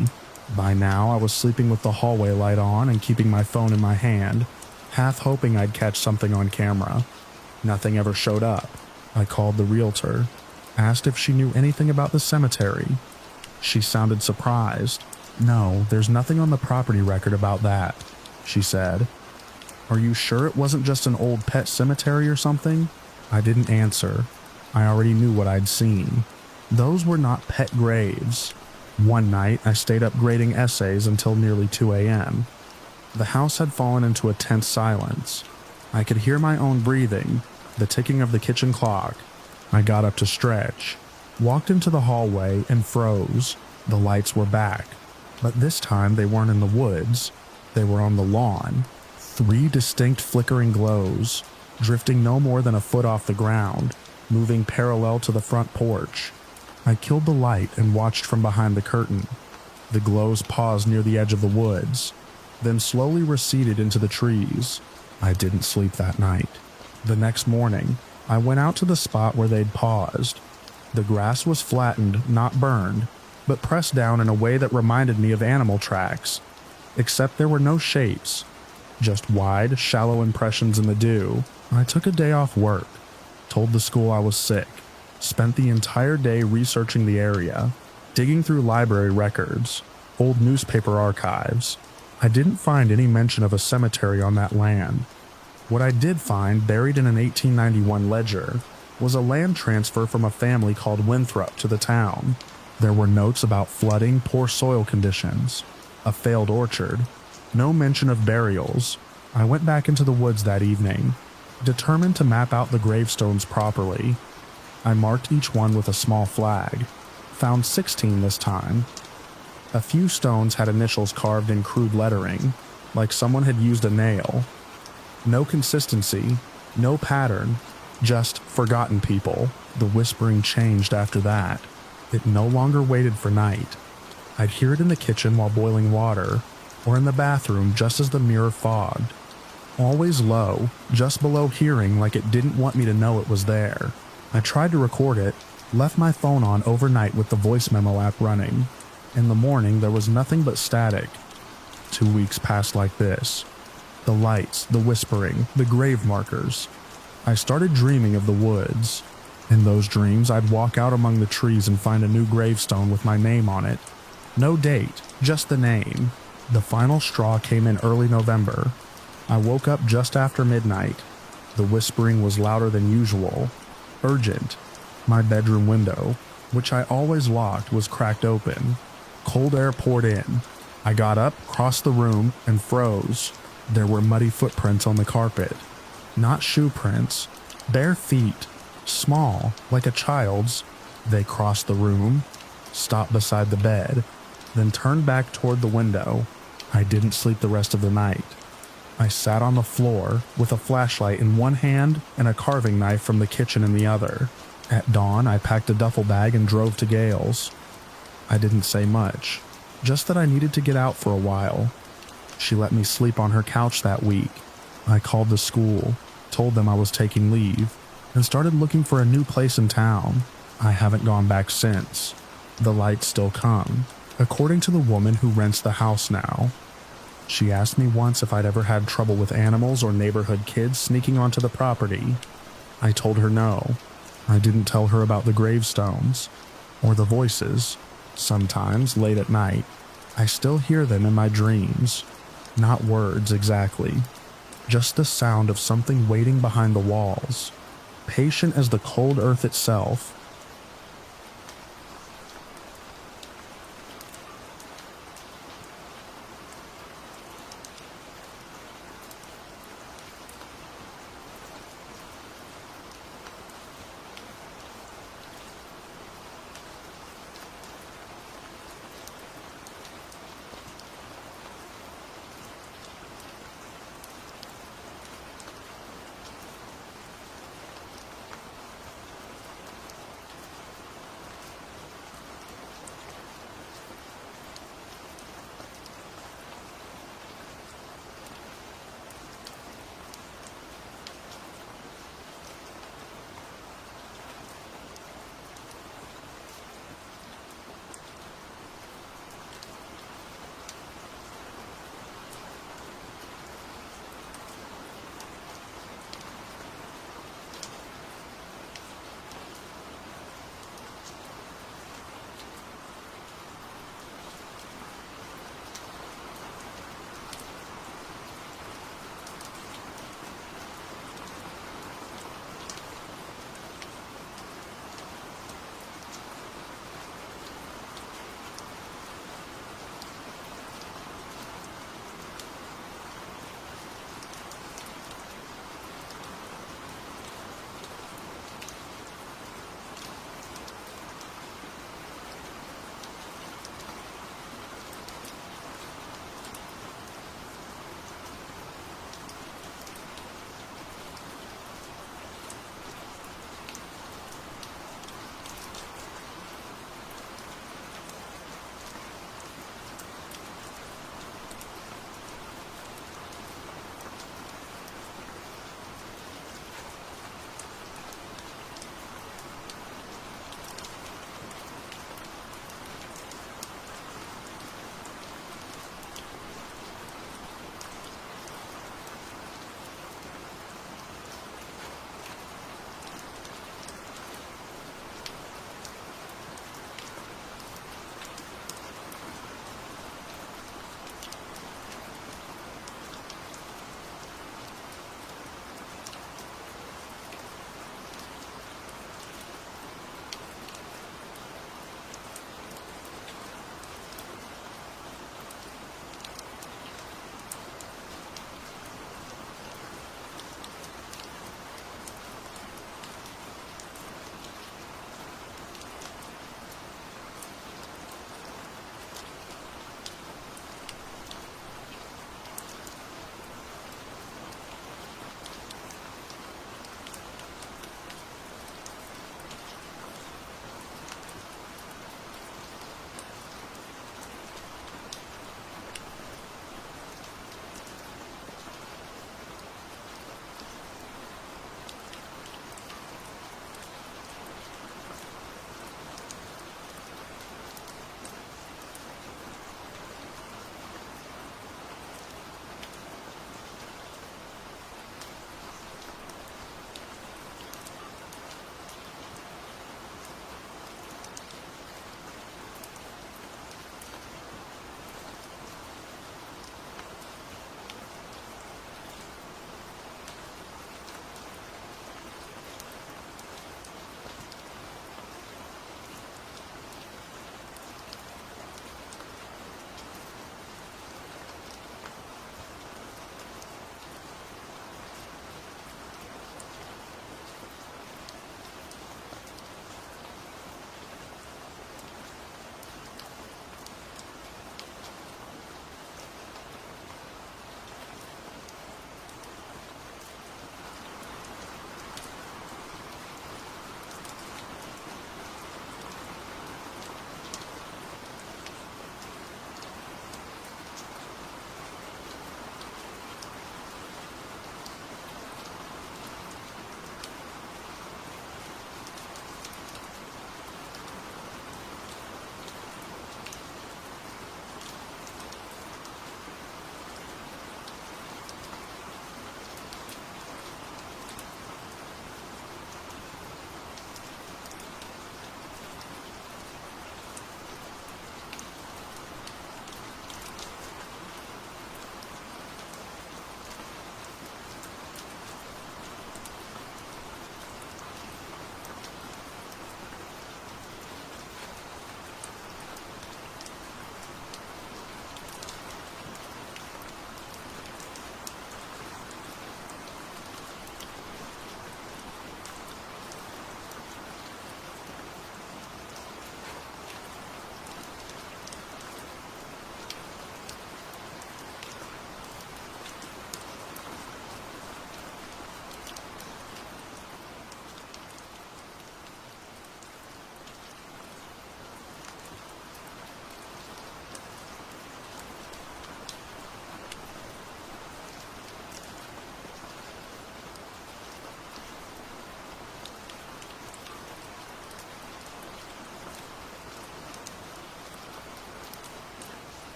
By now, I was sleeping with the hallway light on and keeping my phone in my hand, half hoping I'd catch something on camera. Nothing ever showed up. I called the realtor, asked if she knew anything about the cemetery. She sounded surprised. "No, there's nothing on the property record about that," she said. "Are you sure it wasn't just an old pet cemetery or something?" I didn't answer. I already knew what I'd seen. Those were not pet graves. One night, I stayed up grading essays until nearly 2 a.m. The house had fallen into a tense silence. I could hear my own breathing, the ticking of the kitchen clock. I got up to stretch, walked into the hallway, and froze. The lights were back, but this time they weren't in the woods. They were on the lawn. 3 distinct flickering glows, drifting no more than a foot off the ground, moving parallel to the front porch. I killed the light and watched from behind the curtain. The glows paused near the edge of the woods, then slowly receded into the trees. I didn't sleep that night. The next morning, I went out to the spot where they'd paused. The grass was flattened, not burned, but pressed down in a way that reminded me of animal tracks, except there were no shapes, just wide, shallow impressions in the dew. I took a day off work, told the school I was sick, spent the entire day researching the area, digging through library records, old newspaper archives. I didn't find any mention of a cemetery on that land. What I did find, buried in an 1891 ledger, was a land transfer from a family called Winthrop to the town. There were notes about flooding, poor soil conditions, a failed orchard, no mention of burials. I went back into the woods that evening, determined to map out the gravestones properly. I marked each one with a small flag, found 16 this time. A few stones had initials carved in crude lettering, like someone had used a nail. No consistency, no pattern, just forgotten people. The whispering changed after that. It no longer waited for night. I'd hear it in the kitchen while boiling water, or in the bathroom just as the mirror fogged. Always low, just below hearing, like it didn't want me to know it was there. I tried to record it, left my phone on overnight with the voice memo app running. In the morning, there was nothing but static. 2 weeks passed like this. The lights, the whispering, the grave markers. I started dreaming of the woods. In those dreams, I'd walk out among the trees and find a new gravestone with my name on it. No date, just the name. The final straw came in early November. I woke up just after midnight. The whispering was louder than usual. Urgent. My bedroom window, which I always locked, was cracked open. Cold air poured in. I got up, crossed the room, and froze. There were muddy footprints on the carpet. Not shoe prints. Bare feet. Small, like a child's. They crossed the room, stopped beside the bed, then turned back toward the window. I didn't sleep the rest of the night. I sat on the floor with a flashlight in one hand and a carving knife from the kitchen in the other. At dawn, I packed a duffel bag and drove to Gale's. I didn't say much, just that I needed to get out for a while. She let me sleep on her couch that week. I called the school, told them I was taking leave, and started looking for a new place in town. I haven't gone back since. The lights still come, according to the woman who rents the house now. She asked me once if I'd ever had trouble with animals or neighborhood kids sneaking onto the property. I told her no. I didn't tell her about the gravestones, or the voices. Sometimes, late at night, I still hear them in my dreams. Not words exactly, just the sound of something waiting behind the walls, patient as the cold earth itself.